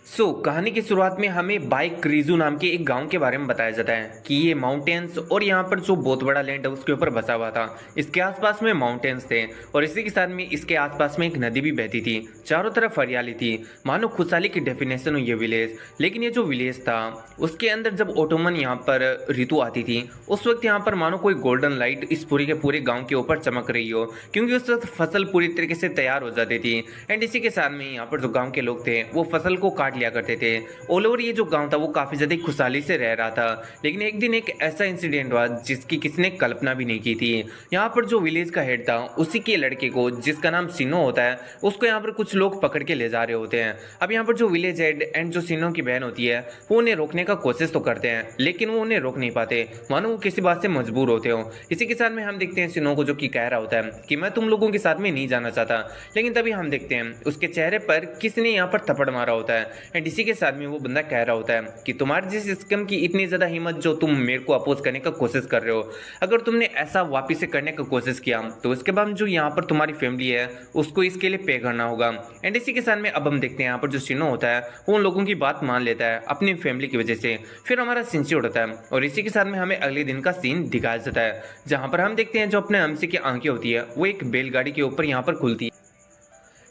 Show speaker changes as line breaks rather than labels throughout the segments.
कहानी की शुरुआत में हमें बाई क्रीजू नाम के एक गांव के बारे में बताया जाता है कि ये माउंटेन्स और यहाँ पर जो बहुत बड़ा लैंड है उसके ऊपर बसा हुआ था। इसके आसपास में माउंटेन्स थे और इसी के साथ में इसके आसपास में एक नदी भी बहती थी। चारों तरफ हरियाली थी, मानो खुशहाली की डेफिनेशन हुई ये विलेज। लेकिन ये जो विलेज था उसके अंदर जब ऑटोमन यहाँ पर ऋतु आती थी उस वक्त यहाँ पर मानो कोई गोल्डन लाइट इस पूरे के पूरे गाँव के ऊपर चमक रही हो, क्योंकि उस वक्त फसल पूरी तरीके से तैयार हो जाती थी। एंड इसी के साथ में यहाँ पर जो गाँव के लोग थे वो फसल को काट लिया करते थे। ऑल ओवर ये जो गांव था वो काफी ज्यादा खुशहाली से रह रहा था। लेकिन एक दिन एक ऐसा इंसिडेंट हुआ जिसकी किसी ने कल्पना भी नहीं की थी। यहाँ पर जो विलेज का हेड था उसी के लड़के को, जिसका नाम सिनो होता है, उसको यहाँ पर कुछ लोग पकड़ के ले जा रहे होते हैं। अब यहाँ पर जो विलेज हेड एंड जो सिनो की बहन होती है वो उन्हें रोकने का कोशिश तो करते हैं, लेकिन वो उन्हें रोक नहीं पाते, मानो वो किसी बात से मजबूर होते हो। इसी के साथ में हम देखते हैं सिनो को, जो कि कह रहा होता है कि मैं तुम लोगों के साथ में नहीं जाना चाहता। लेकिन तभी हम देखते हैं उसके चेहरे पर किसी ने यहाँ पर थप्पड़ मारा होता है। एंड इसी के साथ में वो बंदा कह रहा होता है कि तुम्हारी जिस स्कम की इतनी ज्यादा हिम्मत जो तुम मेरे को अपोज करने का कोशिश कर रहे हो, अगर तुमने ऐसा वापिस से करने का कोशिश किया तो इसके बाद जो यहाँ पर तुम्हारी फैमिली है उसको इसके लिए पे करना होगा। एंड इसी के साथ में अब हम देखते हैं यहाँ पर जो सिनो होता है वो उन लोगों की बात मान लेता है अपनी फैमिली की वजह से। फिर हमारा सीन से उड़ता है और इसी के साथ में हमें अगले दिन का सीन दिखाया जाता है, जहां पर हम देखते हैं जो अपने अमसी की आंखें होती है वो एक बैलगाड़ी के ऊपर यहाँ पर खुलती है।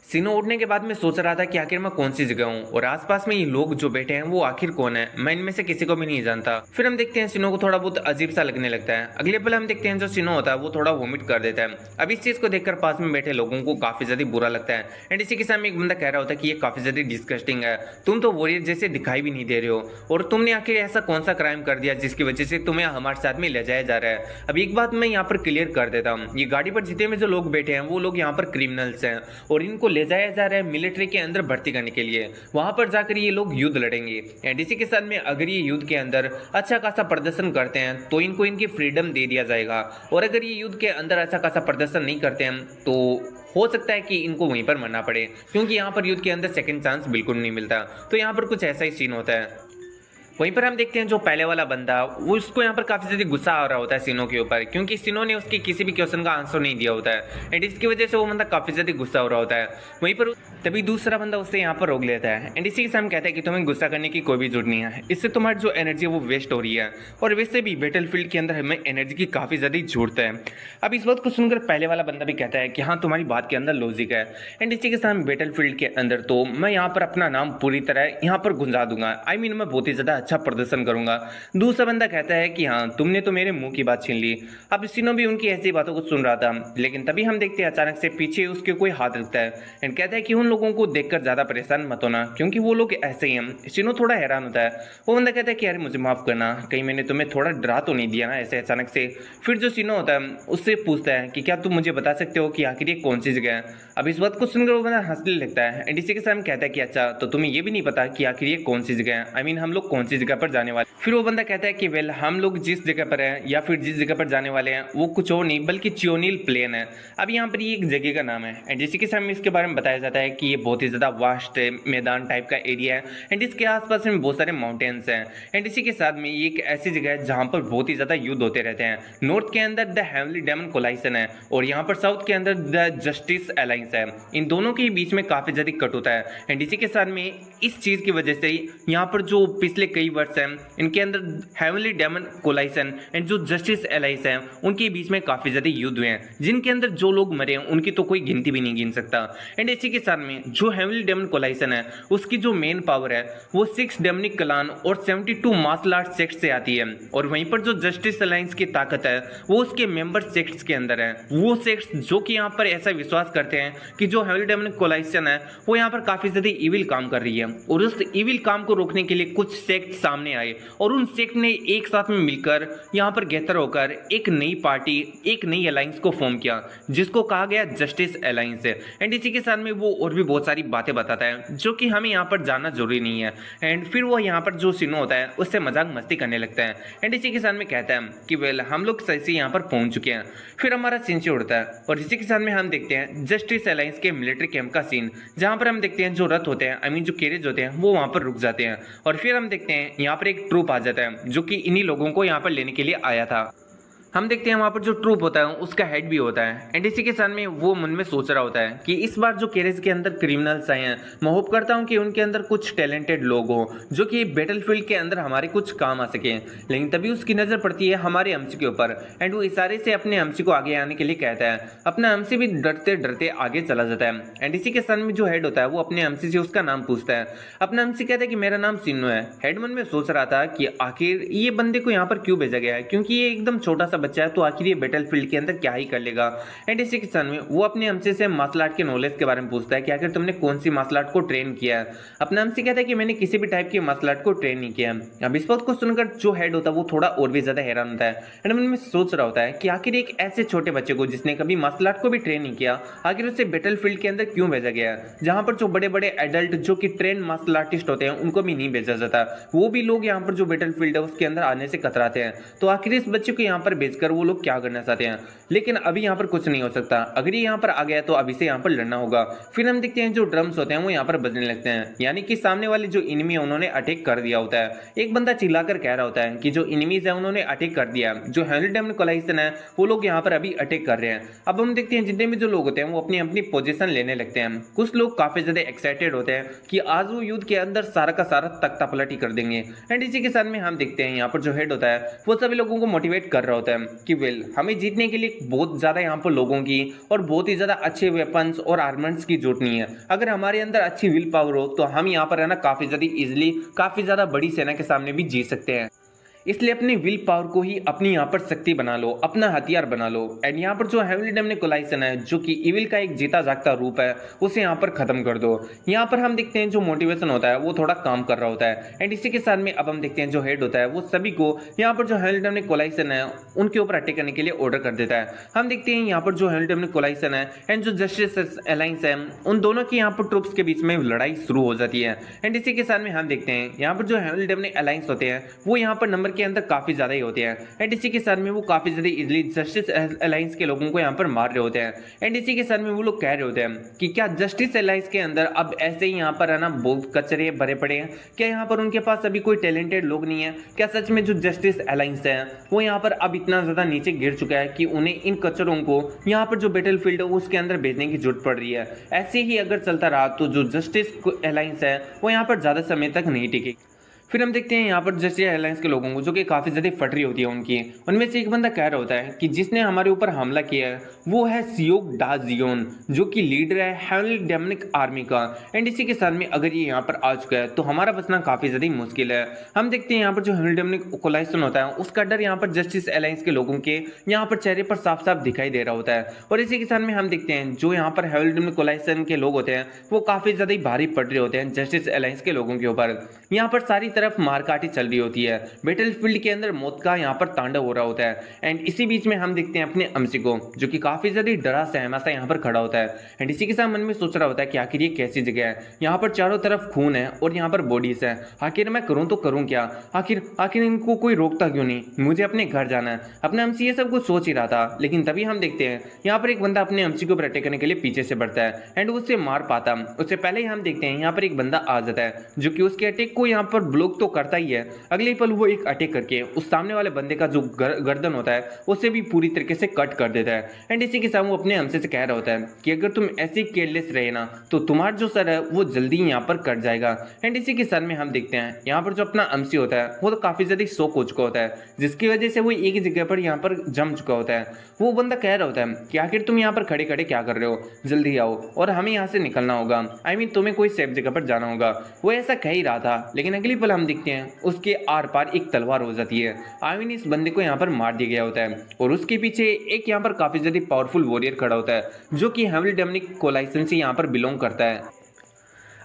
सिनो उड़ने के बाद मैं सोच रहा था कि आखिर मैं कौन सी जगह हूँ और आसपास में ये लोग जो बैठे हैं वो आखिर कौन है, मैं इनमें से किसी को भी नहीं जानता। फिर हम देखते हैं सिनो को थोड़ा बहुत अजीब सा लगने लगता है। अगले पल हम देखते हैं जो सिनो होता है वो थोड़ा वोमिट कर देता है। अब इस चीज को देखकर पास में बैठे लोगों को काफी ज्यादा बुरा लगता है। एंड इसी के सामने एक बंदा कह रहा होता है कि ये काफी ज्यादा डिस्कस्टिंग है, तुम तो वॉरियर जैसे दिखाई भी नहीं दे रहे हो, और तुमने आखिर ऐसा कौन सा क्राइम कर दिया जिसकी वजह से तुम्हें हमारे साथ में ले जाया जा रहा है। अब एक बात मैं यहाँ पर क्लियर कर देता हूँ, ये गाड़ी पर जितने में जो लोग बैठे हैं वो लोग यहाँ पर क्रिमिनल्स हैं और इनको ले जाया जा रहा है मिलिट्री के अंदर भर्ती करने के लिए। वहां पर जाकर ये लोग युद्ध लड़ेंगे। एंड इसी के साथ में अगर ये युद्ध के अंदर अच्छा खासा प्रदर्शन करते हैं तो इनको इनकी फ्रीडम दे दिया जाएगा, और अगर ये युद्ध के अंदर अच्छा खासा प्रदर्शन नहीं करते हैं तो हो सकता है कि इनको वहीं पर मरना पड़े, क्योंकि यहाँ पर युद्ध के अंदर सेकंड चांस बिल्कुल नहीं मिलता। तो यहाँ पर कुछ ऐसा ही सीन होता है। वहीं पर हम देखते हैं जो पहले वाला बंदा वो उसको यहाँ पर काफी ज्यादा गुस्सा आ रहा होता है सिनो के ऊपर, क्योंकि सिनो ने उसके किसी भी क्वेश्चन का आंसर नहीं दिया होता है। एंड इसकी वजह से वो बंदा काफी ज्यादा गुस्सा हो रहा होता है। वहीं पर तभी दूसरा बंदा उससे यहाँ पर रोक लेता है। एंड इसी के साथ कहता है कि तुम्हें गुस्सा करने की कोई भी जरूरत नहीं है, इससे तुम्हारी जो एनर्जी है वो वेस्ट हो रही है, और वैसे भी बैटल फील्ड के अंदर हमें एनर्जी की काफी ज्यादा जरूरत है। अब इस बात को सुनकर पहले वाला बंदा भी कहता है कि हाँ तुम्हारी बात के अंदर लॉजिक है। एंड इसी के साथ बैटल फील्ड के अंदर तो मैं यहाँ पर अपना नाम पूरी तरह यहाँ पर गुंजा दूंगा, आई मीन मैं बहुत ही ज्यादा अच्छा प्रदर्शन करूंगा। दूसरा बंदा कहता है कि हाँ तुमने तो मेरे मुंह की बात छीन ली। अब सिनो भी उनकी ऐसी बातों को सुन रहा था, लेकिन तभी हम देखते हैं अचानक से पीछे उसके कोई हाथ रखता है एंड कहता है कि उन लोगों को देखकर ज्यादा परेशान मत होना, क्योंकि वो लोग ऐसे ही हैं। सिनो थोड़ा हैरान होता है। वो बंदा कहता है कि अरे मुझे माफ करना, कहीं मैंने तुम्हें थोड़ा डरा तो नहीं दिया ना ऐसे अचानक से। फिर जो सिनो होता है उससे पूछता है कि क्या तुम मुझे बता सकते हो कि आखिर ये कौन सी जगह है। अब इस बात को सुनकर वो बंदा हंसने लगता है। एंड इसी के साथ कहता है कि अच्छा तो तुम्हें ये भी नहीं पता कि आखिर ये कौन सी जगह है, आई मीन हम लोग कौन सी जगह पर जाने वाले। फिर वो बंदा कहता है कि वेल हम लोग जिस जगह पर हैं या फिर जिस जगह पर जाने वाले हैं वो कुछ और नहीं बल्कि चियोनिल प्लेन है। अब यहाँ पर ये एक जगह का नाम है। एंड इसी के सामने इसके बारे में बताया जाता है कि ये बहुत ही ज्यादा वास्ट मैदान टाइप का एरिया है एंड इसके आसपास में बहुत सारे माउंटेन्स हैं। एंड इसी के साथ में ये एक ऐसी जगह है जहाँ पर बहुत ही ज्यादा युद्ध होते रहते हैं। नॉर्थ के अंदर द हेवनली डेमन कोलाइसन है और यहाँ पर साउथ के अंदर द जस्टिस अलायंस है। इन दोनों के बीच में काफी ज्यादा कट होता है। एंड इसी के साथ में इस चीज की वजह से यहाँ पर जो पिछले कई वर्ष हैं इनके अंदर हेवनली डेमन कोलाइसन एंड जो जस्टिस अलायंस है उनके बीच में काफी ज्यादा युद्ध हुए हैं, जिनके अंदर जो लोग मरे हैं उनकी तो कोई गिनती भी नहीं गिन सकता। एंड इसी के साथ में जो हेवनली डेमन कोलाइसन है उसकी जो मेन पावर है वो 6 डेमनिक क्लान और 72 मार्शल आर्ट सेक्ट से आती है, और वहीं पर जो जस्टिस अलायंस की ताकत है वो उसके मेंबर सेक्ट्स के अंदर है। वो सेक्ट्स जो कि यहाँ पर ऐसा विश्वास करते हैं कि जो हेवनली डेमनिक कोलाइसन है वो यहाँ पर काफी ज्यादा इविल काम कर रही है, और उस इविल काम को रोकने के लिए कुछ सेक्ट सामने आए और उन सेक्ट ने एक साथ में मिलकर यहाँ पर गैदर होकर एक नई पार्टी, एक नई अलायंस को फॉर्म किया जिसको कहा गया जस्टिस अलायंस। एंड इसी के साथ में वो और भी बहुत सारी बातें बताता है जो कि हमें यहाँ पर जानना जरूरी नहीं है। एंड फिर वो यहाँ पर जो सिनो होता है उससे मजाक मस्ती करने लगता है। एंड इसी के साथ में कहता है कि वेल हम लोग सही से यहाँ पर पहुंच चुके हैं। फिर हमारा सीन से उड़ता है और इसी के साथ में हम देखते हैं जस्टिस अलायंस के मिलिट्री कैंप का सीन, जहां पर हम देखते हैं जो रथ होते हैं, आई मीन जो कैरेज होते हैं वो वहां पर रुक जाते हैं, और फिर हम देखते हैं यहाँ पर एक ट्रूप आ जाता है जो कि इन्हीं लोगों को यहाँ पर लेने के लिए आया था। हम देखते हैं वहाँ पर जो ट्रूप होता है उसका हेड भी होता है एंड इसी के साथ में वो मन में सोच रहा होता है कि इस बार जो केरेज के अंदर क्रिमिनल्स आए हैं, मैं होप करता हूँ कि उनके अंदर कुछ टैलेंटेड लोग हों जो कि बैटलफील्ड के अंदर हमारे कुछ काम आ सके। लेकिन तभी उसकी नज़र पड़ती है हमारे एमसी के ऊपर एंड वो इशारे से अपने एमसी को आगे आने के लिए कहता है। अपना एमसी भी डरते डरते आगे चला जाता है एंड इसी के साथ में जो हेड होता है वो अपने एमसी से उसका नाम पूछता है। अपना एमसी कहता है कि मेरा नाम सिन्नो है। हेड मन में सोच रहा था कि आखिर ये बंदे को यहाँ पर क्यों भेजा गया है, क्योंकि ये एकदम छोटा सा बच्चा है, तो आखिर ये बैटलफील्ड के अंदर क्या ही कर लेगा। एंड इसी के साथ में वो अपने एमसी से मार्शल आर्ट के नॉलेज के बारे में पूछता है कि आखिर तुमने कौन सी मार्शल आर्ट को ट्रेन किया है। अपना एमसी कहता है कि मैंने किसी भी टाइप की मार्शल आर्ट को ट्रेन नहीं किया। अब इस बात को सुनकर जो हेड होता है वो थोड़ा और भी ज्यादा हैरान होता है एंड मन में सोच रहा होता है कि आखिर एक ऐसे छोटे बच्चे को जिसने कभी मार्शल आर्ट को भी ट्रेन नहीं किया, आखिर उसे बैटलफील्ड के अंदर क्यों भेजा गया है, जहां पर जो बड़े बड़े एडल्ट जो कि ट्रेन मार्शल आर्टिस्ट होते हैं उनको भी नहीं भेजा जाता। वो भी लोग यहाँ पर जो बैटलफील्ड है उसके अंदर आने से कतराते हैं। तो आखिर इस बच्चे को यहाँ पर भेजकर वो लोग क्या करना चाहते हैं। लेकिन अभी यहाँ पर कुछ नहीं हो सकता। अगर ये यहाँ पर आ गया तो अभी से यहाँ पर लड़ना होगा। फिर हम देखते हैं जो ड्रम्स होते हैं वो यहाँ पर बजने लगते हैं, यानी कि सामने वाले जो इनिमी है उन्होंने अटैक कर दिया होता है। एक बंदा चिल्लाकर कह रहा होता है कि जो इनिमीज है उन्होंने अटैक कर दिया। जो हेनरी कोलाइसन है वो लोग यहाँ पर अभी अटैक कर रहे हैं। अब हम देखते हैं जितने भी जो लोग होते हैं वो अपनी अपनी पोजीशन लेने लगते हैं। कुछ लोग काफी ज्यादा एक्साइटेड होते हैं कि आज वो युद्ध के अंदर सारा का सारा तख्ता पलटी कर देंगे। एंड इसी के साथ में हम देखते हैं यहाँ पर जो हेड होता है वो सभी लोगों को मोटिवेट कर रहा होता है कि वेल हमें जीतने के लिए बहुत ज्यादा यहाँ पर लोगों की और बहुत ही ज्यादा अच्छे वेपन्स और आर्मर्स की जरूरत नहीं है। अगर हमारे अंदर अच्छी विल पावर हो तो हम यहाँ पर है ना काफी ज्यादा इजिली काफी ज्यादा बड़ी सेना के सामने भी जीत सकते हैं। इसलिए अपनी विल पावर को ही अपनी यहाँ पर शक्ति बना लो, अपना हथियार बना लो। एंड यहाँ पर जो हेनरी कोलाइसन है जो कि इविल का एक जीता जागता रूप है उसे यहाँ पर खत्म कर दो। यहाँ पर हम देखते हैं जो मोटिवेशन होता है वो थोड़ा काम कर रहा होता है। एंड इसी के साथ में अब हम देखते हैं जो हेड होता है वो सभी को यहाँ पर जो हेनरी कोलाइसन है उनके ऊपर अटैक करने के लिए ऑर्डर कर देता है। हम देखते हैं यहाँ पर जो हेनरी कोलाइसन है एंड जो जस्टिस अलायंस है उन दोनों की यहाँ पर ट्रुप्स के बीच में लड़ाई शुरू हो जाती है। एंड इसी के साथ में हम देखते हैं यहाँ पर जो हेनरी अलायंस होते हैं वो यहाँ पर नंबर के अंदर काफी ज्यादा ही होते हैं। एंड इसी के साथ में वो काफी ज्यादा इजीली जस्टिस अलायंस के लोगों को यहाँ पर मार रहे होते हैं। एंड इसी के साथ में वो लोग कह रहे होते हैं कि क्या जस्टिस अलायंस के अंदर अब ऐसे ही यहाँ पर है ना बहुत कचरे भरे पड़े हैं, क्या यहाँ पर उनके पास अभी कोई टैलेंटेड लोग नहीं है, क्या सच में जो जस्टिस अलायंस है वो यहाँ पर अब इतना ज्यादा नीचे गिर चुका है कि उन्हें इन कचरों को यहाँ पर जो बैटलफील्ड है उसके अंदर भेजने की जरूरत पड़ रही है। ऐसे ही अगर चलता रहा तो जो जस्टिस अलायंस है वो यहाँ पर ज्यादा समय तक नहीं टिकेगी। फिर हम देखते हैं यहाँ पर जस्टिस एयरलाइंस के लोगों को जो कि काफ़ी ज़्यादा फटरी होती है उनकी, उनमें से एक बंदा कह रहा होता है कि जिसने हमारे ऊपर हमला किया है वो है सियोक डा जियोन जो कि लीडर है हेनरी डेमनिक आर्मी का। एंड इसी के साथ में अगर ये यहाँ पर आ चुका है तो हमारा बचना काफ़ी ज़्यादा मुश्किल है। हम देखते हैं यहाँ पर जो हेनरी डेमनिक कोलाइसन होता है उसका डर यहाँ पर जस्टिस अलायंस के लोगों के यहाँ पर चेहरे पर साफ साफ दिखाई दे रहा होता है। और इसी के साथ में हम देखते हैं जो यहाँ पर हेनरी डेमनिक कोलाइसन के लोग होते हैं वो काफ़ी ज़्यादा ही भारी पड़ रहे होते हैं जस्टिस अलायंस के लोगों के ऊपर। यहाँ पर सारी तरफ मारकाटी चल रही होती है, बैटलफील्ड के अंदर मौत का यहाँ पर तांडव हो रहा होता है। एंड इसी बीच में हम देखते हैं अपने एमसी को जो कि काफी ज्यादा डरा सहमा सा यहाँ पर खड़ा होता है। एंड इसी के साथ मन में सोच रहा होता है कि आखिर ये कैसी जगह है, यहाँ पर चारों तरफ खून है और यहाँ पर बॉडीज है, आखिर मैं करूँ तो करूँ क्या, आखिर इनको कोई रोकता क्यों नहीं, मुझे अपने घर जाना है। अपने एमसी ये सब कुछ सोच ही रहा था, लेकिन तभी हम देखते हैं यहाँ पर एक बंदा अपने एमसी को अटैक करने के लिए पीछे से बढ़ता है एंड उससे मार पाता। उससे पहले ही हम देखते हैं यहाँ पर एक बंदा आ जाता है जो कि उसके अटैक को यहाँ पर ब्लॉक तो करता ही है, अगले पल वो एक अटैक करके उस सामने वाले बंदे का जो गर्दन होता है उसे भी पूरी तरीके से कट कर देता है। एंड इसी के साथ वो अपने हमसे से कह रहा होता है कि अगर तुम ऐसे केयरलेस रहे ना तो तुम्हारा जो सर है वो जल्दी यहाँ पर कट जाएगा। एंड इसी के साथ में हम देखते हैं यहाँ पर जो अपना एमसी होता है वो तो काफी ज्यादा शौक हो चुका होता है, जिसकी वजह से वो एक जगह पर यहाँ पर जम चुका होता है। वो बंदा कह रहा होता है कि आखिर तुम यहाँ पर खड़े खड़े क्या कर रहे हो, जल्दी आओ और हमें यहाँ से निकलना होगा, आई मीन तुम्हें कोई सेफ जगह पर जाना होगा। वो ऐसा कह ही रहा था, लेकिन अगली पल हम देखते हैं उसके आर पार एक तलवार हो जाती है। आई मीन इस बंदे को यहाँ पर मार दिया गया होता है और उसके पीछे एक यहाँ पर काफी ज्यादा पावरफुल वॉरियर खड़ा होता है जो कि हेनरी डेमनिक कोलाइसन से यहाँ पर बिलोंग करता है।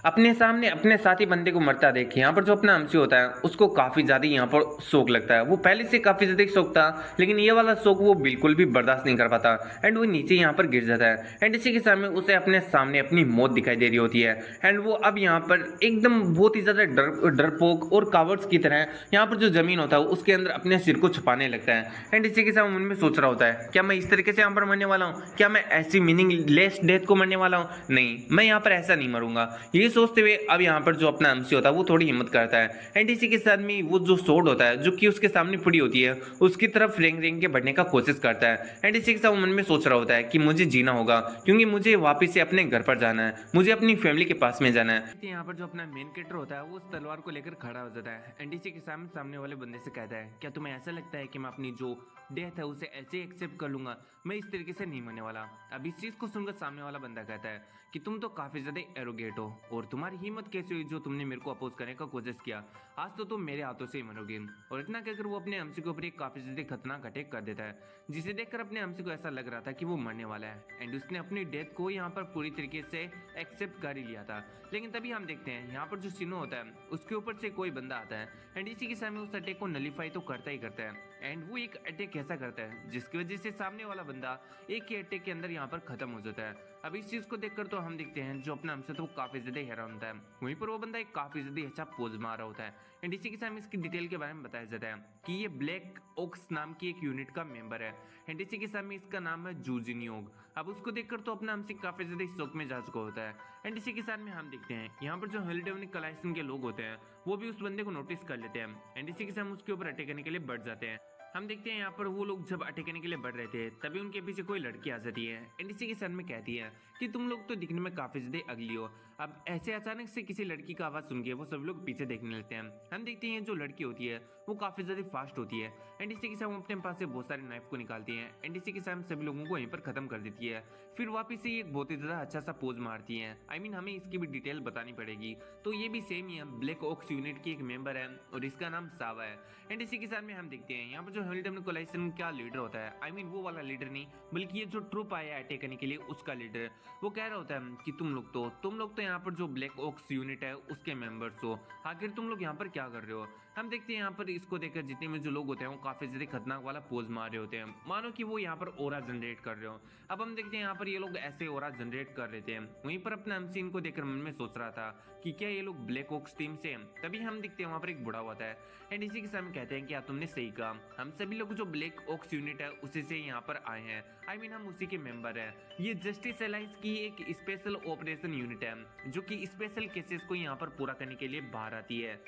अपने सामने अपने साथी बंदे को मरता देख यहाँ पर जो अपना एमसी होता है उसको काफी ज्यादा यहाँ पर शौक लगता है। वो पहले से काफी ज्यादा शौक था, लेकिन ये वाला शौक वो बिल्कुल भी बर्दाश्त नहीं कर पाता एंड वो नीचे यहाँ पर गिर जाता है। एंड इसी के सामने उसे अपने सामने अपनी मौत दिखाई दे रही होती है एंड वो अब यहाँ पर एकदम बहुत ही ज्यादा डरपोक और कावर्ड्स की तरह यहाँ पर जो जमीन होता है उसके अंदर अपने सिर को छुपाने लगता है। एंड इसी के साथ मन में सोच रहा होता है क्या मैं इस तरीके से यहाँ पर मरने वाला हूँ, क्या मैं ऐसी मीनिंगलेस डेथ को मरने वाला हूँ, नहीं मैं यहाँ पर ऐसा नहीं मरूंगा। ये सोचते हुए अब यहाँ पर जो अपना एमसी होता है वो थोड़ी हिम्मत करता है एंड इसी के साथ में वो जो सोड होता है जो कि उसके सामने पड़ी होती है उसकी तरफ रेंग रेंग के बढ़ने का कोशिश करता है एंड इसी के साथ मन में सोच रहा होता है कि मुझे जीना होगा क्योंकि मुझे वापस से अपने घर पर जाना है, मुझे अपनी फैमिली के पास में जाना है। यहाँ पर जो अपना मेन कैरेक्टर होता है वो उस तलवार को लेकर खड़ा हो जाता है एंड इसी के सामने वाले बंदे से कहता है क्या तुम्हें ऐसा लगता है कि मैं अपनी जो डेथ है उसे ऐसे ही एक्सेप्ट कर लूंगा, मैं इस तरीके से नहीं मरने वाला। अब इस चीज को सुनकर सामने वाला बंदा कहता है कि तुम तो काफी ज्यादा एरोगेट हो और तुम्हारी हिम्मत कैसे हुई जो तुमने मेरे को अपोज करने का कोशिश किया, आज तो तुम मेरे हाथों से ही मरोगे। और इतना कहकर वो अपने एमसी के ऊपर एक काफी ज्यादा खतरनाक अटैक कर देता है जिसे देखकर अपने एमसी को ऐसा लग रहा था कि वो मरने वाला है एंड उसने अपनी डेथ को यहाँ पर पूरी तरीके से एक्सेप्ट कर ही लिया था। लेकिन तभी हम देखते हैं यहाँ पर जो सीनो होता है उसके ऊपर से कोई बंदा आता है एंड इसी के सामने उस अटैक को नलीफाई तो करता ही करता है एंड वो एक अटैक ऐसा करता है जिसकी वजह से सामने वाला बंदा एक ही अटैक के अंदर यहाँ पर खत्म हो जाता है। अब इस चीज को देखकर तो हम देखते हैं जो अपना हमसे तो काफी ज्यादा हैरान होता है, वहीं पर वो बंदा एक काफी ज्यादा अच्छा पोज मार रहा होता है एंड इसी के साथ इसकी डिटेल के बारे में बताया जाता है कि ये ब्लैक ओक्स नाम की एक यूनिट का मेंबर है एंड इसी के साथ इसका नाम है जूजिन योग। अब उसको देखकर तो अपना हमसे काफी ज्यादा शौक में जा चुका होता है एंड इसी के साथ में हम देखते हैं यहाँ पर जो हेल्डेवनिक कलाइसन के लोग होते हैं वो भी उस बंदे को नोटिस कर लेते हैं एंड इसी के साथ उसके ऊपर अटैक करने के लिए बढ़ जाते हैं। हम देखते हैं यहाँ पर वो लोग जब अटैक करने के लिए बढ़ रहे थे तभी उनके पीछे कोई लड़की आ जाती है एंड इसी के साथ में कहती है कि तुम लोग तो दिखने में काफी ज्यादा अगली हो। अब ऐसे अचानक से किसी लड़की का आवाज सुन के वो सब लोग पीछे देखने लगते हैं। हम देखते हैं जो लड़की होती है वो काफी ज्यादा फास्ट होती है एंड इसी के साथ वो अपने पास से बहुत सारे नाइफ को निकालती है एंड इसी के साथ सभी लोगों को वहीं पर खत्म कर देती है। फिर वापिस से एक बहुत ही ज्यादा अच्छा सा पोज मारती है। आई मीन हमें इसकी भी डिटेल बतानी पड़ेगी तो ये भी सेम ही है, ब्लैक ओक्स यूनिट की एक मेंबर है और इसका नाम सावा है एंड इसी के साथ में हम देखते हैं यहाँ पर जो हेल्डेवनिक कलाइसन का लीडर होता है, आई मीन वो वाला लीडर नहीं बल्कि ये जो ट्रूप आया अटैक करने के लिए उसका लीडर, वो कह रहा होता है कि तुम लोग तो यहाँ पर जो ब्लैक ओक्स यूनिट है उसके मेंबर्स हो, आखिर तुम लोग यहाँ पर क्या कर रहे हो। हम देखते हैं यहाँ पर इसको देखकर जितने में जो लोग होते हैं वो काफी ज्यादा खतरनाक वाला पोज मार रहे होते हैं मानो कि वो यहाँ पर ओरा जनरेट कर रहे हो। अब हम देखते हैं यहाँ पर ये लोग ऐसे ओरा जनरेट कर रहे थे। वहीं पर अपना एमसी इनको देखकर मन में सोच रहा था कि क्या ये लोग ब्लैक ओक्स टीम से। तभी हम देखते हैं वहाँ पर एक बुढ़ा होता है एंड इसी के सामने कहते हैं कि तुमने सही कहा, हम सभी लोग जो ब्लैक ओक्स यूनिट है उसी से यहाँ पर आए हैं, आई मीन हम उसी के मेंबर हैं। ये जस्टिस अलायंस की एक स्पेशल ऑपरेशन यूनिट है जो कि स्पेशल केसेस को यहाँ पर पूरा करने के लिए बाहर आती है।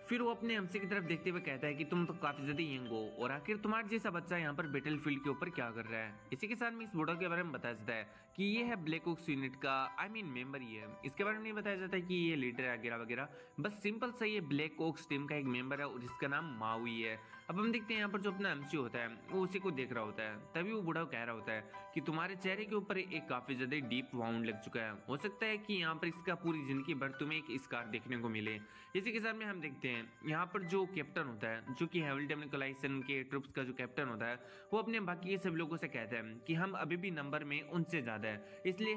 फिर वो अपने एमसी की तरफ देखते हुए कहता है कि तुम तो काफी ज्यादा यंग हो और आखिर तुम्हारा जैसा बच्चा यहाँ पर बैटलफील्ड के ऊपर क्या कर रहा है। इसी के साथ में इस बूढ़ा के बारे में बताया जाता है कि ये है ब्लैक ओक्स यूनिट का आई मीन मेंबर ही है। इसके बारे में नहीं बताया जाता है कि ये लीडर है वगैरह वगैरह, बस सिंपल सा ये ब्लैक ओक्स टीम का एक मेंबर है और इसका नाम माउई है। अब हम देखते हैं यहाँ पर जो अपना एमसी होता है वो उसी को देख रहा होता है। तभी वो बूढ़ा कह रहा होता है कि तुम्हारे चेहरे के ऊपर एक काफी ज्यादा डीप वाउंड लग चुका है, हो सकता है कि यहाँ पर इसका पूरी जिंदगी भर तुम्हें एक स्कार देखने को मिले। इसी के साथ में हम देखते हैं यहाँ पर जो कैप्टन होता है जो कि हेल्डेवनिक कलाइसन के ट्रुप्स का जो कैप्टन होता है वो अपने बाकी के सब लोगों से कहता है कि हम अभी भी नंबर में उनसे ज्यादा है, इसलिए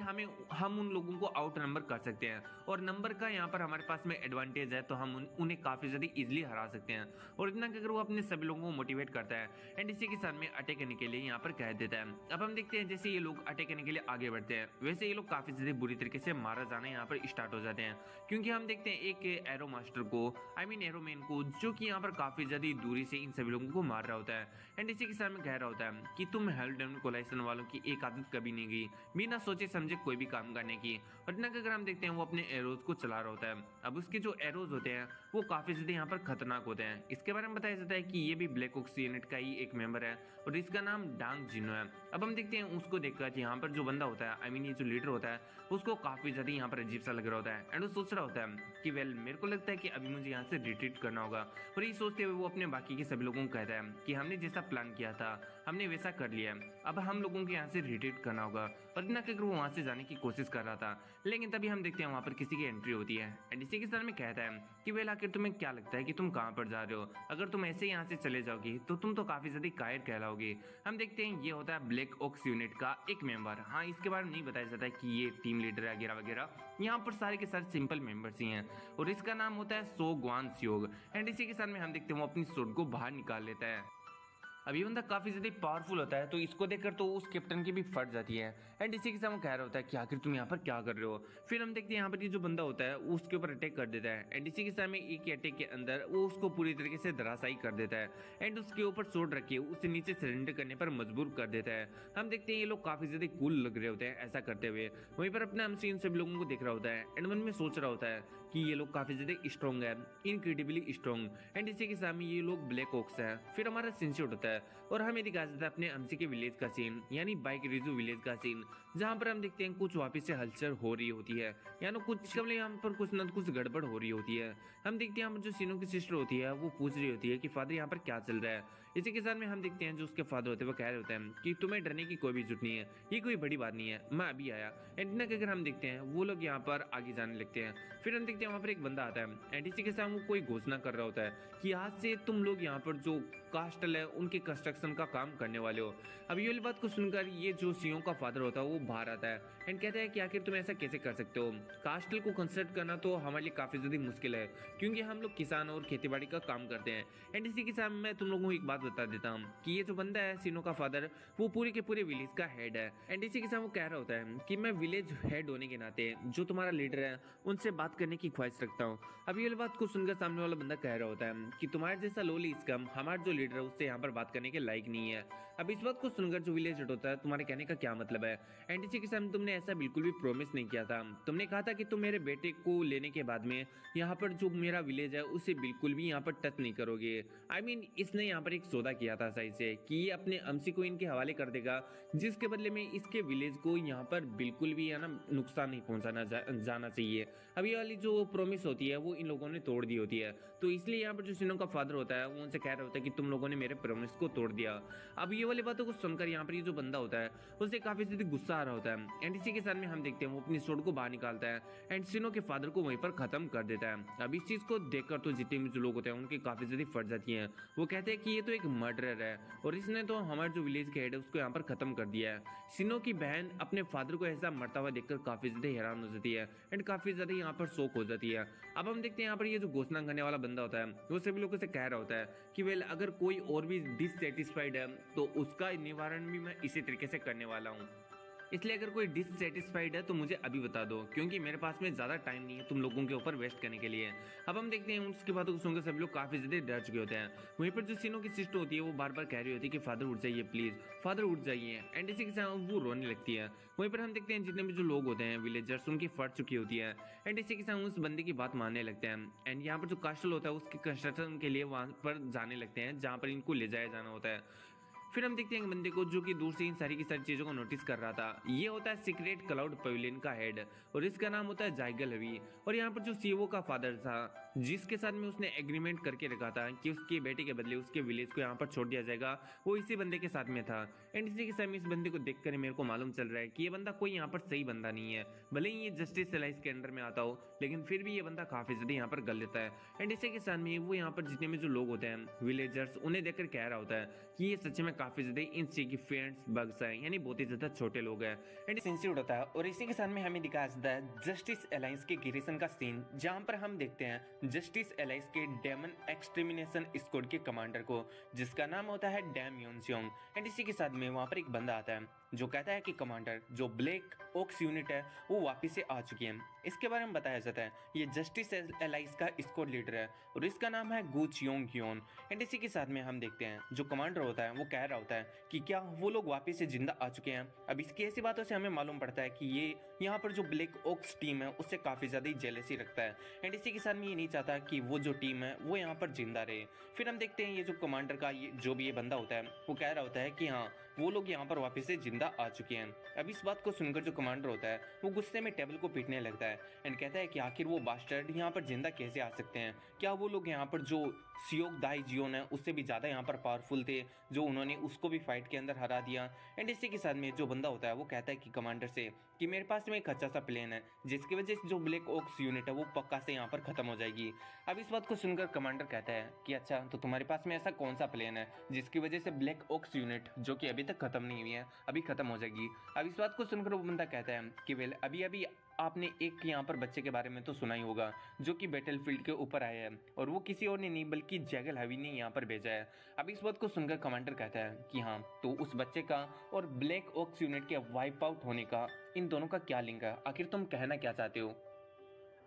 हम उन लोगों को आउट नंबर कर सकते हैं और नंबर का यहाँ पर हमारे पास में एडवांटेज है तो हम उन्हें काफी ज्यादा इजिली हरा सकते हैं। और इतना कहकर वो अपने सभी लोगों को मोटिवेट करता है एंड इसी के साथ में अटैक करने के लिए यहाँ पर कह देता है। अब हम देखते हैं जैसे ये लोग अटैक करने के लिए आगे बढ़ते हैं वैसे ये लोग काफी ज्यादा बुरी तरीके से मारा जाना यहाँ पर स्टार्ट हो जाते हैं, क्योंकि हम देखते हैं एक एरो मास्टर को आई मीन एरो मैन को जो कि यहाँ पर काफी ज्यादा दूरी से इन सभी लोगों को मार रहा होता है एंड इसी के साथ में कह रहा होता है कि तुम हेल्डेवनिक कलाइसन वालों की एक आदत कभी नहीं गई बिना सोचे समझे कोई भी काम करने की। और इतना कहकर हम देखते हैं वो अपने एरोज को चला रहा होता है। अब उसके जो एरोज होते हैं वो काफी ज्यादा यहाँ पर खतरनाक होते हैं। इसके बारे में बताया जाता है कि ये भी ब्लैक ओक्स यूनिट का ही एक मेंबर है और इसका नाम डांग जिनो है। अब हम देखते हैं उसको देखकर यहाँ पर जो बंदा होता है आई मीन ये जो लीडर होता है उसको काफी ज्यादा यहाँ पर अजीब सा लग रहा होता है एंड वो सोच रहा होता है कि वेल मेरे को लगता है कि अभी मुझे यहाँ से रिट्रीट करना होगा। और ये सोचते हुए वो अपने बाकी के सभी लोगों को कहता है कि हमने जैसा प्लान किया था हमने वैसा कर लिया, अब हम लोगों को यहाँ से रिट्रीट करना होगा। और इतना कहकर वो वहाँ से जाने की कोशिश कर रहा था, लेकिन तभी हम देखते हैं वहाँ पर किसी की एंट्री होती है एंड इसी के साथ में कहता है कि वेल आखिर तुम्हें क्या लगता है कि तुम कहाँ पर जा रहे हो, अगर तुम ऐसे यहाँ से चले जाओगी तो तुम तो काफी ज्यादा कायर कहलाओगी। हम देखते हैं ये होता है ब्लैक ओक्स यूनिट का एक मेंबर। हाँ, इसके बारे में नहीं बताया जाता है कि ये टीम लीडर है वगैरह वगैरह, यहाँ पर सारे के सारे सिंपल मेंबर्स ही हैं और इसका नाम होता है सो ग्वान स्योग एंड इसी के साथ में हम देखते हैं वो अपनी सूट को बाहर निकाल लेता है। अब ये बंदा काफी ज्यादा पावरफुल होता है, तो इसको देखकर तो उस कैप्टन की भी फट जाती है। एंड इसी के साथ वो कह रहा होता है कि आखिर तुम यहाँ पर क्या कर रहे हो। फिर हम देखते हैं यहाँ पर ये जो बंदा होता है वो उसके ऊपर अटैक कर देता है। एंड इसी के साथ में एक अटैक के अंदर वो उसको पूरी तरीके से धराशायी कर देता है एंड उसके ऊपर सोट रख के उसे नीचे सरेंडर करने पर मजबूर कर देता है। हम देखते हैं ये लोग काफी ज्यादा कूल लग रहे होते हैं ऐसा करते हुए। वहीं पर अपने हमसे इन सभी लोगों को देख रहा होता है एंड मन में सोच रहा होता है कि ये लोग काफी ज्यादा स्ट्रॉन्ग है, इनक्रेडिबली स्ट्रॉन्ग। एंड इसी के सामने ये लोग ब्लैक ओक्स है। फिर हमारा सीन शूट होता है और हमें दिखाया जाता है अपने हमसे के विलेज का सीन, यानी बाइक रिजू विलेज का सीन, जहाँ पर हम देखते हैं कुछ वापस से हलचल हो रही होती है, यानी कुछ कबले यहाँ पर कुछ न कुछ गड़बड़ हो रही होती है। हम देखते हैं यहाँ पर जो सीनों की सिस्टर होती है वो पूछ रही होती है कि फादर यहाँ पर क्या चल रहा है। इसी के साथ में हम देखते हैं जो उसके फादर होते हैं वो कह रहे होते हैं कि तुम्हें डरने की कोई भी जरूरत नहीं है, ये कोई बड़ी बात नहीं है, मैं अभी आया। एंड इतना कहकर हम देखते हैं वो लोग यहाँ पर आगे जाने लगते हैं। फिर हम देखते हैं वहाँ पर एक बंदा आता है एंड इसी के साथ वो कोई घोषणा कर रहा होता है कि आज से तुम लोग यहाँ पर जो कास्टल है उनके कंस्ट्रक्शन का काम करने वाले हो। अब ये वाली बात को सुनकर ये जो सीओ का फादर होता है वो बाहर आता है एंड कहता है कि आखिर तुम ऐसा कैसे कर सकते हो, कास्टल को कंस्ट्रक्ट करना तो हमारे लिए काफी ज्यादा मुश्किल है क्योंकि हम लोग किसान और खेतीबाड़ी का काम करते हैं। एंड इसी के साथ मैं तुम लोगों को एक बात बता देता हूँ कि ये जो बंदा है सीनो का फादर वो पूरे के पूरे विलेज का हेड है। एंड इसी के साथ वो कह रहा होता है कि मैं विलेज हेड होने के नाते जो तुम्हारा लीडर है उनसे बात करने की ख्वाहिश रखता हूँ। अब ये बात को सुनकर सामने वाला बंदा कह रहा होता है कि तुम्हारे जैसा लोली स्कम हमारा जो लीडर है उससे यहाँ पर बात करने के लायक नहीं है। अब इस बात को सुनकर जो विलेज हेड होता है तुम्हारे कहने का क्या मतलब है। एंड इसी के साथ तुमने ऐसा बिल्कुल भी प्रॉमिस नहीं किया था, तुमने कहा था कि तुम मेरे बेटे को लेने के बाद में यहाँ पर जो मेरा विलेज है उसे बिल्कुल भी यहाँ पर टच नहीं करोगे। आई मीन इसने यहाँ पर एक सौदा किया था सही से कि ये अपने अमसी को इनके हवाले कर देगा जिसके बदले में इसके विलेज को यहाँ पर बिल्कुल भी है ना नुकसान नहीं पहुंचाना जाना चाहिए। अब ये वाली जो प्रॉमिस होती है वो इन लोगों ने तोड़ दी होती है, तो इसलिए यहाँ पर जो सिनो का फादर होता है वो उनसे कह रहा होता है कि तुम लोगों ने मेरे प्रॉमिस को तोड़ दिया। अब ये वाली बातों को सुनकर यहाँ पर ये जो बंदा होता है उसे काफी ज्यादा गुस्सा आ रहा होता है। एंड इसी के साथ में हम देखते हैं वो अपनी स्वॉर्ड को बाहर निकालता है एंड सिनो के फादर को वहीं पर खत्म कर देता है। अब इस चीज को देखकर तो जितने भी जो लोग होते हैं उनकी काफी ज्यादा फट जाती है। वो कहते हैं कि ये तो एक मर्डरर है और इसने तो हमारे जो विलेज के हेड है उसको यहाँ पर खत्म कर दिया है। सिनो की बहन अपने फादर को ऐसा मरता हुआ देखकर काफी ज्यादा हैरान हो जाती है एंड काफी ज्यादा यहाँ पर शोक हो जाती है। अब हम देखते हैं यहाँ पर ये जो घोषणा करने वाला बंदा होता है वो सभी लोगों से कह रहा होता है कि वेल अगर कोई और भी डिससेटिस्फाइड है तो उसका निवारण भी मैं इसी तरीके से करने वाला हूँ, इसलिए अगर कोई डिससेटिस्फाइड है तो मुझे अभी बता दो क्योंकि मेरे पास में ज्यादा टाइम नहीं है तुम लोगों के ऊपर वेस्ट करने के लिए। अब हम देखते हैं उसकी बातों को सुनकर सभी लोग काफी ज्यादा डर चुके होते हैं। वहीं पर जो सीनो की सिस्टर होती है वो बार बार कह रही होती है कि फादर उठ जाइए प्लीज, फादर उठ जाइए। एंड इसी के साथ वो रोने लगती है। वहीं पर हम देखते हैं जितने भी जो लोग होते हैं विलेजर्स उनकी फट चुकी होती है एंड इसी के साथ उस बंदे की बात मानने लगते हैं। एंड यहाँ पर जो कास्टल होता है उसके कंस्ट्रक्शन के लिए वहां पर जाने लगते हैं जहाँ पर इनको ले जाया जाना होता है। फिर हम देखते हैं बंदे को जो कि दूर से इन सारी की सारी चीजों को नोटिस कर रहा था। ये होता है सीक्रेट क्लाउड पवेलियन का हेड और इसका नाम होता है जाइगल हवी। और यहाँ पर जो सीईओ का फादर था जिसके साथ में उसने एग्रीमेंट करके रखा था कि उसके बेटे के बदले उसके विलेज को यहाँ पर छोड़ दिया जाएगा, वो इसी बंदे के साथ में था। एंड इसी के साथ में इस बंदे को देखकर मेरे को मालूम चल रहा है कि ये बंदा कोई यहाँ पर सही बंदा नहीं है। भले ही ये जस्टिस एलाइंस के अंडर में आता हो लेकिन फिर भी ये बंदा काफी ज्यादा यहाँ पर गल लेता है। एंड इसी के साथ में वो यहाँ पर जितने में जो लोग होते हैं विलेजर्स उन्हें देखकर कह रहा होता है कि ये सच में काफी ज्यादा इन की फ्रेंड्स बग्स हैं, यानी बहुत ही ज्यादा छोटे लोग हैं। एंड सिंसियर होता है और इसी के साथ में हमें दिखाया जाता है जस्टिस एलायंस के गिरिसन का सीन जहां पर हम देखते हैं जस्टिस एलायंस के डेमन एक्सटर्मिनेशन स्क्वाड के कमांडर को जिसका नाम होता है डैम योनसियोंग। एंड इसी के साथ में वहां पर एक बंदा आता है जो कहता है कि कमांडर जो ब्लैक ओक्स यूनिट है वो वापस से आ चुकी है। इसके बारे में बताया जाता है ये जस्टिस एलाइंस का स्क्वाड लीडर है और इसका नाम है गू चियोंग क्योन। एंड इसी के साथ में हम देखते हैं जो कमांडर होता है वो कह रहा होता है कि क्या वो लोग वापस से जिंदा आ चुके हैं। अब इसकी ऐसी बातों से हमें मालूम पड़ता है कि ये यहाँ पर जो ब्लैक ओक्स टीम है उससे काफी ज्यादा जेलसी रखता है। एंड इसी के साथ में ये नहीं चाहता कि वो जो टीम है वो यहाँ पर जिंदा रहे। फिर हम देखते हैं ये जो कमांडर का ये जो भी ये बंदा होता है वो कह रहा होता है कि हाँ वो लोग यहाँ पर वापस से जिंदा आ चुके हैं। अब इस बात को सुनकर जो कमांडर होता है वो गुस्से में टेबल को पीटने लगता है एंड कहता है कि आखिर वो बास्टर्ड यहाँ पर जिंदा कैसे आ सकते हैं, क्या वो लोग यहाँ पर जो सियोक दाई जियोन है उससे भी ज्यादा यहाँ पर पावरफुल थे जो उन्होंने उसको भी फाइट के अंदर हरा दिया। एंड इसी के साथ में जो बंदा होता है वो कहता है कि कमांडर से कि मेरे पास में एक अच्छा सा प्लान है जिसकी वजह से जो ब्लैक ओक्स यूनिट है वो पक्का से यहाँ पर खत्म हो जाएगी। अब इस बात को सुनकर कमांडर कहता है कि अच्छा तो तुम्हारे पास में ऐसा कौन सा प्लान है जिसकी वजह से ब्लैक ओक्स यूनिट जो कि अभी तक खत्म नहीं हुई है, अभी खत्म हो जाएगी। अब इस बात को सुनकर वो बंदा कहता है कि वेल अभी अभी आपने एक यहाँ पर बच्चे के बारे में तो सुना ही होगा जो कि बैटलफील्ड के ऊपर आया है, और वो किसी और ने नहीं बल्कि जैगल हवी ने यहाँ पर भेजा है। अब इस बात को सुनकर कमांडर कहता है कि हाँ, तो उस बच्चे का और ब्लैक ओक्स यूनिट के वाइप आउट होने का इन दोनों का क्या लिंक है, आखिर तुम कहना क्या चाहते हो।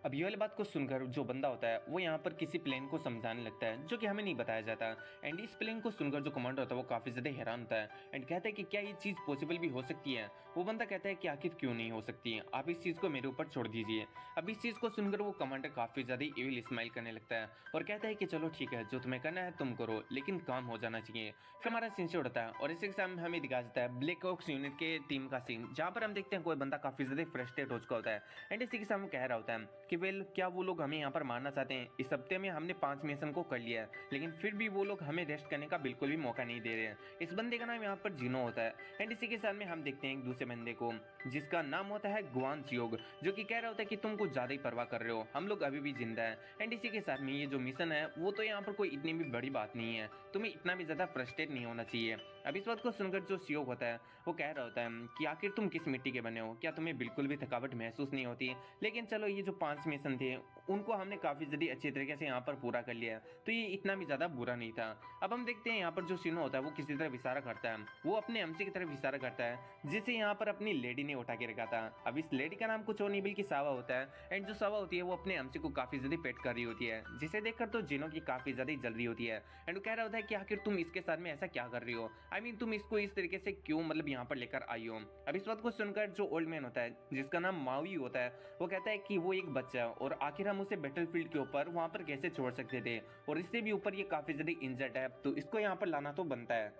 अब ये वाली बात को सुनकर जो बंदा होता है वो यहाँ पर किसी प्लेन को समझाने लगता है जो कि हमें नहीं बताया जाता। एंड इस प्लेन को सुनकर जो कमांडर होता है वो काफ़ी ज़्यादा हैरान होता है एंड कहता है कि क्या ये चीज़ पॉसिबल भी हो सकती है। वो बंदा कहता है कि आखिर क्यों नहीं हो सकती है, आप इस चीज़ को मेरे ऊपर छोड़ दीजिए। अब इस चीज़ को सुनकर वो कमांडर काफ़ी ज़्यादा इविल स्माइल करने लगता है और कहता है कि चलो ठीक है, जो तुम्हें करना है तुम करो, लेकिन काम हो जाना चाहिए। फिर हमारा सीन से उड़ता है और इसी के सामने हमें दिखाया जाता है ब्लैक ओक्स यूनिट के टीम का सीन, जहाँ पर हम देखते हैं कोई बंदा काफ़ी ज़्यादा फ्रस्ट्रेट हो चुका होता है एंड इसी के सामने कह रहा होता है कि वेल क्या वो लोग हमें यहाँ पर मारना चाहते हैं। इस हफ्ते में हमने 5 मिशन को कर लिया है, लेकिन फिर भी वो लोग हमें रेस्ट करने का बिल्कुल भी मौका नहीं दे रहे हैं। इस बंदे का नाम यहाँ पर जिनो होता है एंड इसी के साथ में हम देखते हैं एक दूसरे बंदे को जिसका नाम होता है गुआन चियोग, जो कि कह रहा होता है कि तुम कुछ ज्यादा ही परवाह कर रहे हो, हम लोग अभी भी जिंदा है। एंड इसी के साथ में ये जो मिशन है वो तो यहाँ पर कोई इतनी भी बड़ी बात नहीं है, तुम्हें इतना भी ज्यादा फ्रस्ट्रेट नहीं होना चाहिए। अब इस बात को सुनकर जो चियोग होता है वो कह रहा होता है कि आखिर तुम किस मिट्टी के बने हो, क्या तुम्हें बिल्कुल भी थकावट महसूस नहीं होती। लेकिन चलो ये जो 5 मिशन थे उनको हमने काफी ज्यादा अच्छी तरीके से यहाँ पर पूरा कर लिया, तो ये इतना भी ज्यादा बुरा नहीं था। अब हम देखते हैं यहाँ पर जो शिनो होता है वो किसी तरह इशारा करता है, वो अपने एमसी की तरफ इशारा करता है जिसे यहाँ पर अपनी लेडी ने उठा के रखा था। अब इस लेडी का नाम कुछ और नहीं बल्कि सावा होता है एंड जो सावा होती है वो अपने एमसी को काफी ज्यादा पेट कर रही होती है, जिसे देखकर तो जिनो की काफी ज्यादा जल रही होती है एंड वो कह रहा होता है कि आखिर तुम इसके साथ में ऐसा क्या कर रही हो, आई मीन तुम इसको इस तरीके से क्यों मतलब यहाँ पर लेकर आई हो। अब इस बात को सुनकर जो ओल्ड मैन होता है जिसका नाम मावी होता है वो कहता है कि वो एक बच्चा है और आखिर हम उसे बैटलफील्ड के ऊपर वहां पर कैसे छोड़ सकते थे, और इससे भी ऊपर ये काफी ज्यादा इंजर्ड है, तो इसको यहाँ पर लाना तो बनता है।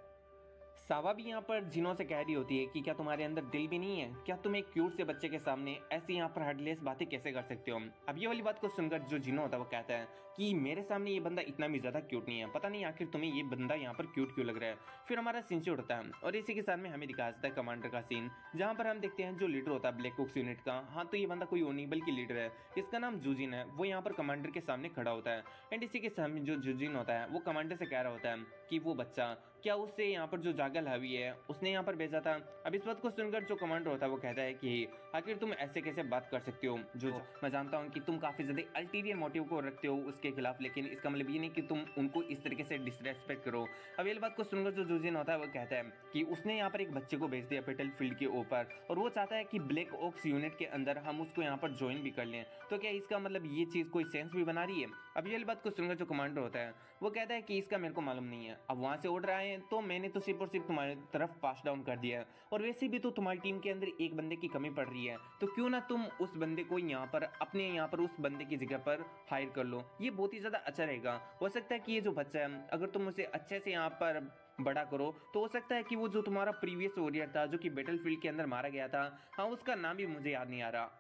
सावा भी यहाँ पर जिनो से कह रही होती है कि क्या तुम्हारे अंदर दिल भी नहीं है, क्या तुम एक क्यूट से बच्चे के सामने ऐसी यहाँ पर हार्डलेस बातें कैसे कर सकते हो। अब ये वाली बात को सुनकर जो जिनो होता है वो कहता है कि मेरे सामने ये बंदा इतना भी ज्यादा क्यूट नहीं है, पता नहीं आखिर तुम्हें ये बंदा यहाँ पर क्यूट क्यों लग रहा है। फिर हमारा सीन से उड़ता है और इसी के साथ में हमें दिखाया जाता है कमांडर का सीन, जहाँ पर हम देखते हैं जो लीडर होता है ब्लैक ओक्स यूनिट का, हाँ तो ये बंदा कोई और नहीं बल्कि लीडर है, इसका नाम जूजिन है। वो यहाँ पर कमांडर के सामने खड़ा होता है एंड इसी के सामने जो जूजिन होता है वो कमांडर से कह रहा होता है कि वो बच्चा क्या उससे यहाँ पर जो जागल हवी है उसने यहाँ पर भेजा था। अब इस बात को सुनकर जो कमांडर होता है वो कहता है कि आखिर तुम ऐसे कैसे बात कर सकते हो, जो मैं जानता हूँ कि तुम काफी ज्यादा अल्टीरियर मोटिव को रखते हो उसके खिलाफ, लेकिन इसका मतलब ये नहीं कि तुम उनको इस तरीके से डिसरेस्पेक्ट करो। अब ये बात को सुनकर जो जूजिन होता है वो कहता है कि उसने यहाँ पर एक बच्चे को भेज दिया बैटलफील्ड के ऊपर और वो चाहता है कि ब्लैक ओक्स यूनिट के अंदर हम उसको यहाँ पर ज्वाइन भी कर लें, तो क्या इसका मतलब ये चीज कोई सेंस भी बना रही है। अब ये बात को सुनकर जो कमांडर होता है वो कहता है कि इसका मेरे को मालूम नहीं है, अब वहां से उड़ रहा है तो मैंने तो सिर्फ और सिर्फ तुम्हारी तरफ पास डाउन कर दिया है, और वैसे भी तो तुम्हारी टीम के अंदर एक बंदे की कमी पड़ रही है, तो क्यों ना तुम उस बंदे को यहाँ पर अपने यहाँ पर उस बंदे की जगह पर हायर कर लो, ये बहुत ही ज्यादा अच्छा रहेगा। हो सकता है कि ये जो बच्चा है अगर तुम उसे अच्छे से यहाँ पर बड़ा करो तो हो सकता है कि वो जो तुम्हारा प्रीवियस वॉरियर था जो कि बैटलफील्ड के अंदर मारा गया था, हाँ उसका नाम भी मुझे याद नहीं आ रहा,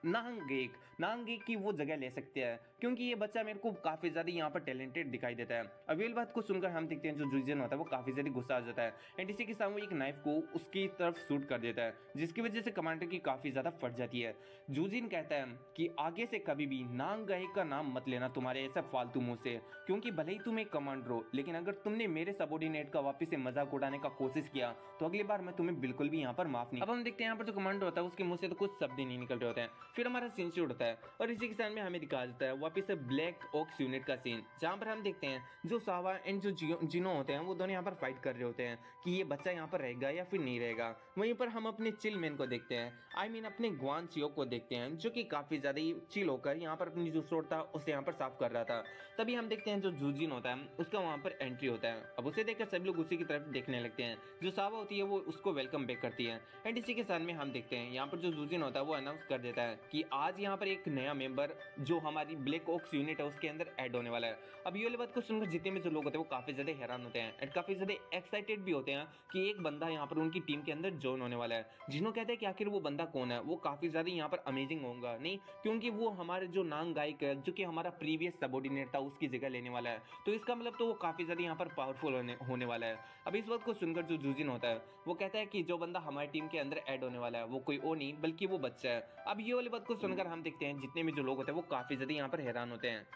नांगेक की वो जगह ले सकते हैं, क्योंकि ये बच्चा मेरे को काफी ज्यादा यहाँ पर टैलेंटेड दिखाई देता है। अब ये बात को सुनकर हम देखते हैं जो जूजिन होता है वो काफी ज्यादा गुस्सा आ जाता है एंड इसी के सामने एक नाइफ को उसकी तरफ शूट कर देता है, जिसकी वजह से कमांडर की काफी ज्यादा फट जाती है। जूजिन कहता है कि आगे से कभी भी नांगेक का नाम मत लेना तुम्हारे ऐसा फालतू मुंह से, क्योंकि भले ही तुम एक कमांडर हो लेकिन अगर तुमने मेरे सबऑर्डिनेट का वापस से मजाक उड़ाने का कोशिश किया तो अगली बार मैं तुम्हें बिल्कुल भी यहाँ पर माफ नहीं। अब हम देखते हैं यहाँ पर जो कमांडर होता है उसके मुंह से तो कुछ शब्द ही नहीं निकल रहे होते हैं। फिर हमारा सीन शुरू होता है और इसी के साथ में हमें दिखाया जाता है वापस से ब्लैक ओक्स यूनिट का सीन, जहाँ पर हम देखते हैं जो सावा एंड जो जिनो होते हैं वो दोनों यहाँ पर फाइट कर रहे होते हैं कि ये बच्चा यहाँ पर रहेगा या फिर नहीं रहेगा। वहीं पर हम अपने चिल मैन को देखते हैं, आई मीन अपने गुआन चियोग को देखते हैं, जो कि काफी ज्यादा ही चिल होकर यहाँ पर अपनी जो शॉट था उसे यहाँ पर साफ कर रहा था। तभी हम देखते हैं जो जूजिन होता है उसका वहां पर एंट्री होता है। अब उसे देखकर सभी लोग उसी की तरफ देखने लगते हैं। जो सावा होती है वो उसको वेलकम बैक करती है एंड इसी के साथ में हम देखते हैं यहाँ पर जो जूजिन होता है वो अनाउंस कर देता है कि आज यहाँ पर एक नया मेंबर जो हमारी ब्लैक ओक्स यूनिट है उसके अंदर ऐड होने वाला है। अब ये बात को सुनकर जितने में जो लोग होते हैं वो काफी ज्यादा हैरान होते हैं एंड काफी ज्यादा एक्साइटेड भी होते हैं कि एक बंदा यहाँ पर उनकी टीम के अंदर ज्वाइन होने वाला है। जिन्हों कहते हैं कि आखिर वो बंदा कौन है, वो काफी ज्यादा यहाँ पर अमेजिंग होगा नहीं, क्योंकि वो हमारे जो नांग गायक है जो कि हमारा प्रीवियस सबऑर्डिनेट था उसकी जगह लेने वाला है, तो इसका मतलब तो वो काफी ज्यादा यहाँ पर पावरफुल होने वाला है। अब इस बात को सुनकर जो जूजिन होता है वो कहता है कि जो बंदा हमारी टीम के अंदर ऐड होने वाला है वो कोई और नहीं बल्कि वो बच्चा है। अब ये वाली बात को सुनकर हम देखते हैं जितने भी जो लोग होते हैं वो काफी ज्यादा यहाँ पर हैरान होते हैं।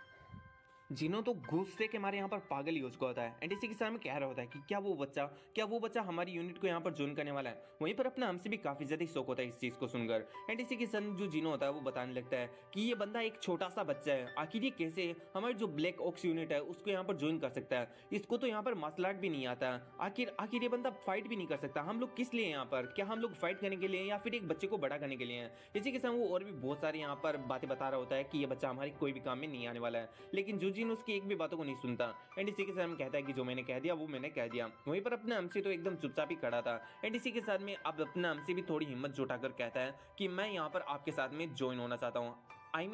जिनो तो गुस्से के मारे यहाँ पर पागल ही हो चुका होता है एंड इसी के सामने कह रहा होता है कि क्या वो बच्चा हमारी यूनिट को यहाँ पर ज्वाइन करने वाला है। वहीं पर अपना हमसे भी काफी ज्यादा शौक होता है इस चीज को सुनकर एंड इसी के साथ जो जिनो होता है वो बताने लगता है कि ये बंदा एक छोटा सा बच्चा है, आखिर ये कैसे हमारी जो ब्लैक ऑक्स यूनिट है उसको यहाँ पर ज्वाइन कर सकता है। इसको तो यहाँ पर मार्शल आर्ट भी नहीं आता, आखिर ये बंदा फाइट भी नहीं कर सकता। हम लोग किस लिए यहाँ पर, क्या हम लोग फाइट करने के लिए या फिर एक बच्चे को बड़ा करने के लिए हैं। इसी के साथ वो और भी बहुत सारी यहाँ पर बातें बता रहा होता है कि ये बच्चा हमारे कोई भी काम में नहीं आने वाला है, लेकिन जुजिन उसकी एक भी बातों को नहीं सुनता एंड इसी के साथ कहता है कि जो मैंने कह दिया वो मैंने कह दिया। वहीं पर अपना हमसे तो एकदम चुपचाप ही खड़ा था एंड इसी के साथ में अब अपना हमसे भी थोड़ी हिम्मत जुटाकर कहता है कि मैं यहाँ पर आपके साथ में ज्वाइन होना चाहता हूँ।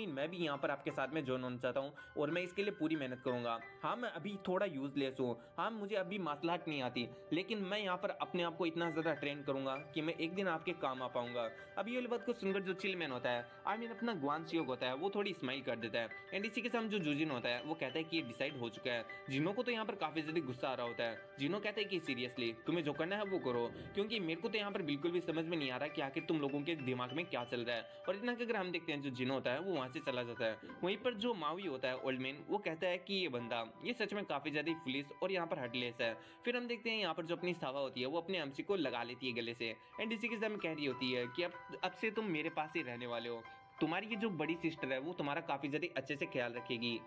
मैं भी यहाँ पर आपके साथ में ज्वाइन होना चाहता हूँ और मैं इसके लिए पूरी मेहनत करूंगा। हाँ, मैं अभी थोड़ा यूजलेस हूँ, हाँ मुझे अभी मार्शल आर्ट नहीं आती, लेकिन मैं यहाँ पर अपने आप को इतना ज़्यादा ट्रेन करूंगा कि मैं एक दिन आपके काम आ पाऊंगा। अब ये बात को सुनकर जो चिलमैन होता है अपना ग्वानशियोग होता है वो थोड़ी स्माइल कर देता है एंड इसी के साथ जो जुजिन होता है वो कहता है कि ये डिसाइड हो चुका है। जिनो को तो यहाँ पर काफी ज्यादा गुस्सा आ रहा होता है। जिनो कहता है कि सीरियसली तुम्हें जो करना है वो करो, क्योंकि मेरे को तो यहाँ पर बिल्कुल भी समझ में नहीं आ रहा कि आखिर तुम लोगों के दिमाग में क्या चल रहा है। और इतना अगर हम देखते हैं जो जिनो होता है वो वहां से चला जाता है। वहीं पर जो मावी होता है ओल्ड मैन वो कहता है कि ये बंदा ये सच में काफी ज्यादा फुलिश और यहाँ पर हर्टलेस है। फिर हम देखते हैं यहाँ पर जो अपनी सावा होती है वो अपने एमसी को लगा लेती है गले से एंड इसी के साथ कह रही होती है कि अब से तुम मेरे पास ही रहने वाले हो, तुम्हारी ये जो बड़ी सिस्टर है वो तुम्हारा काफी ज्यादा अच्छे से ख्याल रखेगी।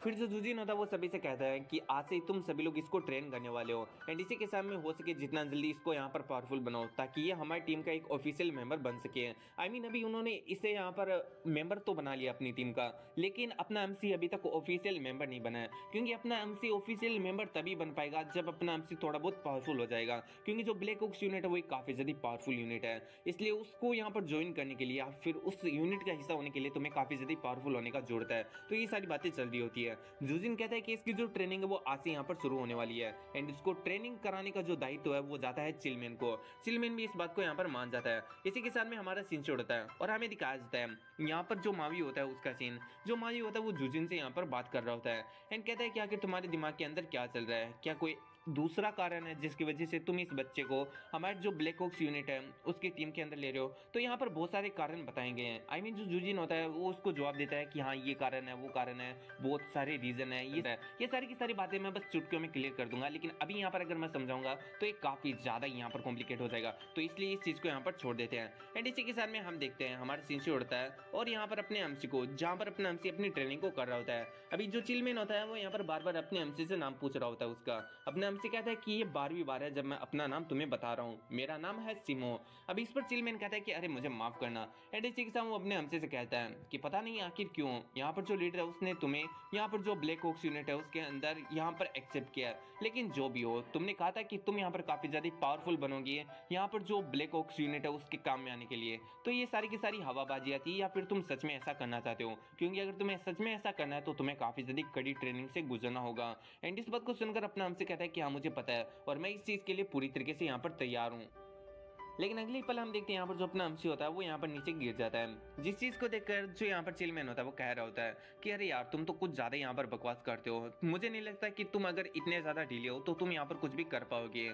फिर जो जुजिन होता है वो सभी से कहता है कि आज से तुम सभी लोग इसको ट्रेन करने वाले हो एंड इसी के सामने हो सके जितना जल्दी इसको यहाँ पर पावरफुल बनाओ ताकि ये हमारी टीम का एक ऑफिशियल मेंबर बन सके। अभी उन्होंने इसे यहाँ पर मेंबर तो बना लिया अपनी टीम का, लेकिन अपना एमसी अभी तक ऑफिशियल मेंबर नहीं बना है, क्योंकि अपना एमसी ऑफिशियल मेंबर तभी बन पाएगा जब अपना एमसी थोड़ा बहुत पावरफुल हो जाएगा, क्योंकि जो ब्लैक ऑक्स यूनिट है वो काफी ज्यादा पावरफुल यूनिट है। इसलिए उसको यहाँ पर ज्वाइन करने के लिए या फिर उस यूनिट का हिस्सा होने के लिए तुम्हें काफी ज्यादा पावरफुल होने का जरूरत है। तो ये सारी बातें चल रही होती है। जुजिन कहता है कि इसकी जो ट्रेनिंग है वो आज से यहाँ पर शुरू होने वाली है एंड इसको ट्रेनिंग कराने का जो दायित्व है वो जाता है चिलमैन को। चिलमैन भी इस बात को यहाँ पर मान जाता है। इसी के साथ में हमारा सीन छोड़ता है और हमें दिखाया जाता है यहाँ पर जो मावी होता है उसका सीन। जो मावी होता है वो जुजिन से यहाँ पर बात कर रहा होता है एंड कहता है कि आखिर तुम्हारे दिमाग के अंदर क्या चल रहा है, क्या कोई दूसरा कारण है जिसकी वजह से तुम इस बच्चे को हमारे जो ब्लैक ऑक्स यूनिट है उसकी टीम के अंदर ले रहे हो। तो यहाँ पर बहुत सारे कारण बताए गए हैं। जो जुजिन होता है वो उसको जवाब देता है कि हाँ ये कारण है, वो कारण है, बहुत सारे रीजन है, ये सारी की सारी बातें मैं बस चुटकियों में क्लियर कर दूंगा, लेकिन अभी यहाँ पर अगर मैं समझाऊंगा तो ये काफी ज्यादा यहाँ पर कॉम्प्लिकेट हो जाएगा, तो इसलिए इस चीज को यहाँ पर छोड़ देते हैं। एंड इसी के साथ में हम देखते हैं हमारा सीन से उड़ता है और यहाँ पर अपने एमसी को, जहाँ पर अपना एमसी अपनी ट्रेनिंग को कर रहा होता है। अभी जो चिलमैन होता है वो यहाँ पर बार बार अपने एमसी से नाम पूछ रहा होता है उसका। अपना एमसी कहता है कि ये 12वीं बार है जब मैं अपना नाम तुम्हें बता रहा हूँ, मेरा नाम है सिमो। अब इस पर चिलमैन कहता है कि अरे मुझे माफ करना। एंड इसी के साथ वो अपने हमसे से कहता है कि पता नहीं आखिर क्यों यहाँ पर जो लीडर है उसने तुम्हें यहाँ पर जो ब्लैक ऑक्स यूनिट है उसके अंदर यहाँ पर एक्सेप्ट किया, लेकिन जो भी हो तुमने कहा था कि तुम यहाँ पर काफी ज्यादा पावरफुल बनोगी यहाँ पर जो ब्लैक ऑक्स यूनिट है उसके काम में आने के लिए। तो ये सारी की सारी हवाबाजियां थी या फिर तुम सच में ऐसा करना चाहते हो? क्योंकि अगर तुम्हें सच में ऐसा करना है तो तुम्हें काफी ज्यादा कड़ी ट्रेनिंग से गुजरना होगा। एंड इस बात को सुनकर अपना हमसे कहता है कि हाँ मुझे पता है और मैं इस चीज के लिए पूरी तरीके से यहाँ पर तैयार हूँ। लेकिन अगली पल हम देखते हैं यहाँ पर जो अपना एमसी होता है वो यहाँ पर नीचे गिर जाता है, जिस चीज को देखकर जो यहाँ पर चिलमैन होता है वो कह रहा होता है कि अरे यार तुम तो कुछ ज्यादा यहाँ पर बकवास करते हो, मुझे नहीं लगता कि तुम अगर इतने ज्यादा ढीले हो तो तुम यहाँ पर कुछ भी कर पाओगे।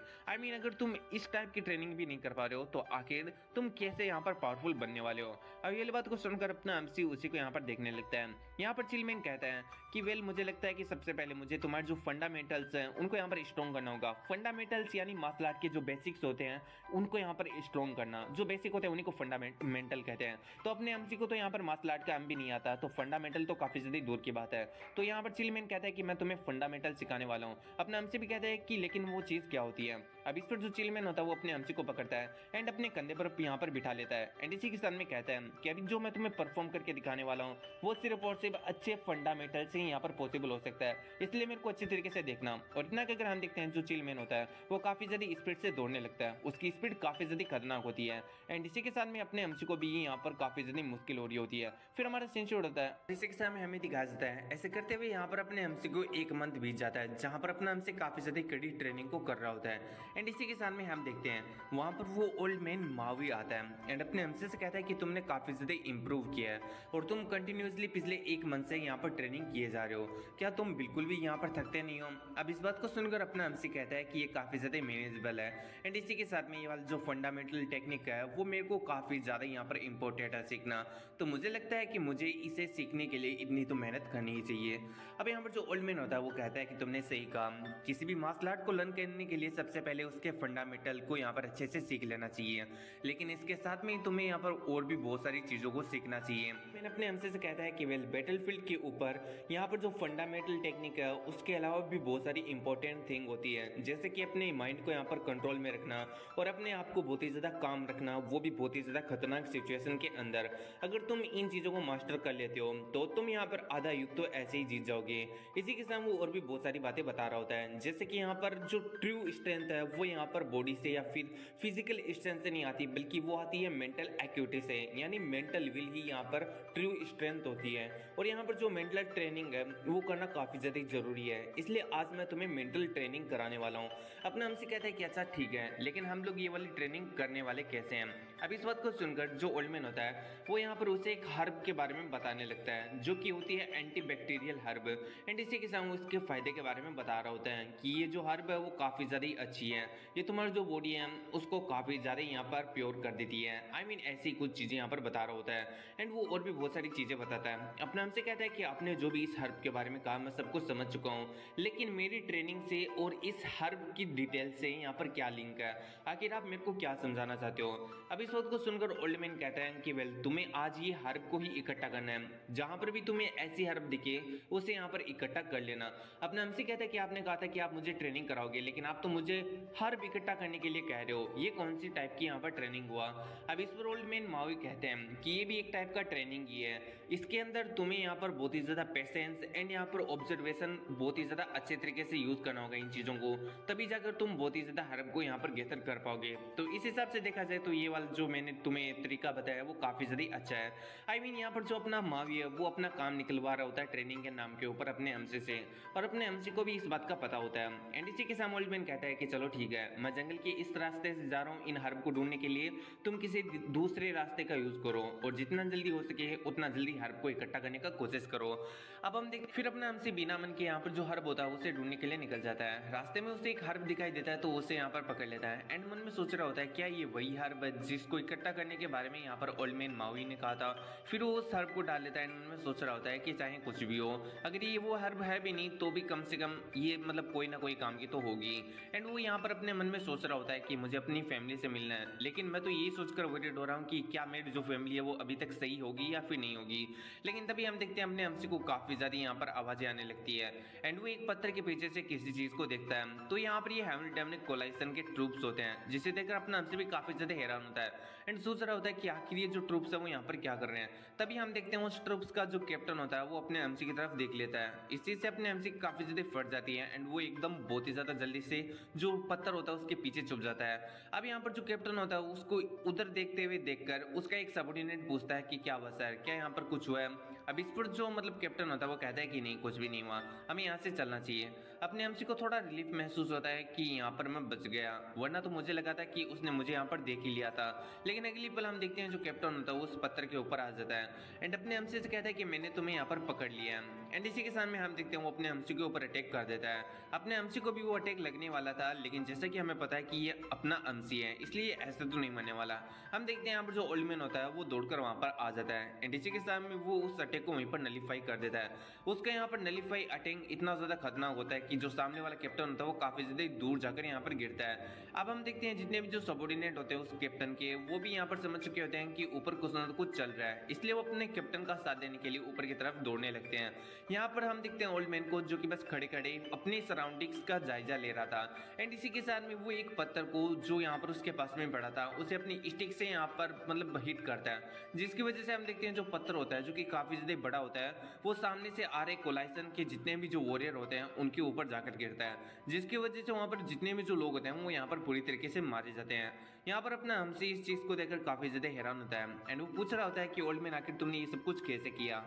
अगर तुम इस टाइप की ट्रेनिंग भी नहीं कर पा रहे हो तो आखिर तुम कैसे यहाँ पर पावरफुल बनने वाले हो? अब ये बात को सुनकर अपना एमसी उसी को यहाँ पर देखने लगता है। यहाँ पर चिलमैन कहता है कि वेल मुझे लगता है कि सबसे पहले मुझे तुम्हारे जो फंडामेंटल्स हैं उनको यहाँ पर स्ट्रॉन्ग करना होगा। फंडामेंटल्स यानी मार्शल आर्ट के जो बेसिक्स होते हैं उनको यहाँ पर स्ट्रॉन्ग करना, जो बेसिक होते हैं उन्हीं को फंडामेंटल कहते हैं। तो अपने एमसी को तो यहाँ पर मार्शल आर्ट का एम भी नहीं आता, तो फंडामेंटल तो काफी ज्यादा दूर की बात है। तो यहाँ पर चिलमैन कहता है कि मैं तुम्हें फंडामेंटल सिखाने वाला हूँ। अपना एमसी भी कहता है कि लेकिन वो चीज क्या होती है? अब इस पर जो चिलमैन होता है वो अपने एमसी को पकड़ता है एंड अपने कंधे पर यहाँ पर बिठा लेता है एंड इसी के साथ में कहता है कि अभी जो मैं तुम्हें परफॉर्म करके दिखाने वाला हूँ वो सिर्फ और सिर्फ अच्छे फंडामेंटल से ही यहाँ पर पॉसिबल हो सकता है, इसलिए मेरे को अच्छी तरीके से देखना। और इतना अगर हम देखते हैं जो चिलमैन होता है वो काफी ज्यादा स्पीड से दौड़ने लगता है, उसकी स्पीड काफी ज्यादा खतरनाक होती है एंड इसी के साथ में अपने एमसी को भी यहाँ पर काफी ज्यादा मुश्किल हो रही होती है। फिर हमारा सीन शूट होता है, इसी के साथ में हमें दिखाया जाता है ऐसे करते हुए यहाँ पर अपने एमसी को 1 मंथ बीत जाता है जहाँ पर अपना एमसी काफी ज्यादा कड़ी ट्रेनिंग को कर रहा होता है एंड इसी के साथ में हम देखते हैं वहाँ पर वो ओल्ड मैन मावी आता है एंड अपने हमसे से कहता है कि तुमने काफ़ी ज़्यादा इंप्रूव किया है और तुम कंटिन्यूसली पिछले 1 मंथ से यहाँ पर ट्रेनिंग किए जा रहे हो, क्या तुम बिल्कुल भी यहाँ पर थकते नहीं हो? अब इस बात को सुनकर अपना हमसे कहता है कि ये काफ़ी ज़्यादा मैनेजेबल है एंड इसी के साथ में ये वाला जो फंडामेंटल टेक्निक है वो मेरे को काफ़ी ज़्यादा यहाँ पर इम्पोर्टेंट है सीखना, तो मुझे लगता है कि मुझे इसे सीखने के लिए इतनी तो मेहनत करनी ही चाहिए। अब यहाँ पर जो ओल्ड मैन होता है वो कहता है कि तुमने सही कहा, किसी भी मार्शल आर्ट को लर्न करने के लिए सबसे पहले उसके फंडामेंटल को यहाँ पर अच्छे से सीख लेना चाहिए, लेकिन इसके साथ में तुम्हें यहाँ पर और भी बहुत सारी चीज़ों को सीखना चाहिए। मैंने अपने हमसे से कहता है कि वेल बैटलफील्ड के ऊपर यहाँ पर जो फंडामेंटल टेक्निक है उसके अलावा भी बहुत सारी इंपॉर्टेंट थिंग होती है, जैसे कि अपने माइंड को यहाँ पर कंट्रोल में रखना और अपने आप को बहुत ही ज़्यादा काम रखना, वो भी बहुत ही ज़्यादा खतरनाक सिचुएशन के अंदर। अगर तुम इन चीज़ों को मास्टर कर लेते हो तो तुम यहाँ पर आधा युग तो ऐसे ही जीत जाओगे। इसी के साथ वो और भी बहुत सारी बातें बता रहा होता है, जैसे कि यहाँ पर जो ट्रू स्ट्रेंथ है वो यहाँ पर बॉडी से या फिर फिजिकल स्ट्रेंथ से नहीं आती, बल्कि वो आती है मेंटल एक्टिविटी से, यानी मेंटल विल ही यहाँ पर ट्रू स्ट्रेंथ होती है। और यहाँ पर जो मेंटल ट्रेनिंग है वो करना काफ़ी ज़्यादा जरूरी है, इसलिए आज मैं तुम्हें मेंटल ट्रेनिंग कराने वाला हूँ। अपना हमसे कहता है कि अच्छा ठीक है, लेकिन हम लोग ये वाली ट्रेनिंग करने वाले कैसे हैं? अब इस बात को सुनकर जो ओल्ड मैन होता है वो यहाँ पर उसे एक हर्ब के बारे में बताने लगता है, जो कि होती है एंटी बैक्टीरियल हर्ब एंड इसी के साथ उसके फायदे के बारे में बता रहा होता है कि ये जो हर्ब है वो काफ़ी ज़्यादा अच्छी है, ये तुम्हारी जो बॉडी है उसको काफ़ी ज़्यादा यहाँ पर प्योर कर देती है। आई मीन ऐसी कुछ चीज़ें यहाँ पर बता रहा होता है एंड वो और भी बहुत सारी चीज़ें बताता है। अपना हमसे कहता है कि आपने जो भी इस हर्ब के बारे में कहा मैं सब कुछ समझ चुका हूँ, लेकिन मेरी ट्रेनिंग से और इस हर्ब की डिटेल से यहाँ पर क्या लिंक है? आखिर आप मेरे को क्या समझाना चाहते हो? अब इस बात को सुनकर ओल्ड मैन कहता है कि वेल तुम्हें आज ये हर्ब को ही इकट्ठा करना है, जहां पर भी तुम्हें ऐसी हर्ब दिखे उसे यहाँ पर इकट्ठा कर लेना। अपना हमसे कहता है कि आपने कहा था कि आप मुझे ट्रेनिंग कराओगे, लेकिन आप तो मुझे हर्ब इकट्ठा करने के लिए कह रहे हो, ये कौन सी टाइप की यहाँ पर ट्रेनिंग हुआ? अब इस पर ओल्ड मैन मावी कहते हैं कि ये भी एक टाइप का ट्रेनिंग ही है, इसके अंदर तुम्हें यहाँ पर बहुत ही ज्यादा पेशेंस एंड यहाँ पर ऑब्जर्वेशन बहुत ही ज्यादा अच्छे तरीके से यूज करना होगा इन चीजों को, तभी जाकर तुम बहुत ही ज्यादा हर्ब को यहाँ पर गैदर कर पाओगे। तो इस हिसाब से देखा जाए तो ये वाला जो मैंने तुम्हें तरीका बताया वो काफी ज्यादा अच्छा है। आई मीन यहाँ पर जो अपना मावी है वो अपना काम निकलवा रहा होता है ट्रेनिंग के नाम के ऊपर अपने हमसे से, और अपने हमसे को भी इस बात का पता होता है। एंड इसी के साथ ओल्ड मैन कहता है कि चलो ठीक है, मैं जंगल के इस रास्ते से जा रहा हूँ इन हर्ब को ढूंढने के लिए, तुम किसी दूसरे रास्ते का यूज करो और जितना जल्दी हो सके उतना जल्दी हर्ब को इकट्ठा करने का कोशिश करो। अब हम देखते फिर अपने हमसे बिना मन के यहाँ पर जो हर्ब होता है उसे ढूंढने के लिए निकल जाता है। रास्ते में उसे एक हर्ब दिखाई देता है तो उसे यहाँ पर पकड़ लेता है एंड मन में सोच रहा होता है क्या ये वही हर्ब है जिसको इकट्ठा करने के बारे में यहाँ पर ओल्ड मैन मावी ने कहा था। फिर वो उस हर्ब को डाल लेता है एंड मन में सोच रहा होता है कि चाहे कुछ भी हो, अगर ये वो हर्ब है भी नहीं तो भी कम से कम ये मतलब कोई ना कोई काम की तो होगी। एंड वो यहाँ पर अपने मन में सोच रहा होता है कि मुझे अपनी फैमिली से मिलना है, लेकिन मैं तो यही सोचकर वरीड हो रहा हूँ कि क्या मेरी जो फैमिली है वो अभी तक सही होगी या फिर नहीं होगी। लेकिन तभी हम देखते हैं अपने हमसे को काफी ज्यादा यहाँ पर आवाजें आने लगती है एंड वो एक पत्थर के पीछे से किसी चीज को देखता है, तो यहाँ पर ये हेमल्टन कोलाइसन के ट्रूप्स होते हैं, जिसे देखकर अपना हमसे भी काफी ज्यादा हैरान होता है एंड सोच रहा होता है कि आखिर ये जो ट्रूप्स है वो यहाँ पर क्या कर रहे हैं। तभी हम देखते हैं उस ट्रूप्स का जो कैप्टन होता है वो अपने एमसी की तरफ देख लेता है, इस चीज से अपने एमसी काफी ज्यादा फट जाती है एंड वो एकदम बहुत ही ज्यादा जल्दी से जो पत्थर होता है उसके पीछे छुप जाता है। अब यहाँ पर जो कैप्टन होता है उसको उधर देखते हुए देखकर उसका एक सबऑर्डिनेट पूछता है कि क्या हुआ सर, क्या यहाँ पर कुछ हुआ है? अब इस पर जो मतलब कैप्टन होता है वो कहता है कि नहीं कुछ भी नहीं हुआ, हमें यहाँ से चलना चाहिए। अपने एमसी को थोड़ा रिलीफ महसूस होता है कि यहाँ पर मैं बच गया, वरना तो मुझे लगा था कि उसने मुझे यहाँ पर देख ही लिया था। लेकिन अगली पल हम देखते हैं जो कैप्टन होता है उस पत्थर के ऊपर आ जाता है एंड अपने एमसी से कहता है कि मैंने तुम्हें यहाँ पर पकड़ लिया है। एंड इसी के साथ में हम देखते हैं वो अपने एमसी के ऊपर अटैक कर देता है। अपने एमसी को भी वो अटैक लगने वाला था, लेकिन जैसा कि हमें पता है कि ये अपना एमसी है इसलिए ऐसे तो नहीं मरने वाला। हम देखते हैं यहाँ पर जो ओल्ड मैन होता है वो दौड़कर वहां पर आ जाता है एंड इसी के साथ में वो उस अटैक को वहीं पर नलीफाई कर देता है। उसका यहाँ पर नलीफाई अटैक इतना ज्यादा खतरनाक होता है कि जो सामने वाला कैप्टन होता है वो काफी ज्यादा दूर जाकर यहाँ पर गिरता है। अब हम देखते हैं जितने भी जो सबऑर्डिनेट होते हैं उस कैप्टन के वो भी यहाँ पर समझ चुके होते हैं कि ऊपर कुछ ना कुछ चल रहा है, इसलिए वो अपने कैप्टन का साथ देने के लिए ऊपर की तरफ दौड़ने लगते हैं। यहाँ पर हम देखते हैं ओल्ड मैन को जो कि बस खड़े खड़े अपनी सराउंडिंग्स का जायजा ले रहा था एंड इसी के साथ में वो एक पत्थर को जो यहाँ पर उसके पास में पड़ा था उसे अपनी स्टिक से यहाँ पर मतलब हिट करता है, जिसकी वजह से हम देखते हैं जो पत्थर होता है जो कि काफी ज्यादा बड़ा होता है वो सामने से आ रहे कोलाइसन के जितने भी जो वॉरियर होते हैं उनके ऊपर जाकर गिरता है, जिसकी वजह से वहां पर जितने भी जो लोग होते हैं वो यहाँ पर पूरी तरीके से मारे जाते हैं। यहाँ पर अपना हमसे इस चीज को देखकर काफी ज्यादा हैरान होता है एंड वो पूछ रहा होता है कि ओल्ड मैन आखिर तुमने ये सब कुछ कैसे किया।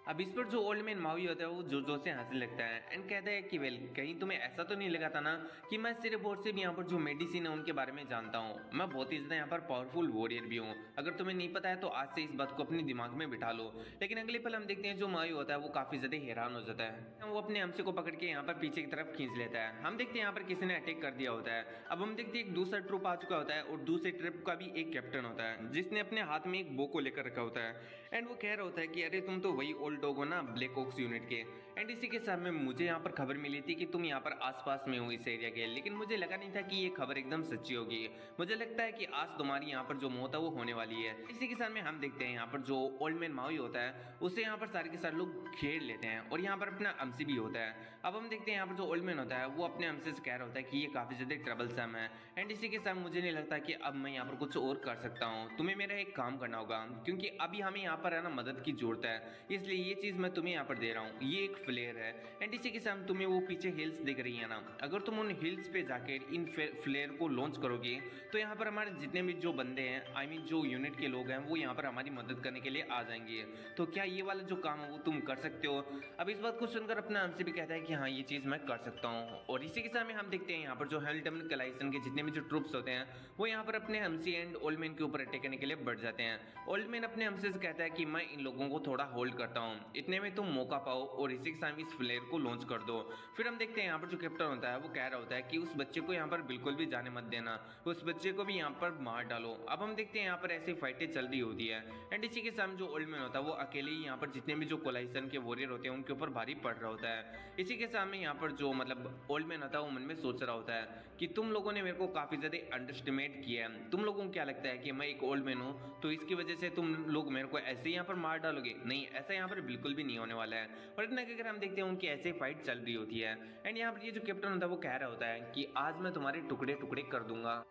अब इस पर जो ओल्ड मैन मावी होता है वो जोर से हंसने लगता है एंड कहता है कि वेल कहीं तुम्हें ऐसा तो नहीं लगा था ना कि मैं सिर्फ और सिर्फ यहाँ पर जो मेडिसिन है उनके बारे में जानता हूँ। मैं बहुत ही ज्यादा यहाँ पर पावरफुल वॉरियर भी हूँ। अगर तुम्हें नहीं पता है तो आज से इस बात को अपने दिमाग में बिठा लो। लेकिन अगले पल हम देखते हैं जो मावी होता है वो काफी ज्यादा हैरान हो जाता है। वो अपने हमसे को पकड़ के यहाँ पर पीछे की तरफ खींच लेता है। हम देखते हैं यहाँ पर किसी ने अटैक कर दिया होता है। अब हम देखते हैं एक दूसरा ट्रुप आ चुका होता है और दूसरे ट्रिप का भी एक कैप्टन होता है जिसने अपने हाथ में एक बो को लेकर रखा होता है एंड वो कह रहा होता है कि अरे तुम तो वही ओल्ड डॉग हो ना ब्लैक ऑक्स यूनिट के। एंड इसी के साथ में मुझे यहाँ पर खबर मिली थी कि तुम यहाँ पर आसपास में हो इस एरिया के, लेकिन मुझे लगा नहीं था कि ये खबर एकदम सच्ची होगी। मुझे लगता है कि आज तुम्हारी यहाँ पर जो मौत है वो होने वाली है। इसी के साथ में हम देखते हैं यहाँ पर जो ओल्ड मैन मावी होता है उसे यहाँ पर सारे के सारे लोग घेर लेते हैं और यहाँ पर अपना अमसी भी होता है। अब हम देखते हैं यहाँ पर जो ओल्ड मैन होता है वो अपने अमसे से कह रहा होता है कि ये काफी ज्यादा ट्रबलसम है एंड इसी के साथ मुझे नहीं लगता कि अब मैं यहाँ पर कुछ और कर सकता हूँ। तुम्हें मेरा एक काम करना होगा क्योंकि अभी हमें यहाँ पर है ना मदद की जरूरत है, इसलिए ये चीज मैं तुम्हें यहाँ पर दे रहा हूँ। ये एक फ्लेयर है एंड इसी के साथ तुम्हें वो पीछे हिल्स दिख रही है ना, अगर तुम उन हिल्स पे जाकर इन फ्लेयर को लॉन्च करोगे तो यहाँ पर हमारे जितने भी जो बंदे हैं आई मीन जो यूनिट के लोग हैं वो यहाँ पर हमारी मदद करने के लिए आ जाएंगे। तो क्या ये वाला जो काम है वो तुम कर सकते हो? अब इस बात को सुनकर अपना हमसे भी कहता है कि हाँ ये चीज मैं कर सकता हूँ। और इसी के साथ में हम देखते हैं यहाँ पर जो हेल्टमन कलाइसन के जितने भी जो ट्रूप्स होते हैं वो यहाँ पर अपने हमसी एंड ओल्ड मैन के ऊपर अटैक करने के लिए बढ़ जाते हैं। ओल्ड मैन अपने हमसे से कहता है कि मैं इन लोगों को थोड़ा होल्ड करता हूँ, इतने में तुम मौका पाओ और इसी के साथ इस फ्लेयर को लॉन्च कर दो। फिर हम देखते हैं यहाँ पर जो कैप्टन होता है वो कह रहा होता है कि उस बच्चे को यहाँ पर बिल्कुल भी जाने मत देना, उस बच्चे को भी यहाँ पर मार डालो। अब हम देखते हैं यहाँ पर ऐसी फाइटें चल रही होती है एंड इसी के साथ जो ओल्ड मैन होता है वो अकेले ही यहाँ पर जितने भी जो कोलाइसन के वॉरियर होते हैं उनके ऊपर भारी पड़ रहा होता है। इसी के साथ में यहाँ पर जो मतलब ओल्ड मैन होता है वो मन में सोच रहा होता है कि तुम लोगों ने मेरे को काफी ज्यादा अंडरस्टिमेट किया है। तुम लोगों को क्या लगता है कि मैं एक ओल्ड मैन हूँ तो इसकी वजह से तुम लोग मेरे को ऐसे ही यहाँ पर मार डालोगे? नहीं, ऐसा यहाँ पर बिल्कुल भी नहीं होने वाला है। और इतना अगर हम देखते हैं उनकी ऐसे फाइट चल रही होती है एंड यहाँ पर ये जो कैप्टन होता है वो कह रहा होता है कि आज मैं तुम्हारे टुकड़े टुकड़े कर दूंगा।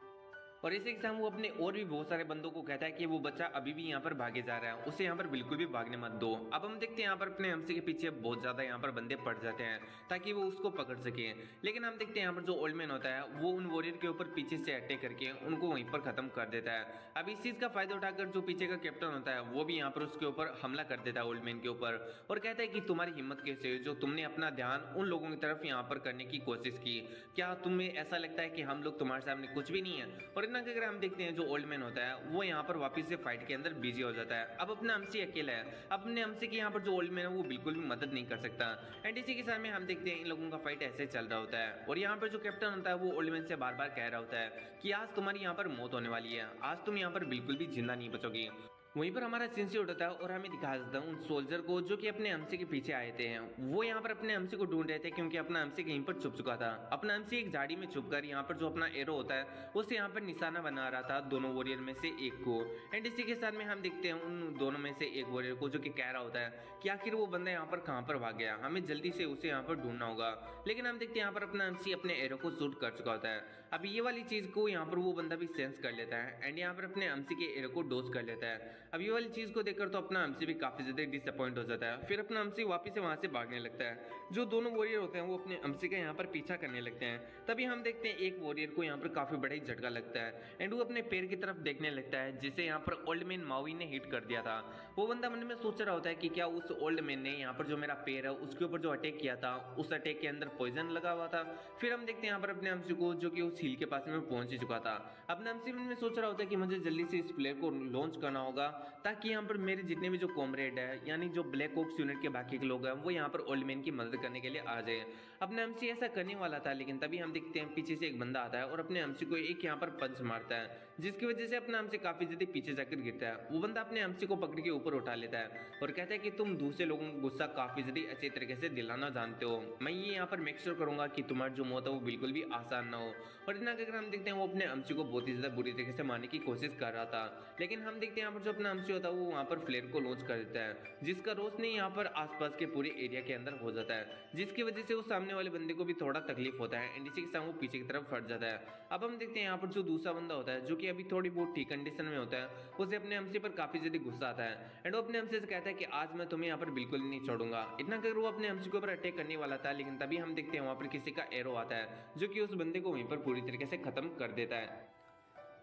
और इसी के साथ वो अपने और भी बहुत सारे बंदों को कहता है कि वो बच्चा अभी भी यहाँ पर भागे जा रहा है, उसे यहाँ पर बिल्कुल भी भागने मत दो। अब हम देखते हैं यहाँ पर अपने हमसे के पीछे बहुत ज्यादा यहाँ पर बंदे पड़ जाते हैं ताकि वो उसको पकड़ सके। लेकिन हम देखते हैं यहाँ पर जो ओल्ड मैन होता है वो उन वॉरियर के ऊपर पीछे से अटैक करके उनको वहीं पर खत्म कर देता है। अब इस चीज का फायदा उठाकर जो पीछे का कैप्टन होता है वो भी यहाँ पर उसके ऊपर हमला कर देता है ओल्ड मैन के ऊपर और कहता है कि तुम्हारी हिम्मत कैसे जो तुमने अपना ध्यान उन लोगों की तरफ यहाँ पर करने की कोशिश की, क्या तुम्हें ऐसा लगता है कि हम लोग तुम्हारे सामने कुछ भी नहीं है? और इतना अगर हम देखते हैं जो ओल्ड मैन होता है वो यहाँ पर वापस से फाइट के अंदर बिजी हो जाता है। अब अपना हमसे अकेला है, अपने हमसे की यहाँ पर जो ओल्ड मैन है वो बिल्कुल भी मदद नहीं कर सकता एंड इसी के साथ में हम देखते हैं इन लोगों का फाइट ऐसे चल रहा होता है। और यहाँ पर जो कैप्टन होता है वो ओल्ड मैन से बार बार कह रहा होता है कि आज तुम्हारी यहाँ पर मौत होने वाली है, आज तुम यहाँ पर बिल्कुल भी जिंदा नहीं बचोगी। वहीं पर हमारा सिंसियर होता है और हमें दिखा देता है उन सोल्जर को जो कि अपने हमसे के पीछे आए थे। वो यहाँ पर अपने हमसे को ढूंढ रहे थे क्योंकि अपना हमसे कहीं पर छुप चुका था। अपना हमसे एक झाड़ी में छुपकर यहाँ पर जो अपना एरो होता है उसे यहाँ पर निशाना बना रहा था दोनों वॉरियर में से एक को। एंड इसी के साथ में हम देखते हैं उन दोनों में से एक वॉरियर को जो कि कह रहा होता है कि आखिर वो बंदा यहाँ पर कहाँ पर भाग गया, हमें जल्दी से उसे यहाँ पर ढूंढना होगा। लेकिन हम देखते हैं यहाँ पर अपना हमसे अपने एरो को शूट कर चुका होता है। अब ये वाली चीज को यहाँ पर वो बंदा भी सेंस कर लेता है एंड यहाँ पर अपने हमसे के एरो को डोज कर लेता है। अब ये वाली चीज देखकर तो अपना हमसी भी काफी ज्यादा डिसअपॉइंट हो जाता है। फिर अपना हमसी वापस से वहां से भागने लगता है। जो दोनों वॉरियर होते हैं वो अपने हमसी का यहाँ पर पीछा करने लगते हैं। तभी हम देखते हैं एक वॉरियर को यहाँ पर काफी बड़ा ही झटका लगता है एंड वो अपने पैर की तरफ देखने लगता है जिसे यहाँ पर ओल्ड मैन मावी ने हिट कर दिया था। वो बंदा मन में सोच रहा होता है कि क्या उस ओल्ड मैन ने यहाँ पर जो मेरा पैर है उसके ऊपर जो अटैक किया था उस अटैक के अंदर पॉइजन लगा हुआ था। फिर हम देखते हैं यहाँ पर अपने हमसी को जो कि उस हिल के पास में पहुंच चुका था। अपने हमसी मन में सोच रहा होता है कि मुझे जल्दी से इस प्लेयर को लॉन्च करना होगा ताकि यहाँ पर मेरे जितने भी जो कॉमरेड है यानी जो ब्लैक ऑक्स यूनिट के बाकी के लोग हैं वो यहाँ पर ओल्ड मैन की मदद करने के लिए आ जाए। अपने हमसी ऐसा करने वाला था लेकिन तभी हम देखते हैं पीछे से एक बंदा आता है और अपने हमसी को एक यहाँ पर पंच मारता है जिसकी वजह से अपना हमसी काफी ज्यादा पीछे जाकर गिरता है। वो बंदा अपने हमसी को पकड़ के ऊपर उठा लेता है और कहता है कि तुम दूसरे लोगों को गुस्सा काफी ज्यादा अच्छे तरीके से दिलाना जानते हो, मैं ये यहाँ पर मेक श्योर करूंगा कि तुम्हारी जो मौत है वो बिल्कुल भी आसान ना हो। और इतना अगर हम देखते हैं वो अपने हमसी को बहुत ही ज्यादा बुरी तरीके से मारने की कोशिश कर रहा था। लेकिन हम देखते हैं यहाँ पर जो अपना हमसी होता है वो वहाँ पर फ्लेयर को लॉन्च कर देता है जिसका रोशनी यहाँ पर आसपास के पूरे एरिया के अंदर हो जाता है जिसकी वजह से उस सामने वाले बंदे को भी थोड़ा तकलीफ होता है एंड इसी के साथ वो पीछे की तरफ फट जाता है। अब हम देखते हैं यहाँ पर जो दूसरा बंदा होता है जो कि अभी थोड़ी बहुत ठीक कंडीशन में होता है उसे अपने हमसे पर काफी ज्यादा गुस्सा आता है एंड वो अपने हमसे से कहता है कि आज मैं तुम्हें यहाँ पर बिल्कुल नहीं छोड़ूंगा। इतना कर वो अपने हमसे के ऊपर अटैक करने वाला था लेकिन तभी हम देखते हैं वहां पर किसी का एरो आता है जो कि उस बंदे को वहीं पर पूरी तरीके से खत्म कर देता है।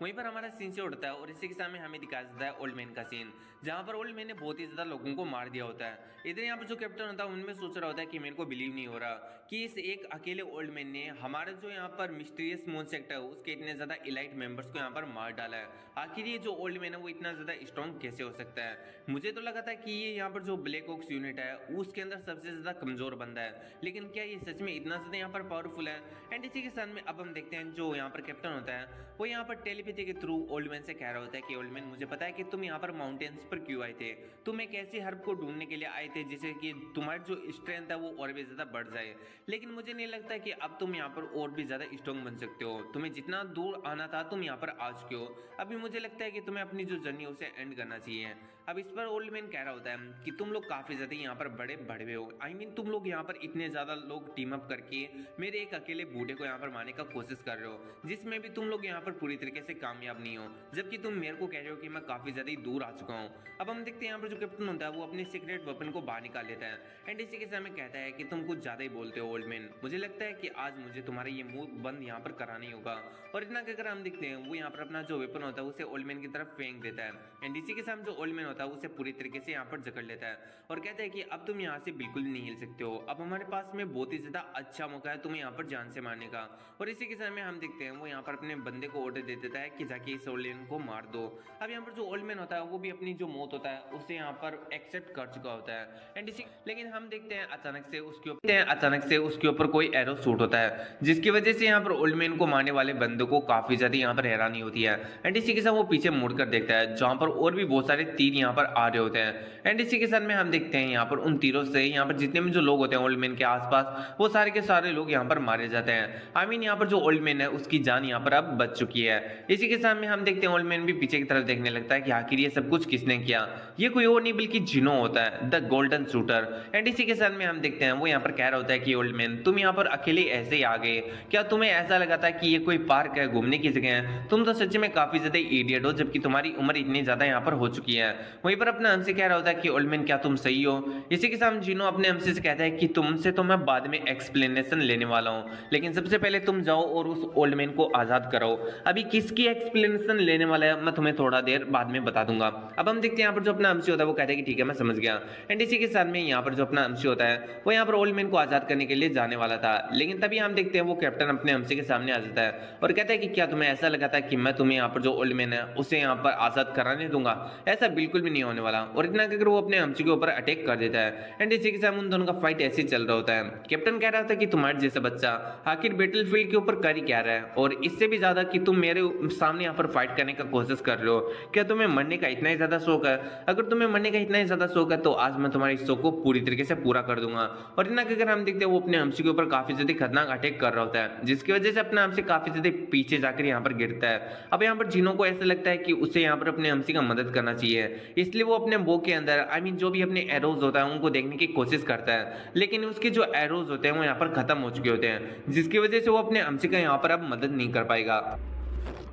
वहीं पर हमारा सीन से उड़ता है और इसी के सामने हमें दिखाया जाता है ओल्ड मैन का सीन, जहाँ पर ओल्ड मैन ने बहुत ही ज्यादा लोगों को मार दिया होता है। इधर यहाँ पर जो कैप्टन होता है उनमें सोच रहा होता है कि मेरे को बिलीव नहीं हो रहा कि इस एक अकेले ओल्ड मैन ने हमारे जो यहाँ पर मिस्टीरियस मून सेक्टर है उसके इतने ज्यादा इलाइट मेंबर्स को यहाँ पर मार डाला है। आखिर ये जो ओल्ड मैन है वो इतना ज्यादा स्ट्रॉन्ग कैसे हो सकता है। मुझे तो लगा था कि ये यहाँ पर जो ब्लैक ऑक्स यूनिट है उसके अंदर सबसे ज्यादा कमजोर बंदा है, लेकिन क्या ये सच में इतना ज्यादा यहाँ पर पावरफुल है। एंड इसी के साथ में अब हम देखते हैं जो यहाँ पर कैप्टन होता है वो यहाँ पर टेलीपैथी के थ्रू ओल्ड मैन से कह रहा होता है कि ओल्ड मैन मुझे पता है कि तुम यहाँ पर माउंटेन्स पर क्यों आए थे, तुम एक ऐसी हर्ब को ढूंढने के लिए आए थे जिससे कि तुम्हारी जो स्ट्रेंथ है वो और भी ज्यादा बढ़ जाए, लेकिन मुझे नहीं लगता कि अब तुम यहाँ पर और भी ज्यादा स्ट्रॉन्ग बन सकते हो। तुम्हें जितना दूर आना था तुम यहाँ पर आ चुके हो, अभी मुझे लगता है कि तुम्हें अपनी जो जर्नी है उसे एंड करना चाहिए। अब इस पर ओल्ड मैन कह रहा होता है कि तुम लोग काफी ज्यादा यहाँ पर बड़े भड़वे हो, आई मीन तुम लोग यहाँ पर इतने ज्यादा लोग टीम अप करके मेरे एक अकेले बूढ़े को यहाँ पर मारने का कोशिश कर रहे हो, जिसमें भी तुम लोग यहाँ पर पूरी तरीके से कामयाब नहीं हो, जबकि तुम मेरे को कह रहे हो कि मैं काफी ज्यादा ही दूर आ चुका हूँ। अब हम देखते हैं यहाँ पर जो कैप्टन होता है वो अपने सीक्रेट वेपन को बाहर निकाल लेता है एंड इसी के सामने कहता है कि तुम कुछ ज्यादा ही बोलते हो ओल्ड मैन, मुझे लगता है कि आज मुझे तुम्हारा ये मुंह बंद यहाँ पर कराना ही होगा। और इतना कहकर हम देखते हैं वो यहाँ पर अपना जो वेपन होता है उसे ओल्ड मैन की तरफ फेंक देता है एंड इसी के सामने जो ओल्ड मैन होता है उसे पूरी तरीके से यहाँ पर जकड़ लेता है और कहता है कि अब तुम यहाँ से बिल्कुल नहीं हिल सकते हो, अब हमारे पास में बहुत ही ज्यादा अच्छा मौका है तुम्हें यहाँ पर जान से मारने का। और इसी के सामने हम देखते हैं वो यहाँ पर अपने बंदे को ऑर्डर दे देता है कि जाके इस ओल्ड मैन को मार दो। अब यहाँ पर जो ओल्ड मैन होता है वो भी अपनी जो मौत होता है उसे यहाँ पर एक्सेप्ट कर चुका होता है एंड इसी लेकिन हम देखते हैं अचानक से उसके ऊपर कोई एरो शूट होता है, जिसकी वजह से यहाँ पर ओल्ड मैन को मारने वाले बंदे को काफी ज्यादा यहाँ पर हैरानी होती है एंड इसी के साथ वो पीछे मुड़कर देखता है जहाँ पर और भी बहुत सारे तीर यहाँ पर आ रहे होते हैं एंड इसी के साथ में हम देखते हैं यहाँ पर उन तीरों से यहाँ पर जितने भी जो लोग होते हैं ओल्ड मैन के आसपास वो सारे के सारे लोग यहाँ पर मारे जाते हैं। आई मीन यहाँ पर जो ओल्ड मैन है उसकी जान यहाँ पर अब बच चुकी है। इसी के साथ में हम देखते हैं ओल्ड मैन भी पीछे की तरफ देखने लगता है कि आखिर ये सब कुछ किसने किया, ये कोई और नहीं बल्कि जिनो होता है, द गोल्डन शूटर। एंड इसी के साथ में हम देखते हैं वो यहाँ पर कह रहा होता है कि ओल्ड मैन तुम यहाँ पर अकेले ऐसे ही आ गए, क्या तुम्हें ऐसा लगा था कि ये कोई पार्क है, घूमने की जगह है, तुम तो सच में काफी ज्यादा इडियट हो, जबकि तुम्हारी उम्र इतनी ज्यादा यहाँ पर हो चुकी है। वहीं पर अपने हमसे कह रहा होता है कि ओल्ड मैन क्या तुम सही हो। इसी के साथ जिनो अपने हमसे से कहता है कि तुमसे तो मैं बाद में एक्सप्लेनेशन लेने वाला हूँ, लेकिन सबसे पहले तुम जाओ और उस ओल्ड मैन को आजाद कराओ। अभी किसकी एक्सप्लेनेशन लेने वाला है मैं तुम्हें थोड़ा देर बाद में बता दूंगा। अब हम देखते हैं यहाँ पर जो अपना हमसे होता है वो कहता है कि ठीक है मैं समझ गया। एंड इसी के साथ में यहाँ पर जो अपना हमसे होता है वो यहाँ पर ओल्ड मैन को आजाद करने के लिए जाने वाला था, लेकिन तभी हम देखते हैं वो कैप्टन अपने हमसे के सामने आ जाता है और कहता है कि क्या तुम्हें ऐसा लगा था कि मैं तुम्हें यहाँ पर जो ओल्ड मैन है उसे यहाँ पर आजाद कराने दूंगा, ऐसा बिल्कुल भी नहीं होने वाला। और इतना कहकर वो अपने हमसे के ऊपर अटैक कर देता है एंड इसी के साथ उन दोनों का फाइट ऐसे ही चल रहा होता है। कैप्टन कह रहा था कि तुम्हारे जैसा बच्चा आखिर बैटलफील्ड के ऊपर कर ही क्या रहा है, और इससे भी ज्यादा कि तुम मेरे सामने यहाँ पर फाइट करने का कोशिश कर रहे हो, क्या तुम्हें मरने का इतना ही ज्यादा शौक है? अगर तुम्हें मरने का इतना ही ज्यादा शौक है तो आज मैं तुम्हारे शौक को पूरी तरीके से पूरा कर दूंगा। और इतना कहकर हम देखते हैं वो अपने हमसे के ऊपर काफी ज्यादा खतरनाक अटैक कर रहा होता है, जिसकी वजह से अपना हमसे काफी ज्यादा पीछे जाकर यहाँ पर गिरता है। अब यहाँ पर जिनो को ऐसा लगता है कि उसे यहाँ पर अपने हमसे का मदद करना चाहिए, इसलिए वो अपने बो के अंदर आई मीन जो भी अपने एरोज होता है उनको देखने की कोशिश करता है, लेकिन उसके जो एरोज होते हैं वो यहाँ पर खत्म हो चुके होते हैं, जिसकी वजह से वो अपने हमसे का यहाँ पर अब मदद नहीं कर पाएगा।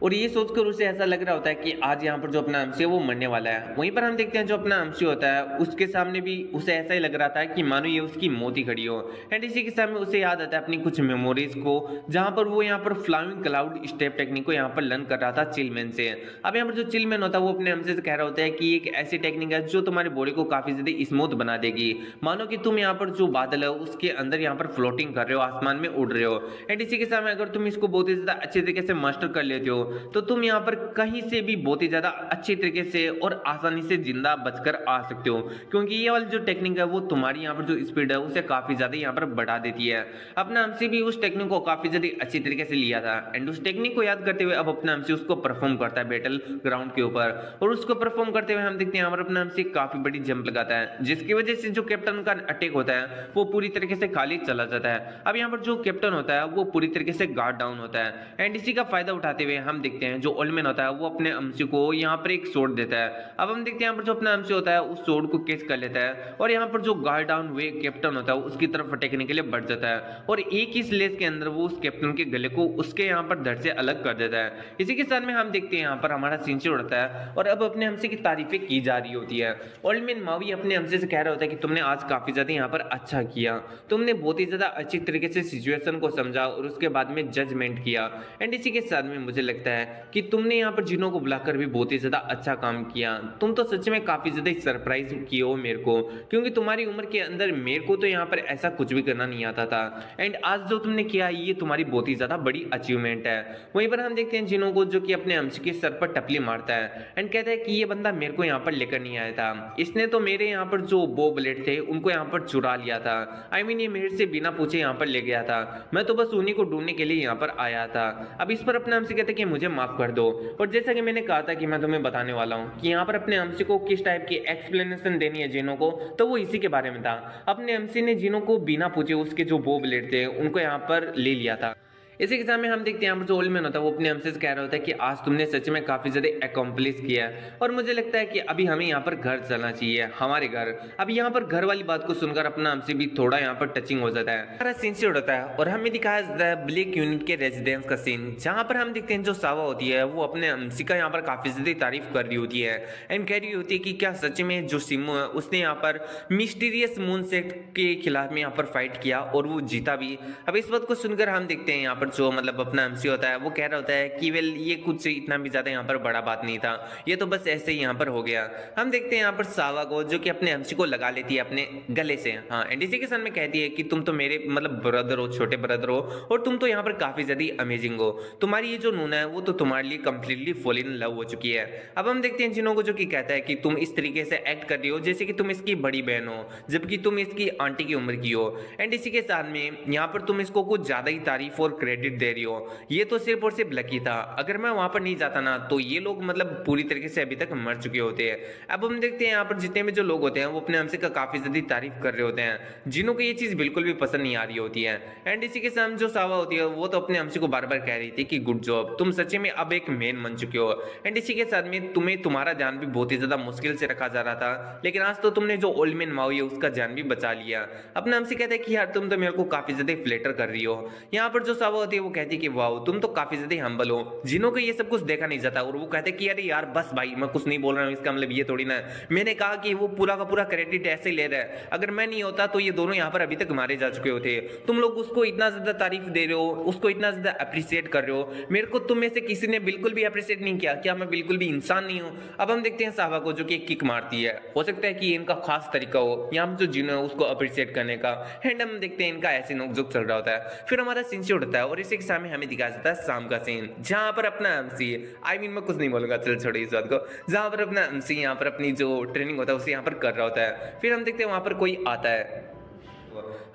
और ये सोचकर उसे ऐसा लग रहा होता है कि आज यहाँ पर जो अपना हमसे वो मरने वाला है। वहीं पर हम देखते हैं जो अपना हमसे होता है उसके सामने भी उसे ऐसा ही लग रहा था कि मानो ये उसकी मौत ही खड़ी हो। एंड इसी के सामने उसे याद आता है अपनी कुछ मेमोरीज को, जहां पर वो यहाँ पर फ्लाइंग क्लाउड स्टेप टेक्निक को यहाँ पर लर्न कर रहा था चिलमैन से। अब यहाँ पर जो चिलमैन होता है वो अपने हमसे कह रहा होता है कि एक ऐसी टेक्निक है जो तुम्हारी बॉडी को काफी ज्यादा स्मूथ बना देगी, मानो कि तुम यहाँ पर जो बादल है उसके अंदर यहाँ पर फ्लोटिंग कर रहे हो, आसमान में उड़ रहे हो। एंड इसी के सामने अगर तुम इसको बहुत ही ज्यादा अच्छे तरीके से मास्टर कर लेते हो तो तुम यहाँ पर कहीं से भी बहुत ही ज्यादा अच्छे तरीके से और आसानी से जिंदा बचकर आ सकते हो, क्योंकि ये वाली जो टेक्निक है वो तुम्हारी यहाँ पर जो स्पीड है उसे काफी ज्यादा यहाँ पर बढ़ा देती है। अपना हमसे भी उस टेक्निक को काफी ज्यादा अच्छी तरीके से लिया था एंड उस टेक्निक को याद करते हुए अब अपना हमसे उसको परफॉर्म करता है बैटल ग्राउंड के ऊपर। और उसको परफॉर्म करते हुए हम देखते हैं यहाँ पर अपना हमसे काफी बड़ी जंप लगाता है, जिसकी वजह से जो कैप्टन का अटैक होता है वो पूरी तरीके से खाली चला जाता है। अब यहाँ पर जो कैप्टन होता है वो पूरी तरीके से गार्ड डाउन होता है एंड इसी का फायदा उठाते हुए हम देखते हैं जो ओल्ड मैन होता है वो अपने अमसी को यहाँ पर एक सोड देता है। अब हम देखते हैं यहाँ पर जो अपना अमसी होता है उस सोड को कैच कर लेता है और यहाँ पर जो गार्ड डाउन हुए कैप्टन होता है उसकी तरफ अटैकने के लिए बढ़ जाता है और एक ही स्लेस के अंदर वो उस कैप्टन के गले को उसके यहाँ पर धड़ से अलग कर देता है। इसी के साथ में हम देखते हैं यहाँ पर हमारा सीन से उड़ता है और अब अपने हमसे की तारीफें की जा रही होती है। ओल्ड मैन मावी अपने हमसे से कह रहा होता है कि तुमने आज काफी ज्यादा यहाँ पर अच्छा किया, तुमने बहुत ही ज्यादा अच्छी तरीके से सिचुएशन को समझा और उसके बाद में जजमेंट किया। एंड इसी के साथ में मुझे लगता है कि तुमने यहाँ पर जिनों को बुलाकर भी बहुत ही ज़्यादा अच्छा काम किया। तुम तो सच में काफ़ी ज़्यादा सरप्राइज किए हो मेरे को, क्योंकि तुम्हारी उम्र के अंदर मेरे को तो यहाँ पर ऐसा कुछ भी करना नहीं आता था। एंड आज जो तुमने किया ये तुम्हारी बहुत ही ज़्यादा बड़ी अचीवमेंट है। वहीं पर हम देखते हैं जिनों को जो कि अपने अम्श के सर पर टपली मारता है एंड कहता है कि ये बंदा मेरे को यहाँ पर लेकर नहीं आया था, इसने तो मेरे यहाँ पर जो बो ब्लेड थे उनको यहाँ पर चुरा लिया था। आई मीन ये मेरे से बिना पूछे यहाँ पर ले गया था, मैं तो बस उन्हीं को ढूंढने के लिए यहाँ पर आया था। अब इस पर अपने हमसे कहते हैं कि मुझे माफ कर दो। और जैसा कि मैंने कहा था कि मैं तुम्हें बताने वाला हूँ कि यहाँ पर अपने हमसे को किस टाइप की एक्सप्लेनेशन देनी है जिनों को, तो वो इसी के बारे में था। अपने हमसे ने जिनों को बिना पूछे उसके जो बो ब्लेड थे उनको यहाँ पर ले लिया था। इसी के सामने हम देखते हैं यहाँ पर जो ओल्ड मैन होता है वो अपने हमसे कह रहा होता है कि आज तुमने सच में काफी ज्यादा अकम्प्लिश किया है और मुझे लगता है कि अभी हमें यहाँ पर घर चलना चाहिए, हमारे घर। अब यहाँ पर घर वाली बात को सुनकर अपना हमसे भी थोड़ा यहाँ पर टचिंग हो जाता है, सारा सीन से होता है और हमें दिखाया जाता है ब्लैक यूनिट के रेजिडेंस का सीन, जहाँ पर हम देखते हैं जो सावा होती है वो अपने हमसी का यहाँ पर काफी ज्यादा तारीफ कर रही होती है एंड कह रही होती है कि क्या सच में जो सिमो है उसने यहाँ पर मिस्टीरियस मून सेट के खिलाफ में यहाँ पर फाइट किया और वो जीता भी। अब इस बात को सुनकर हम देखते हैं यहाँ पर जो मतलब अपना एमसी होता है वो कह रहा होता है कि वेल ये कुछ इतना भी ज्यादा यहाँ पर बड़ा बात नहीं था, ये तो बस ऐसे ही यहाँ पर हो गया। हम देखते हैं यहाँ पर सावा को जो कि अपने एमसी को लगा लेती है अपने गले से, हाँ, एंड इसी के साथ में कहती है कि तुम तो मेरे मतलब ब्रदर हो, छोटे ब्रदर हो और तुम तो यहाँ पर काफी ज्यादा अमेजिंग हो, तुम्हारी ये जो नूना है वो तो तुम्हारे लिए कंप्लीटली फॉल इन लव हो चुकी है। अब हम देखते हैं जिनों को जो कि कहता है कि तुम इस तरीके से एक्ट कर रही हो जैसे कि तुम इसकी बड़ी बहन हो जबकि तुम इसकी आंटी की उम्र की हो, एंड इसी के साथ में यहाँ पर तुम इसको कुछ ज्यादा ही तारीफ और क्रेडिट दे रही हो। ये तो सिर्फ और सिर्फ लकी था, अगर मैं वहां पर नहीं जाता ना तो ये लोग मतलब पूरी तरीके से अभी तक मर चुके होते हैं। अब हम देखते हैं यहाँ पर जितने भी जो लोग होते हैं वो अपने हमसे का काफी ज्यादा तारीफ कर रहे होते हैं, जिन्हों को ये चीज बिल्कुल भी पसंद नहीं आ रही होती है। एंड इसी के साथ जो सावा होती है वो तो अपने हमसे को बार बार कह रही थी कि गुड जॉब, तुम सच्चे में अब एक मेन बन चुके हो। एंड इसी के साथ में तुम्हें तुम्हारा जान भी बहुत ही ज्यादा मुश्किल से रखा जा रहा था, लेकिन आज तो तुमने जो ओल्ड मैन माओ है उसका जान भी बचा लिया। अपने हमसे कहते हैं कि यार तुम तो मेरे को काफी ज्यादा फ्लेटर कर रही हो। यहाँ पर जो सावा होती है वो कहती है कि वाओ तुम तो काफी ज्यादा हम्बल हो, जिन्हों को ये सब कुछ देखा नहीं जाता। और वो कहते कि अरे यार बस भाई मैं कुछ नहीं बोल रहा हूँ, इसका मतलब ये थोड़ी ना मैंने कहा कि वो पूरा का पूरा क्रेडिट ऐसे ले रहा है, अगर मैं नहीं होता तो ये दोनों यहाँ पर अभी तक मारे जा चुके होते। तुम लोग उसको इतना ज्यादा तारीफ दे रहे हो, उसको इतना ज्यादा अप्रिशिएट कर रहे हो, मेरे को तुम में से किसी ने बिल्कुल भी अप्रिशिएट नहीं किया, क्या मैं बिल्कुल भी इंसान नहीं हूँ। अब हम देखते हैं सावा को जो कि एक किक मारती है, हो सकता है कि इनका खास तरीका हो यहाँ पर जो जिन्हों है उसको अप्रिशिएट करने का। एंड हम देखते हैं इनका ऐसे नोकझोंक चल रहा होता है, फिर हमारा सीन से उठता है और इसी के सामने हमें दिखाया जाता है शाम का सीन, जहां पर अपना एमसी आई मीन मैं कुछ नहीं बोलूंगा, चल छोड़ो इस बात को, जहां पर अपना एमसी यहाँ पर अपनी जो ट्रेनिंग होता है उसे यहाँ पर कर रहा होता है। फिर हम देखते हैं वहां पर कोई आता है,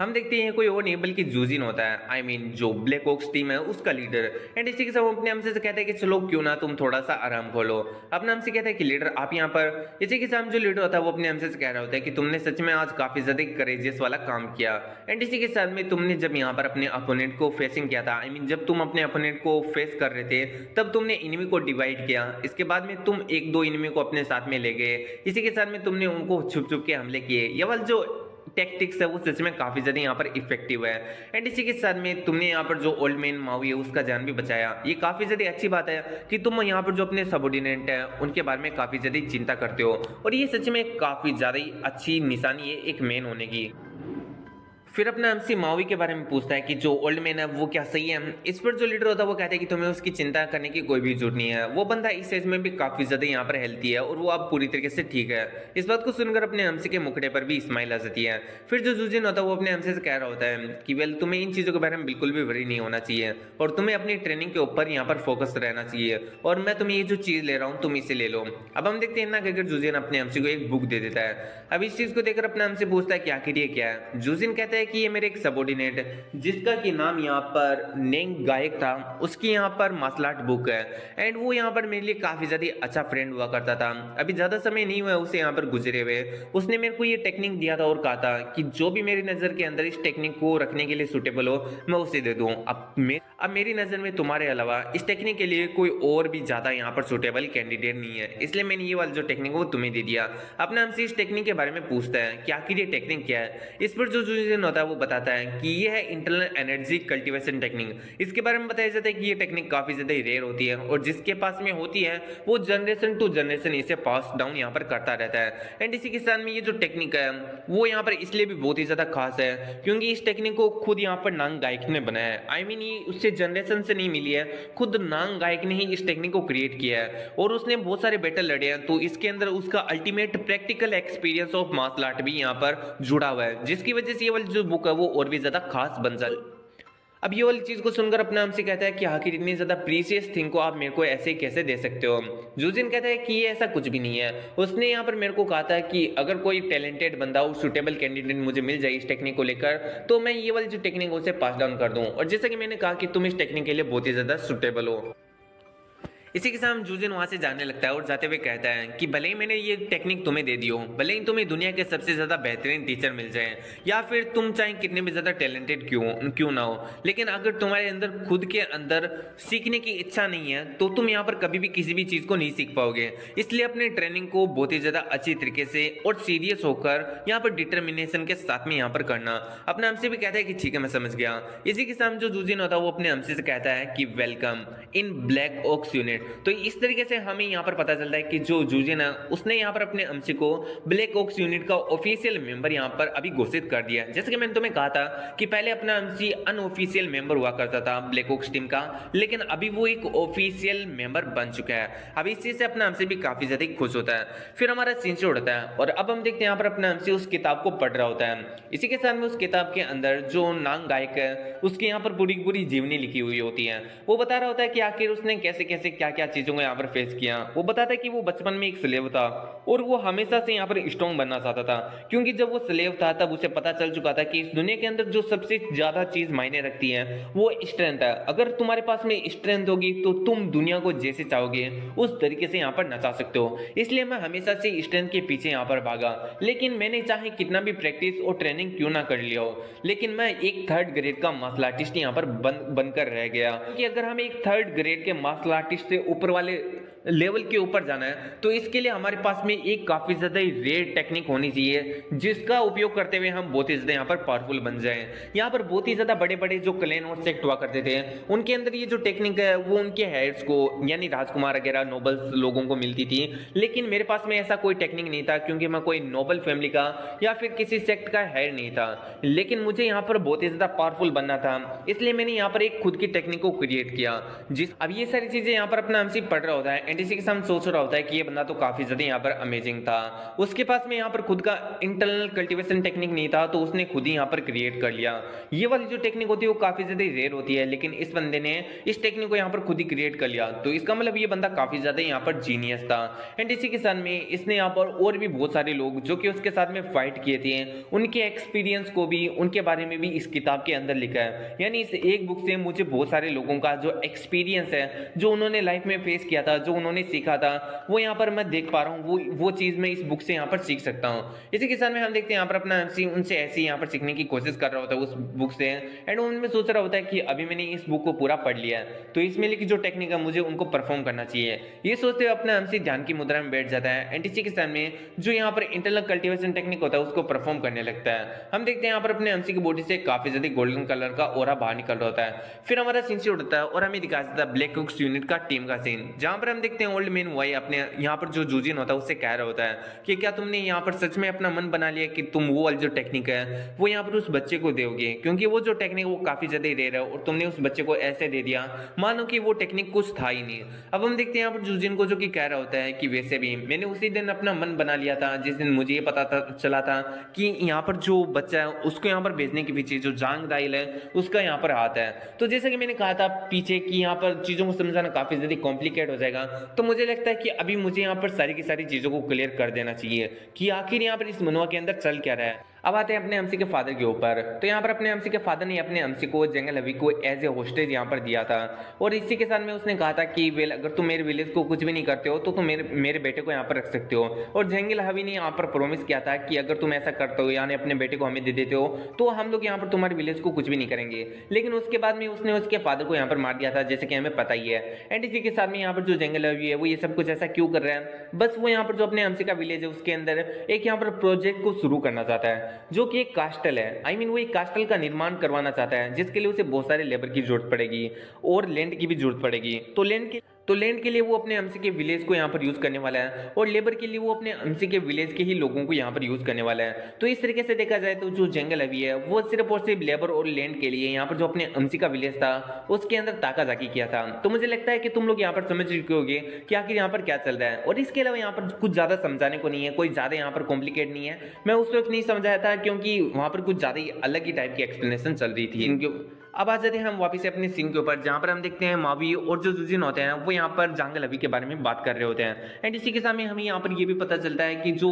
हम देखते हैं कोई और नहीं बल्कि जूजिन होता है, आई मीन जो ब्लैक ओक्स टीम है उसका लीडर। एंड इसी के साथ अपने हमसे कहता है कि चलो क्यों ना तुम थोड़ा सा आराम खोलो। अपने हमसे कहता है कि लीडर आप यहाँ पर, इसी के साथ जो लीडर होता है वो अपने हमसे कह रहा होता है कि तुमने सच में आज काफी ज्यादा करेजियस वाला काम किया। एंड इसी के साथ में तुमने जब यहाँ पर अपने अपोनेंट को फेसिंग किया था, आई मीन जब तुम अपने अपोनेंट को फेस कर रहे थे तब तुमने इनिमी को डिवाइड किया, इसके बाद में तुम एक दो इनिमी को अपने साथ में ले गए, इसी के साथ में तुमने उनको छुप छुप के हमले किए। ये वाला जो टैक्टिक्स है वो सच में काफी ज्यादा यहाँ पर इफेक्टिव है। एंड इसी के साथ में तुमने यहाँ पर जो ओल्ड मैन मावी है उसका जान भी बचाया, ये काफी ज्यादा अच्छी बात है कि तुम यहाँ पर जो अपने सबऑर्डिनेट है उनके बारे में काफी ज्यादा चिंता करते हो, और ये सच में काफी ज्यादा अच्छी निशानी है एक मैन होने की। फिर अपना एमसी मावी के बारे में पूछता है कि जो ओल्ड मैन है वो क्या सही है। इस पर जो लीडर होता है वो कहता है कि तुम्हें उसकी चिंता करने की कोई भी जरूरत नहीं है, वो बंदा इस एज में भी काफी ज्यादा यहाँ पर हेल्थी है और वो अब पूरी तरीके से ठीक है। इस बात को सुनकर अपने एमसी के मुखड़े पर भी स्माइल आ जाती है। फिर जो जूजिन होता है वो अपने एमसी से कह रहा होता है कि वेल तुम्हें इन चीजों के बारे में बिल्कुल भी वरी नहीं होना चाहिए और तुम्हें अपनी ट्रेनिंग के ऊपर यहाँ पर फोकस रहना चाहिए, और मैं तुम्हें ये जो चीज ले रहा हूँ तुम इसे ले लो। अब हम देखते हैं ना कि अगर जूजिन अपने एमसी को एक बुक दे देता है। अब इस चीज को देखकर अपने एमसी पूछता है कि आखिर ये क्या है। जूजिन कहता है कि ये मेरे एक सबऑर्डिनेट जिसका कि नाम यहाँ पर नेंग गायक था, उसकी यहाँ पर मार्शल आर्ट बुक है, एंड वो यहाँ पर मेरे लिए काफी ज्यादा अच्छा फ्रेंड हुआ करता था। अभी ज्यादा समय नहीं हुआ उसे यहाँ पर गुजरे हुए, उसने मेरे को ये टेक्निक दिया था और कहा था कि जो भी मेरी नजर के अंदर इस टेक्निक को रखने के लिए सुटेबल हो मैं उसे दे दूं। अब मेरी नजर में तुम्हारे अलावा इस टेक्निक के लिए कोई और भी ज्यादा यहाँ पर सुटेबल कैंडिडेट नहीं है, इसलिए मैंने ये वाला जो टेक्निक है वो तुम्हें दे दिया। अपने हमसे इस टेक्निक के बारे में पूछता है कि आखिर ये टेक्निक क्या है। इस पर जो जूजिन होता है वो बताता है कि ये है इंटरनल एनर्जी कल्टीवेशन टेक्निक। इसके बारे में बताया जाता है कि ये टेक्निक काफी ज्यादा रेयर होती है और जिसके पास में होती है वो जनरेशन टू जनरेशन इसे पास डाउन यहाँ पर करता रहता है। एंड इसी के साथ में ये जो टेक्निक है वो यहाँ पर इसलिए भी बहुत ही ज्यादा खास है क्योंकि इस टेक्निक को खुद यहाँ पर नांग गायक ने बनाया है। आई मीन ये उससे उसे जनरेशन से नहीं मिली है, खुद नांग गायक ने ही इस टेक्निक को क्रिएट किया है और उसने बहुत सारे बैटल लड़े हैं। तो इसके अंदर उसका ultimate practical experience of martial art भी यहाँ पर जुड़ा हुआ है, जिसकी वजह से ये वाली जो बुक है वो और भी ज्यादा खास बन जाती। अब ये वाली चीज को सुनकर अपने हमसे कहता है कि आखिर इतनी ज्यादा प्रीसियस थिंग को आप मेरे को ऐसे कैसे दे सकते हो। जूजिन कहता है कि ये ऐसा कुछ भी नहीं है। उसने यहाँ पर मेरे को कहा था कि अगर कोई टैलेंटेड बंदा और सुटेबल कैंडिडेट मुझे मिल जाए इस टेक्निक को लेकर, तो मैं ये वाली जो टेक्निक उसे पास डाउन कर दूं। और जैसा कि मैंने कहा कि तुम इस टेक्निक के लिए बहुत ही ज्यादा सुटेबल हो। इसी के साथ जूजिन वहां से जाने लगता है और जाते हुए कहता है कि भले ही मैंने ये टेक्निक तुम्हें दे दी हो, भले ही तुम्हें दुनिया के सबसे ज्यादा बेहतरीन टीचर मिल जाए या फिर तुम चाहे कितने भी ज्यादा टैलेंटेड क्यों ना हो, लेकिन अगर तुम्हारे अंदर खुद के अंदर सीखने की इच्छा नहीं है तो तुम यहाँ पर कभी भी किसी भी चीज को नहीं सीख पाओगे। इसलिए अपने ट्रेनिंग को बहुत ही ज्यादा अच्छी तरीके से और सीरियस होकर यहाँ पर डिटर्मिनेशन के साथ में यहाँ पर करना। अपने हमसे भी कहता है कि ठीक है मैं समझ गया। इसी के साथ जो जूजिन होता है वो अपने हमसे से कहता है कि welcome in black oaks unit. तो इस तरीके से हमें यहाँ पर पता चलता है कि जो जूजिन है उसने यहाँ पर अपने अमसी को ब्लैक ओक्स यूनिट का ऑफिशियल मेंबर यहाँ पर अभी घोषित कर दिया। जैसे कि मैंने तुम्हें कहा था कि पहले अपना अमसी अनऑफिशियल मेंबर हुआ करता था ब्लैक ओक्स टीम का, लेकिन अभी वो एक ऑफिशियल मेंबर बन चुका है। अब इस चीज से अपना अमसी भी काफी ज्यादा खुश होता है। फिर हमारा सीन से उड़ता है और अब हम देखते हैं यहाँ पर अपना अमसी उस किताब को पढ़ रहा होता है। इसी के साथ में उस किताब के अंदर जो नांग गायक है उसकी यहाँ पर पूरी पूरी जीवनी लिखी हुई होती है। वो बता रहा होता है कि आखिर उसने कैसे कैसे क्या क्या चीजों को यहाँ पर फेस किया। वो बताता है कि वो बचपन में एक स्लेव था और वो हमेशा से यहाँ पर स्ट्रॉन्ग बनना चाहता था, क्योंकि जब वो स्लेव था तब उसे पता चल चुका था कि इस दुनिया के अंदर जो सबसे ज्यादा चीज मायने रखती है वो स्ट्रेंथ है। अगर तुम्हारे पास में स्ट्रेंथ होगी तो तुम दुनिया को जैसे चाहोगे उस तरीके से यहाँ पर नचा सकते हो। इसलिए मैं हमेशा से स्ट्रेंथ के पीछे यहाँ पर भागा, लेकिन मैंने चाहे कितना भी प्रैक्टिस और ट्रेनिंग क्यों ना कर लिया हो, लेकिन मैं एक थर्ड ग्रेड का मार्शल आर्टिस्ट यहाँ पर बनकर रह गया। क्योंकि अगर हमें एक थर्ड ग्रेड के मार्शल आर्टिस्ट से ऊपर वाले लेवल के ऊपर जाना है तो इसके लिए हमारे पास में एक काफी ज्यादा रेयर टेक्निक होनी चाहिए जिसका उपयोग करते हुए हम बहुत ही ज्यादा यहाँ पर पावरफुल बन जाएं। यहाँ पर बहुत ही ज्यादा बड़े बड़े जो क्लैन और सेक्ट हुआ करते थे उनके अंदर ये जो टेक्निक है वो उनके हेड्स को यानी राजकुमार वगैरह नोबल्स लोगों को मिलती थी, लेकिन मेरे पास में ऐसा कोई टेक्निक नहीं था क्योंकि मैं कोई नोबल फैमिली का या फिर किसी सेक्ट का हेड नहीं था। लेकिन मुझे यहाँ पर बहुत ही ज्यादा पावरफुल बनना था, इसलिए मैंने यहाँ पर एक खुद की टेक्निक को क्रिएट किया। जिस अब ये सारी चीजें यहाँ पर अपना हमसे पढ़ रहा होता है एंड इसी के साथ सोच रहा होता है कि ये बंदा तो काफी ज्यादा यहाँ पर अमेजिंग था। उसके पास में यहाँ पर खुद का इंटरनल कल्टीवेशन टेक्निक नहीं था तो उसने खुद ही यहाँ पर क्रिएट कर लिया। ये वाली जो टेक्निक होती है वो काफी ज्यादा रेयर होती है, लेकिन इस बंदे ने इस टेक्निक को यहाँ पर खुद ही क्रिएट कर लिया। तो इसका मतलब ये बंदा काफी ज्यादा यहाँ पर जीनियस था। एंड इसी के साथ में इसने यहाँ पर और भी बहुत सारे लोग जो कि उसके साथ में फाइट किए थे उनके एक्सपीरियंस को भी उनके बारे में भी इस किताब के अंदर लिखा है। यानी इस एक बुक से मुझे बहुत सारे लोगों का जो एक्सपीरियंस है, जो उन्होंने लाइफ में फेस किया था, जो उन्होंने सीखा था, वो यहाँ पर मैं देख पा रहा हूँ। वो चीज मैं इस बुक से यहाँ पर सीख सकता हूँ। इसी के साथ में हम देखते हैं यहाँ पर अपना एमसी उनसे ऐसे यहाँ पर सीखने की कोशिश कर रहा होता है उस बुक से। एंड उनमें सोच रहा होता है कि अभी मैंने इस बुक को पूरा पढ़ लिया है तो इसमें लिखी जो टेक्निक है मुझे उनको परफॉर्म करना चाहिए। ये सोचते हुए अपना एमसी ध्यान की मुद्रा में बैठ जाता है एंड इसी के साथ में जो यहाँ पर इंटरनल कल्टीवेशन टेक्निक होता है उसको परफॉर्म करने लगता है। हम देखते हैं यहाँ पर अपने एमसी की बॉडी से काफी ज्यादा गोल्डन कलर का ऑरा बाहर निकल रहा होता है। फिर हमारा सीन से उड़ता है और हमें दिखा देता है ब्लैक ओक्स यूनिट का टीम का सीन, जहां पर हम देखते हैं ओल्ड मैन वाई अपने यहाँ पर जो जूजिन होता है उससे कह रहा होता है कि क्या तुमने यहाँ पर सच में अपना मन बना लिया कि तुम वो वाली जो टेक्निक है वो यहाँ पर उस बच्चे को दोगे, क्योंकि वो जो टेक्निक वो काफी ज्यादा रेयर है और तुमने उस बच्चे को ऐसे दे दिया मानो कि वो टेक्निक कुछ था ही नहीं। अब हम देखते हैं यहाँ पर जूजिन को जो कि कह रहा होता है कि वैसे भी मैंने उसी दिन अपना मन बना लिया था जिस दिन मुझे ये पता चला था कि यहाँ पर जो बच्चा है उसको यहाँ पर भेजने के पीछे जो जांग दाइल है उसका यहाँ पर हाथ है। तो जैसे कि मैंने कहा था पीछे कि यहाँ पर चीजों को समझाना काफी ज्यादा कॉम्प्लिकेट हो जाएगा, तो मुझे लगता है कि अभी मुझे यहाँ पर सारी की सारी चीजों को क्लियर कर देना चाहिए कि आखिर यहाँ पर इस मनवा के अंदर चल क्या रहा है। अब आते हैं अपने एमसी के फादर के ऊपर। तो यहाँ पर अपने एमसी के फादर ने अपने एमसी को जंगल हवी को एज ए होस्टेज यहाँ पर दिया था और इसी के साथ में उसने कहा था कि वेल अगर तुम मेरे विलेज को कुछ भी नहीं करते हो तो तुम मेरे बेटे को यहाँ पर रख सकते हो। और जंगल हवी ने यहाँ पर प्रॉमिस किया था कि अगर तुम ऐसा करते हो यानी अपने बेटे को हमें दे देते हो तो हम लोग यहाँ पर तुम्हारे विलेज को कुछ भी नहीं करेंगे। लेकिन उसके बाद में उसने उसके फादर को यहाँ पर मार दिया था जैसे कि हमें पता ही है। एंड इसी के साथ में यहाँ पर जो जंगल हवी है वो ये सब कुछ ऐसा क्यों कर रहा है, बस वो यहाँ पर जो अपने एमसी का विलेज है उसके अंदर एक यहाँ पर प्रोजेक्ट को शुरू करना चाहता है जो कि एक कास्टल है। आई मीन वो एक कास्टल का निर्माण करवाना चाहता है जिसके लिए उसे बहुत सारे लेबर की जरूरत पड़ेगी और लैंड की भी जरूरत पड़ेगी। तो लैंड के तो लैंड के लिए वो अपने एमसी के विलेज को यहाँ पर यूज करने वाला है और लेबर के लिए वो अपने एमसी के विलेज के ही लोगों को यहाँ पर यूज करने वाला है। तो इस तरीके से देखा जाए तो जो जंगल अभी है वो सिर्फ और सिर्फ लेबर और लैंड के लिए यहाँ पर जो अपने एमसी का विलेज था उसके अंदर ताकाजाकी किया था। तो मुझे लगता है कि तुम लोग यहाँ पर समझ चुके होगे कि आखिर यहाँ पर क्या चल रहा है। और इसके अलावा यहाँ पर कुछ ज्यादा समझाने को नहीं है, कोई ज्यादा यहाँ पर कॉम्प्लिकेट नहीं है। मैं उस वक्त नहीं समझाया था क्योंकि वहां पर कुछ ज्यादा ही अलग ही टाइप की एक्सप्लेनेशन चल रही थी। अब आ जाते हैं हम वापस से अपने सीन के ऊपर, जहां पर हम देखते हैं मावी और जो जुजिन होते हैं वो यहाँ पर जंगल अभी के बारे में बात कर रहे होते हैं। एंड इसी के सामने हमें यहाँ पर ये भी पता चलता है कि जो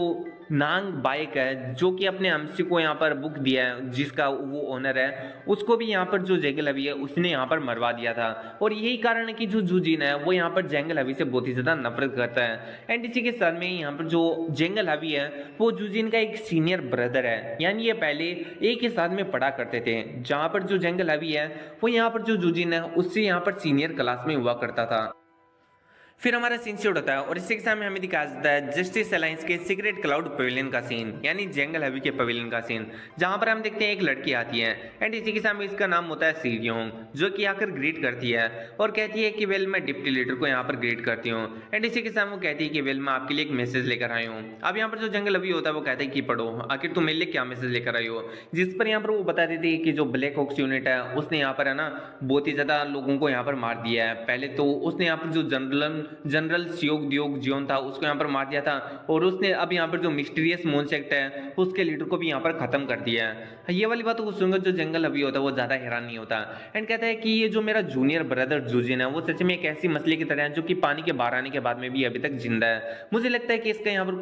नांग बाइक है जो कि अपने एमसी को यहाँ पर बुक दिया है, जिसका वो ओनर है, उसको भी यहाँ पर जो जंगल अभी है उसने यहाँ पर मरवा दिया था। और यही कारण है कि जो जुजिन है वो यहाँ पर जंगल अभी से बहुत ही ज्यादा नफरत करता है। एंड इसी के साथ में यहाँ पर जो जंगल अभी है वो जुजिन का एक सीनियर ब्रदर है, यानी ये पहले एक ही साथ में पढ़ा करते थे। जहां पर जो जंगल अभी है वो यहाँ पर जो जुजिन है उससे यहाँ पर सीनियर क्लास में हुआ करता था। फिर हमारा सीन शूट होता है और इसी के सामने हमें दिखाया जाता है जस्टिस अलायंस के सीक्रेट क्लाउड पवेलियन का सीन, यानी जंगल हवी के पवेलियन का सीन, जहां पर हम देखते हैं एक लड़की आती है। एंड इसी के सामने इसका नाम होता है सीरियोंग, जो कि आकर ग्रीट करती है और कहती है कि वेल मैं डिप्टी लीडर को यहाँ पर ग्रीट करती हूँ। एंड इसी के सामने वो कहती है कि वेल मैं आपके लिए एक मैसेज लेकर आई हूँ। अब यहाँ पर जो जंगल हवी होता है वो कहता है कि पढ़ो, आखिर तुम मेरे लिए क्या मैसेज लेकर आई हो। जिस पर यहाँ पर वो बता देती है कि जो ब्लैक हॉक्स यूनिट है उसने यहाँ पर है ना बहुत ही ज्यादा लोगों को यहाँ पर मार दिया है। पहले तो उसने यहाँ पर जो जनरल योग जियोन था उसको यहाँ पर मार दिया था और उसने अब यहाँ पर जो मिस्टीरियस मून सेक्ट है उसके लीडर को भी यहाँ पर खत्म कर दिया है। ये वाली बात को सुनकर जो जंगल अभी होता है वो ज्यादा हैरान नहीं होता एंड कहता है कि ये जो मेरा जूनियर ब्रदर जुजिन है वो सच में एक ऐसी मछली की तरह है जो कि पानी के बाहर आने के बाद में भी अभी तक जिंदा है। मुझे लगता है कि इसका यहाँ पर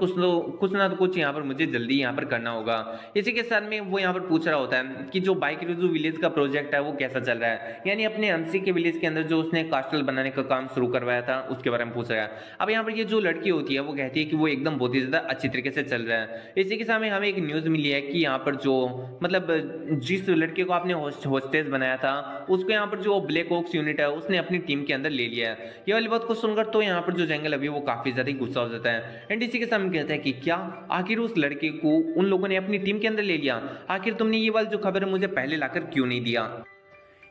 कुछ ना तो कुछ यहाँ पर मुझे जल्दी यहाँ पर करना होगा। इसी के साथ में वो यहाँ पर पूछ रहा होता है कि जो बाइक रिजू विलेज का प्रोजेक्ट है वो कैसा चल रहा है, यानी अपने एमसी के विलेज के अंदर जो उसने कास्टल बनाने का काम शुरू करवाया था उसके बारे में पूछ रहा है। अब यहाँ पर ये जो लड़की होती है वो कहती है कि वो एकदम बहुत ही ज्यादा अच्छी तरीके से चल रहा है। इसी के सामने हमें एक न्यूज मिली है कि यहाँ पर जो मतलब जिस लड़के को आपने होस्टेस बनाया था उसको यहाँ पर जो ब्लैक ओक्स यूनिट है उसने अपनी टीम के अंदर ले लिया है। ये वाली बात को सुनकर तो यहाँ पर जो जंगल अभी वो काफी ज्यादा गुस्सा हो जाता है एंड इसी के सामने कहता है कि क्या आखिर उस लड़के को उन लोगों ने अपनी टीम के अंदर ले लिया, आखिर तुमने ये वाली जो खबर है मुझे पहले लाकर क्यों नहीं दिया।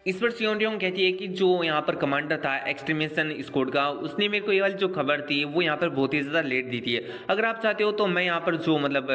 इस पर सियोंडियोंग कहती है कि जो यहाँ पर कमांडर था एक्सट्रीमिशन स्क्वाड का उसने मेरे को ये वाली जो खबर थी वो यहाँ पर बहुत ही ज़्यादा लेट दी थी। अगर आप चाहते हो तो मैं यहाँ पर जो मतलब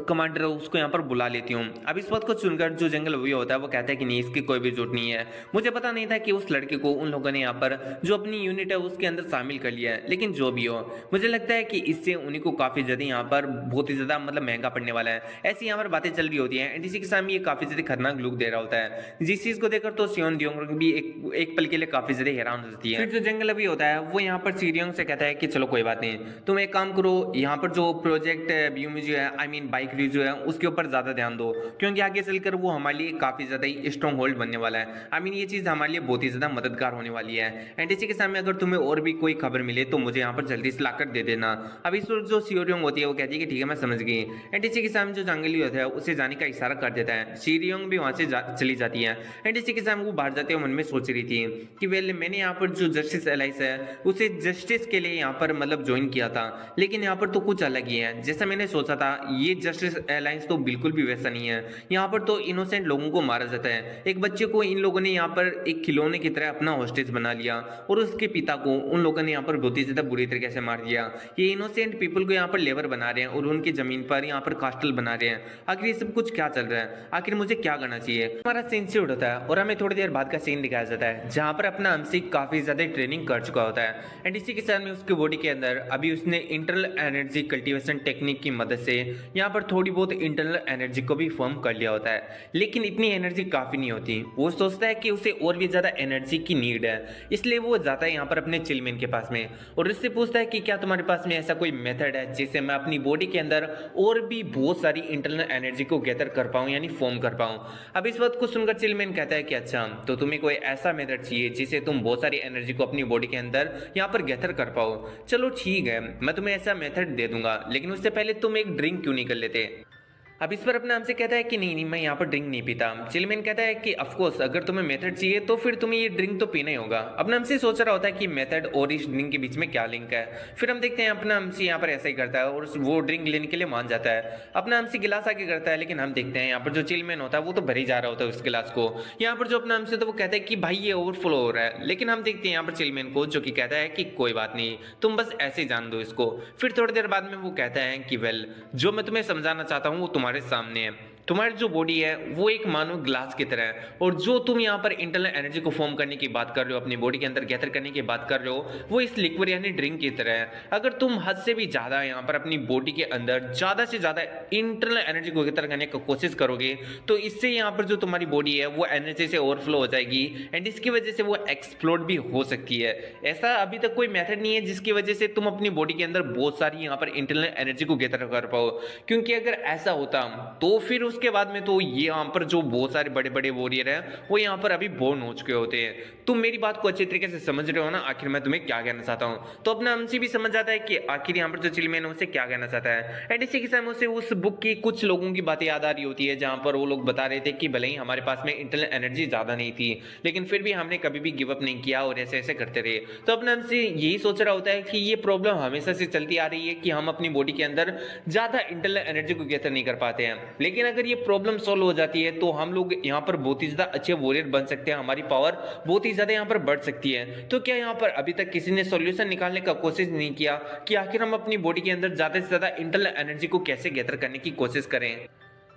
कमांडर है उसको यहाँ पर बुला लेती हूँ। अब इस बात को सुनकर जो जंगल वही होता है वो कहता है कि नहीं इसकी कोई भी जरूरत नहीं है, मुझे पता नहीं था कि उस लड़के को उन लोगों ने यहाँ पर जो अपनी यूनिट है उसके अंदर शामिल कर लिया है। लेकिन जो भी हो मुझे लगता है कि इससे उन्हीं को काफ़ी ज़्यादा यहाँ पर बहुत ही ज़्यादा मतलब महंगा पड़ने वाला है। ऐसी यहाँ पर बातें चल रही होती है एंड इसी के सामने ये काफ़ी ज़्यादा खतरनाक लुक दे रहा होता है, जिस चीज़ को देखकर तो सियोंडियोंग भी एक पल के लिए काफी ज्यादा हैरान हो जाती है। फिर जो जंगल अभी होता है वो यहाँ पर सीरियोंग से कहता है कि चलो कोई बात नहीं, तुम एक काम करो, यहाँ पर जो प्रोजेक्ट जो है आई मीन बाइक रिजू है उसके ऊपर ज्यादा ध्यान दो, क्योंकि आगे चलकर वो हमारे लिए काफी ज्यादा ही स्ट्रॉन्ग होल्ड बनने वाला है। आई मीन ये चीज हमारे लिए बहुत ही ज्यादा मददगार होने वाली है। एंड इसी के सामने अगर तुम्हें और भी कोई खबर मिले तो मुझे यहाँ पर जल्दी से लाकर दे देना। अब इस वक्त जो सीरियोंग होती है वो कहती है कि ठीक है मैं समझ गई। एंड इसी के सामने जो जंगली होता है उसे जाने का इशारा कर देता है। सीरियोंग भी वहां से चली जाती है एंड इसी के सामने वो बाहर जाते हुए मन में सोच रही थी कि वेल मैंने यहाँ पर जो जस्टिस एलाइस है उसे जस्टिस के लिए यहाँ पर मतलब ज्वाइन किया था, लेकिन यहाँ पर तो कुछ अलग ही है। जैसा मैंने सोचा था ये जस्टिस अलायंस तो बिल्कुल भी वैसा नहीं है। यहाँ पर तो इनोसेंट लोगों को मारा जाता है। एक बच्चे को इन लोगों ने यहाँ पर एक खिलौने की तरह अपना हॉस्टेज बना लिया और उसके पिता को उन लोगों ने यहाँ पर बहुत ही ज्यादा बुरी तरीके से मार दिया। ये इनोसेंट पीपल को यहाँ पर लेबर बना रहे हैं और उनकी जमीन पर यहाँ पर कास्टल बना रहे हैं। आखिर ये सब कुछ क्या चल रहा है, आखिर मुझे क्या करना चाहिए। हमारा सीन शूट होता है और हमें थोड़ी देर बाद का सीन दिखाया जाता है जहाँ पर अपना एमसी काफी ज्यादा ट्रेनिंग कर चुका होता है एंड इसी के साथ में उसके बॉडी के अंदर अभी उसने इंटरनल एनर्जी कल्टीवेशन टेक्निक की मदद से यहाँ पर थोड़ी बहुत इंटरनल एनर्जी को भी फॉर्म कर लिया होता है। लेकिन इतनी एनर्जी काफी नहीं होती, वो सोचता है कि उसे और भी ज्यादा एनर्जी की नीड है, इसलिए वो जाता है यहाँ पर अपने चिलमैन के पास में और उससे पूछता है कि क्या तुम्हारे पास में ऐसा कोई मेथड है जिससे मैं अपनी बॉडी के अंदर और भी बहुत सारी इंटरनल एनर्जी को गैदर कर पाऊं, यानी फॉर्म कर पाऊं। अब इस बात को सुनकर चिलमैन कहता है कि अच्छा तो तुम्हें कोई ऐसा मेथड चाहिए जिसे तुम बहुत सारी एनर्जी को अपनी बॉडी के अंदर यहाँ पर गैदर कर पाओ। चलो ठीक है मैं तुम्हें ऐसा मेथड दे दूंगा, लेकिन उससे पहले तुम एक ड्रिंक क्यों नहीं कर लेते। अब इस पर अपना हमसे कहता है कि नहीं नहीं मैं यहाँ पर ड्रिंक नहीं पीता। चिलमैन कहता है कि ऑफकोर्स अगर तुम्हें मेथड चाहिए तो फिर तुम्हें ये ड्रिंक तो पीना ही होगा। अपना हमसे सोच रहा होता है कि मेथड और इस ड्रिंक के बीच में क्या लिंक है। फिर हम देखते हैं अपना हमसे यहाँ पर ऐसा ही करता है और वो ड्रिंक लेने के लिए मान जाता है। अपना हमसे गिलास आगे करता है, लेकिन हम देखते हैं यहाँ पर जो चिलमैन होता है वो तो भर ही जा रहा होता है उस गिलास को। यहाँ पर जो अपना हमसे तो वो कहता है कि भाई ये ओवरफ्लो हो रहा है, लेकिन हम देखते हैं यहाँ पर चिलमैन को जो कि कहता है कि कोई बात नहीं, तुम बस ऐसे ही जान दो इसको। फिर थोड़ी देर बाद में वो कहता है कि वेल जो मैं तुम्हें समझाना चाहता हूँ वो तुम्हारे सामने है। तुम्हारी जो बॉडी है वो एक मानो ग्लास की तरह है, और जो तुम यहाँ पर इंटरनल एनर्जी को फॉर्म करने की बात कर रहे हो, अपनी बॉडी के अंदर गैदर करने की बात कर रहे हो, वो इस लिक्विड यानी ड्रिंक की तरह है। अगर तुम हद से भी ज्यादा यहाँ पर अपनी बॉडी के अंदर ज्यादा से ज्यादा इंटरनल एनर्जी को गैदर करने की कोशिश करोगे तो इससे यहाँ पर जो तुम्हारी बॉडी है वो एनर्जी से ओवरफ्लो हो जाएगी एंड इसकी वजह से वो एक्सप्लोड भी हो सकती है। ऐसा अभी तक कोई मेथड नहीं है जिसकी वजह से तुम अपनी बॉडी के अंदर बहुत सारी यहाँ पर इंटरनल एनर्जी को गैदर कर पाओ, क्योंकि अगर ऐसा होता तो फिर उसके बाद में तो ये यहाँ पर जो बहुत सारे बड़े बड़े वॉरियर हैं वो यहाँ पर अभी बोर्न हो चुके होते हैं। तुम मेरी बात को अच्छे तरीके से समझ रहे हो ना, आखिर मैं तुम्हें क्या कहना चाहता हूँ। तो अपना हमसे भी समझ आता है कि आखिर यहाँ पर जो चिलमैन उसे क्या कहना चाहता है। एंड इसी के साथ उसे उस बुक की कुछ लोगों की बातें याद आ रही होती है जहाँ पर वो लोग बता रहे थे कि भले ही हमारे पास में इंटरनल एनर्जी ज्यादा नहीं थी लेकिन फिर भी हमने कभी भी गिव अप नहीं किया और ऐसे ऐसे करते रहे। तो अपना हमसे यही सोच रहा होता है कि ये प्रॉब्लम हमेशा से चलती आ रही है कि हम अपनी बॉडी के अंदर ज्यादा इंटरनल एनर्जी को गैदर नहीं कर पाते हैं, लेकिन अगर ये प्रॉब्लम सॉल्व हो जाती है तो हम लोग यहाँ पर बहुत ही ज्यादा अच्छे वॉरियर बन सकते हैं, हमारी पावर बहुत ही ज्यादा यहाँ पर बढ़ सकती है। तो क्या यहाँ पर अभी तक किसी ने सॉल्यूशन निकालने का कोशिश नहीं किया कि आखिर हम अपनी बॉडी के अंदर ज्यादा से ज्यादा इंटरनल एनर्जी को कैसे गैदर करने की कोशिश करें।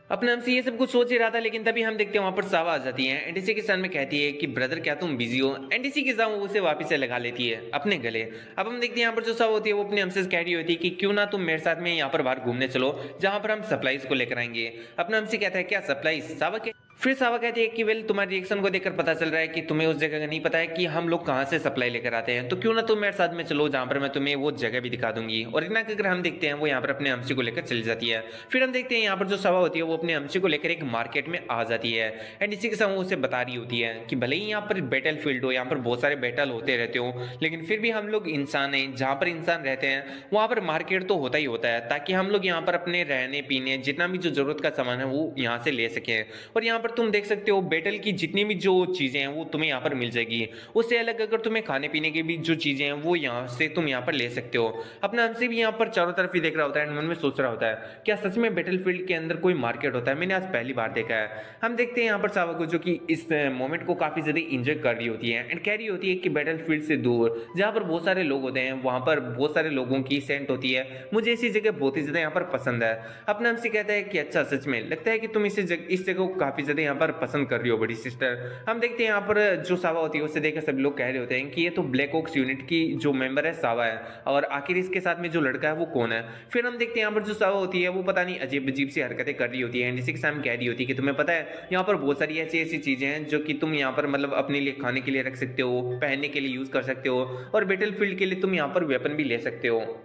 अपने हमसे ये सब कुछ सोच ही रहा था, लेकिन तभी हम देखते हैं वहां पर सावा आ जाती है। एंड इसी के साथ में कहती है कि ब्रदर क्या तुम बिजी हो, एंड इसी के साथ वो उसे वापस से लगा लेती है अपने गले। अब हम देखते हैं यहाँ पर जो सावा होती है वो अपने हमसे कह रही होती है कि क्यों ना तुम मेरे साथ में यहाँ पर बाहर घूमने चलो जहां पर हम सप्लाईज को लेकर आएंगे। अपने हमसे कहता है क्या सप्लाईज सावा के। फिर सावा कहती है कि वेल तुम्हारे रिएक्शन को देखकर पता चल रहा है कि तुम्हें उस जगह का नहीं पता है कि हम लोग कहाँ से सप्लाई लेकर आते हैं, तो क्यों ना तुम मेरे साथ में चलो जहाँ पर मैं तुम्हें वो जगह भी दिखा दूंगी। और इतना कहकर हम देखते हैं वो यहाँ पर अपने हमसी को लेकर चली जाती है। फिर हम देखते हैं यहाँ पर जो सावा होती है वो अपने हमसी को लेकर एक मार्केट में आ जाती है। एंड इसी के साथ वो उसे बता रही होती है कि भले ही यहाँ पर बैटल फील्ड हो, यहाँ पर बहुत सारे बैटल होते रहते हो, लेकिन फिर भी हम लोग इंसान हैं, जहाँ पर इंसान रहते हैं वहाँ पर मार्केट तो होता ही होता है, ताकि हम लोग यहाँ पर अपने रहने पीने जितना भी जो जरूरत का सामान है वो यहाँ से ले सकें। और यहाँ पर तुम देख सकते हो बैटल की जितनी भी जो चीजें हैं वो तुम्हें यहाँ पर मिल जाएगी। उससे अलग अगर तुम्हें खाने पीने की भी जो चीजें हैं वो यहाँ से तुम यहाँ पर ले सकते हो। अपना हमसे भी यहाँ पर चारों तरफ ही देख रहा होता है, मन में सोच रहा होता है क्या सच में बैटल फील्ड के अंदर कोई मार्केट होता है, मैंने आज पहली बार देखा है। हम देखते हैं यहाँ पर सावा को जो कि इस मोमेंट को काफी ज्यादा इंजॉय कर रही होती है एंड कह रही होती है कि बैटल फील्ड से दूर जहाँ पर बहुत सारे लोग होते हैं वहां पर बहुत सारे लोगों की सेंट होती है, मुझे ऐसी जगह बहुत ही ज्यादा यहाँ पर पसंद है। अपना हमसे कहता है कि अच्छा सच में लगता है कि तुम इस जगह को काफी ज्यादा यहाँ पर पसंद कर रही हो बड़ी सिस्टर। हम देखते हैं यहाँ पर जो सावा होती है उसे देखकर सभी लोग कह रहे होते हैं कि ये तो ब्लैक ओक्स यूनिट की जो मेंबर है सावा है, और आखिर इसके साथ में जो लड़का है वो कौन है। फिर हम देखते हैं यहाँ पर जो सावा होती है वो पता नहीं अजीब अजीब सी हरकतें कर रही होती है एंड इसी के साथ कह रही होती है कि तुम्हें पता है यहाँ पर बहुत सारी ऐसी ऐसी चीजें हैं जो कि तुम यहाँ पर मतलब अपने लिए खाने के लिए रख सकते हो, पहनने के लिए यूज कर सकते हो, और बैटल फील्ड के लिए तुम यहाँ पर वेपन भी ले सकते हो।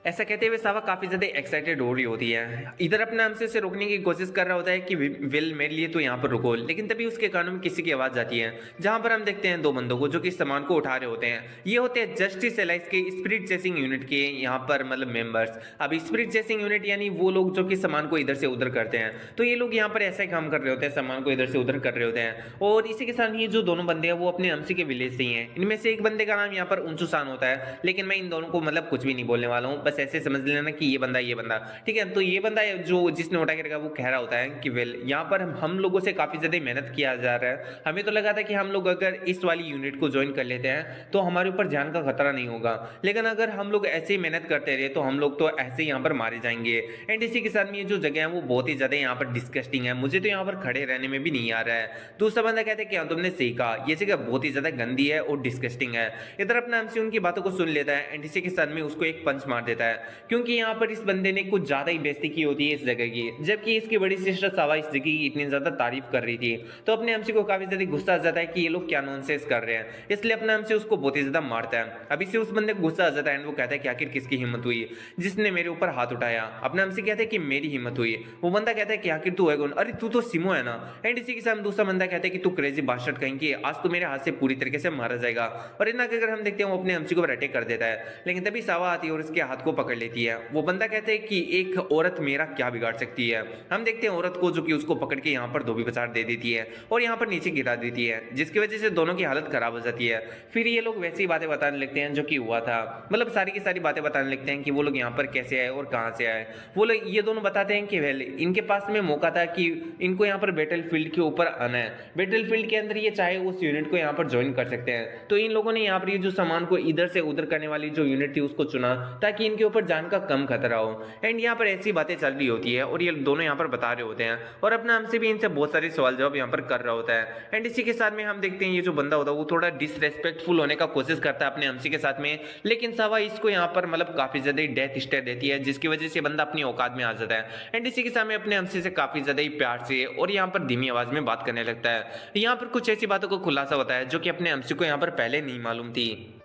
ऐसा कहते हुए सावा काफी ज्यादा एक्साइटेड हो रही होती है। इधर अपने हमसे उसे रोकने की कोशिश कर रहा होता है कि विल मेरे लिए तो यहाँ पर रुको, लेकिन तभी उसके कानों में किसी की आवाज आती है जहां पर हम देखते हैं दो बंदों को जो कि सामान को उठा रहे होते हैं। ये होते हैं जस्टिस एलाइज के स्पिरिट चेसिंग यूनिट के यहाँ पर मतलब मेंबर्स। अब स्पिरिट चेसिंग यूनिट यानी वो लोग जो कि सामान को इधर से उधर करते हैं, तो ये लोग यहाँ पर ऐसा काम कर रहे होते हैं, सामान को इधर से उधर कर रहे होते हैं। और इसी के साथ ये जो दोनों बंदे हैं वो अपने हमसी के विलेज से ही हैं। इनमें से एक बंदे का नाम यहाँ पर उंचुसान होता है, लेकिन मैं इन दोनों को मतलब कुछ भी नहीं बोलने वाला हूँ, बस ऐसे समझ लेना कि ये बंदा ठीक है। तो ये बंदा जो जिसने उठा के रखा वो कह रहा होता है कि वेल यहाँ पर हम लोगों से काफी ज्यादा मेहनत किया जा रहा है, हमें तो लगा था कि हम लोग अगर इस वाली यूनिट को ज्वाइन कर लेते हैं तो हमारे ऊपर जान का खतरा नहीं होगा, लेकिन अगर हम लोग ऐसे ही मेहनत करते रहे तो हम लोग तो ऐसे ही यहाँ पर मारे जाएंगे। एंड इसी के साथ में ये जो जगह है वो बहुत ही ज्यादा यहाँ पर डिस्कस्टिंग है, मुझे तो यहाँ पर खड़े रहने में भी नहीं आ रहा है। दूसरा बंदा कहते हैं क्या तुमने सही कहा, ये जगह बहुत ही ज्यादा गंदी है और डिस्कस्टिंग है। इधर अपना हमसे उनकी बातों को सुन लेता है एंड इसी के साथ में उसको एक पंच मार देता है, क्योंकि यहाँ पर इस बंदे ने कुछ ज्यादा ही बेइज्जती की होती है इस जगह की, जबकि इसकी बड़ी सिस्टर सावा इस जगह की इतनी ज्यादा तारीफ कर रही थी। तो अपने हमसे को काफी ज्यादा गुस्सा आ जाता है कि ये लोग क्या नॉनसेंस कर रहे हैं, इसलिए अपने हमसे उसको बहुत ही ज्यादा मारता है। अभी से उस बंदे को गुस्सा आ जाता है एंड वो कहता है कि आखिर किसकी हिम्मत हुई जिसने मेरे ऊपर हाथ उठाया। अपने हमसे कहते हैं कि मेरी हिम्मत हुई। वो बंदा कहता है कि आखिर तू है कौन, अरे तू तो सिमो है ना। एंड इसी के साथ दूसरा बंदा कहता है कि तू क्रेजी बास्टर्ड कहेंगे, आज तो मेरे हाथ से पूरी तरीके से मारा जाएगा। और इतना अगर हम देखते हैं वो अपने हमसी को अटैक कर देता है, लेकिन तभी सावा आती है और उसके हाथ को पकड़ लेती है। वो बंदा कहते हैं कि एक औरत मेरा क्या बिगाड़ सकती है। हम देखते हैं औरत को जो कि उसको पकड़ के यहाँ पर धोबी पछाड़ दे देती है और यहाँ पर नीचे गिरा देती है, जिसकी वजह से दोनों की हालत खराब हो जाती है। फिर ये लोग वैसी बातें बताने लगते हैं जो कि हुआ था, मतलब सारी की सारी बातें बताने लगते हैं कि वो लोग यहाँ पर कैसे आए और कहाँ से आए। वो लोग ये दोनों बताते हैं कि वेल इनके पास में मौका था कि इनको यहाँ पर बैटल फील्ड के ऊपर आना है, बैटल फील्ड के अंदर ये चाहे उस यूनिट को यहाँ पर ज्वाइन कर सकते हैं। तो इन लोगों ने यहाँ पर ये जो सामान को इधर से उधर करने वाली जो यूनिट थी उसको चुना ताकि इनके ऊपर जान का कम खतरा हो। एंड यहाँ पर ऐसी बातें चल रही होती है और ये दोनों यहाँ पर बता रहे होते हैं और अपना हमसे भी इनसे बहुत सारे सवाल जवाब यहाँ पर कर रहा होता है। एंड इसी के साथ में हम देखते हैं ये जो बंदा होता है वो थोड़ा डिसरेस्पेक्टफुल होने का कोशिश करता है अपने हमसी के साथ में, लेकिन सावा इसको यहाँ पर मतलब काफी ज्यादा डेथ स्टेयर देती है, जिसकी वजह से बंदा अपनी औकात में आ जाता है। एंड इसी के साथ में अपने हमसी से काफी ज्यादा ही प्यार से और यहाँ पर धीमी आवाज में बात करने लगता है। यहाँ पर कुछ ऐसी बातों को खुलासा होता है जो कि अपने हमसी को यहाँ पर पहले नहीं मालूम थी,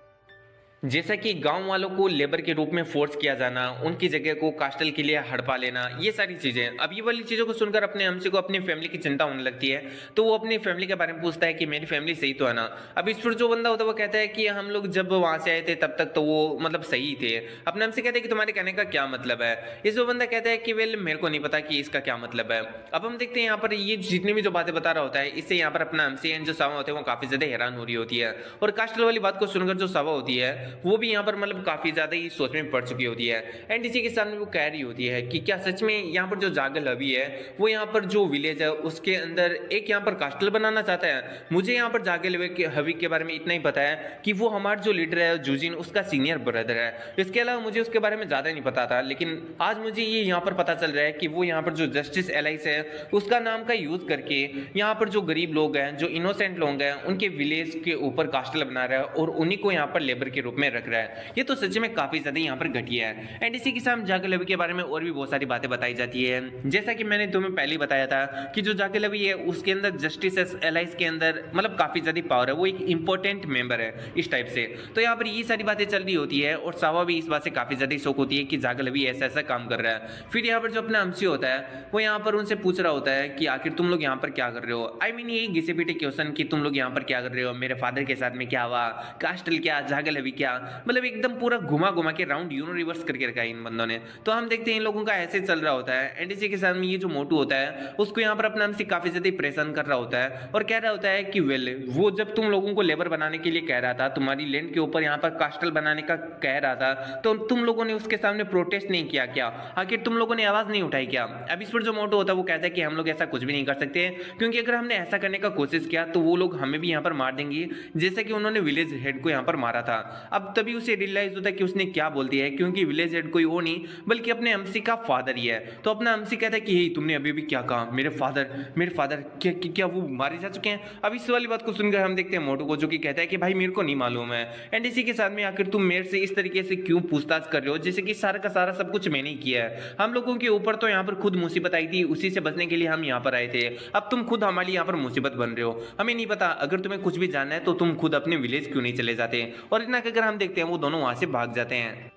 जैसा कि गांव वालों को लेबर के रूप में फोर्स किया जाना, उनकी जगह को कास्टल के लिए हड़पा लेना, ये सारी चीजें। अब ये वाली चीजों को सुनकर अपने हमसे को अपनी फैमिली की चिंता होने लगती है, तो वो अपनी फैमिली के बारे में पूछता है कि मेरी फैमिली सही तो है ना। अब इस पर जो बंदा होता है वो कहता है कि हम लोग जब वहां से आए थे तब तक तो वो मतलब सही थे। अपने हमसे कहते हैं कि तुम्हारे कहने का क्या मतलब है। इस वो बंदा कहता है कि वेल मेरे को नहीं पता कि इसका क्या मतलब है। अब हम देखते हैं यहाँ पर ये जितनी भी जो बातें बता रहा होता है इससे यहाँ पर अपना हमसे एंड जो सावा होते हैं वो काफी ज्यादा हैरान हो रही होती है, और कास्टल वाली बात को सुनकर जो सावा होती है वो भी यहाँ पर मतलब काफी ज्यादा ही सोच में पड़ चुकी होती है। एंड इसी के सामने वो कह रही होती है कि क्या सच में यहाँ पर जो जागल हवी है वो यहाँ पर जो विलेज है उसके अंदर एक यहाँ पर कास्टल बनाना चाहता है। मुझे यहाँ पर जागल हवी के बारे में इतना ही पता है कि वो हमारा जो लीडर है जूजिन उसका सीनियर ब्रदर है, इसके अलावा मुझे उसके बारे में ज्यादा नहीं पता था। लेकिन आज मुझे ये यहाँ पर पता चल रहा है कि वो यहाँ पर जो जस्टिस एलाइस है उसका नाम का यूज करके यहाँ पर जो गरीब लोग हैं, जो इनोसेंट लोग हैं, उनके विलेज के ऊपर कास्टल बना रहा है और उन्हीं को यहाँ पर लेबर के रूप में रख रहा है। ये तो सच में काफी ज्यादा यहाँ पर घटिया है। एंड इसी के साथ जागल हवी के बारे में और भी बहुत सारी बातें बताई जाती है, जैसा कि मैंने तुम्हें पहले बताया था कि जो जागल हवी है उसके अंदर जस्टिस एलाइस के अंदर मतलब काफी ज्यादा पावर है, वो एक इंपॉर्टेंट मेंबर है इस टाइप से। तो यहाँ पर ये सारी बातें चल रही होती है और सावा भी इस बात से काफी ज्यादा शौक होती है कि जागल हवी ऐसा ऐसा काम कर रहा है। फिर यहाँ पर जो अपना हमसी होता है वो यहाँ पर उनसे पूछ रहा होता है कि आखिर तुम लोग यहाँ पर क्या कर रहे हो। आई मीन ये घिसे पीटे क्वेश्चन कि तुम लोग यहाँ पर क्या कर रहे हो, मेरे फादर के साथ में क्या हुआ, कास्टल क्या, जागल हवी क्या, मतलब एकदम पूरा घुमा घुमा के राउंड यूनिवर्स करके रखा है इन बंदों ने। तो हम देखते हैं इन लोगों का ऐसे चल रहा होता है। एंड इसी के साथ में ये जो मोटू होता है उसको यहाँ पर अपना हमसे काफी ज्यादा प्रेशर कर रहा होता है और कह रहा होता है कि वेल वो जब तुम लोगों को लेबर बनाने के लिए कह रहा था, तुम्हारी लैंड के ऊपर यहाँ पर कास्टल बनाने का कह रहा था, तो तुम लोगों ने उसके सामने प्रोटेस्ट नहीं किया क्या, आखिर तुम लोगों ने आवाज नहीं उठाई क्या। अब इस पर जो मोटू होता है वो कहता है कि हम लोग ऐसा कुछ भी नहीं कर सकते, क्योंकि अगर हमने ऐसा करने का कोशिश किया तो वो लोग हमें भी यहाँ पर मार देंगे, जैसे कि उन्होंने विलेज हेड को यहाँ पर मारा था। अब तभी उसे रियलाइज होता है कि उसने क्या बोल दिया है, क्योंकि विलेज हेड कोई और नहीं बल्कि अपने हमसी का फादर ही है। तो अपना हमसी कहता है कि तुमने अभी भी क्या कहा, मेरे फादर क्या वो मारे जा चुके हैं। अब इस वाली बात को सुनकर हम देखते हैं मोटू को जो कि कहता है कि भाई मेरे को नहीं मालूम है। एंड इसी के साथ में आखिर तुम मेरे से इस तरीके से क्यों पूछताछ कर रहे हो, जैसे कि सारा का सारा सब कुछ मैंने ही किया है। हम लोगों के ऊपर तो यहाँ पर खुद मुसीबत आई थी, उसी से बचने के लिए हम यहाँ पर आए थे। अब तुम खुद हमारी यहाँ पर मुसीबत बन रहे हो, हमें नहीं पता। अगर तुम्हें कुछ भी जानना है तो तुम खुद अपने विलेज क्यों नहीं चले जाते। और इतना अगर हम देखते हैं वो दोनों वहां से भाग जाते हैं।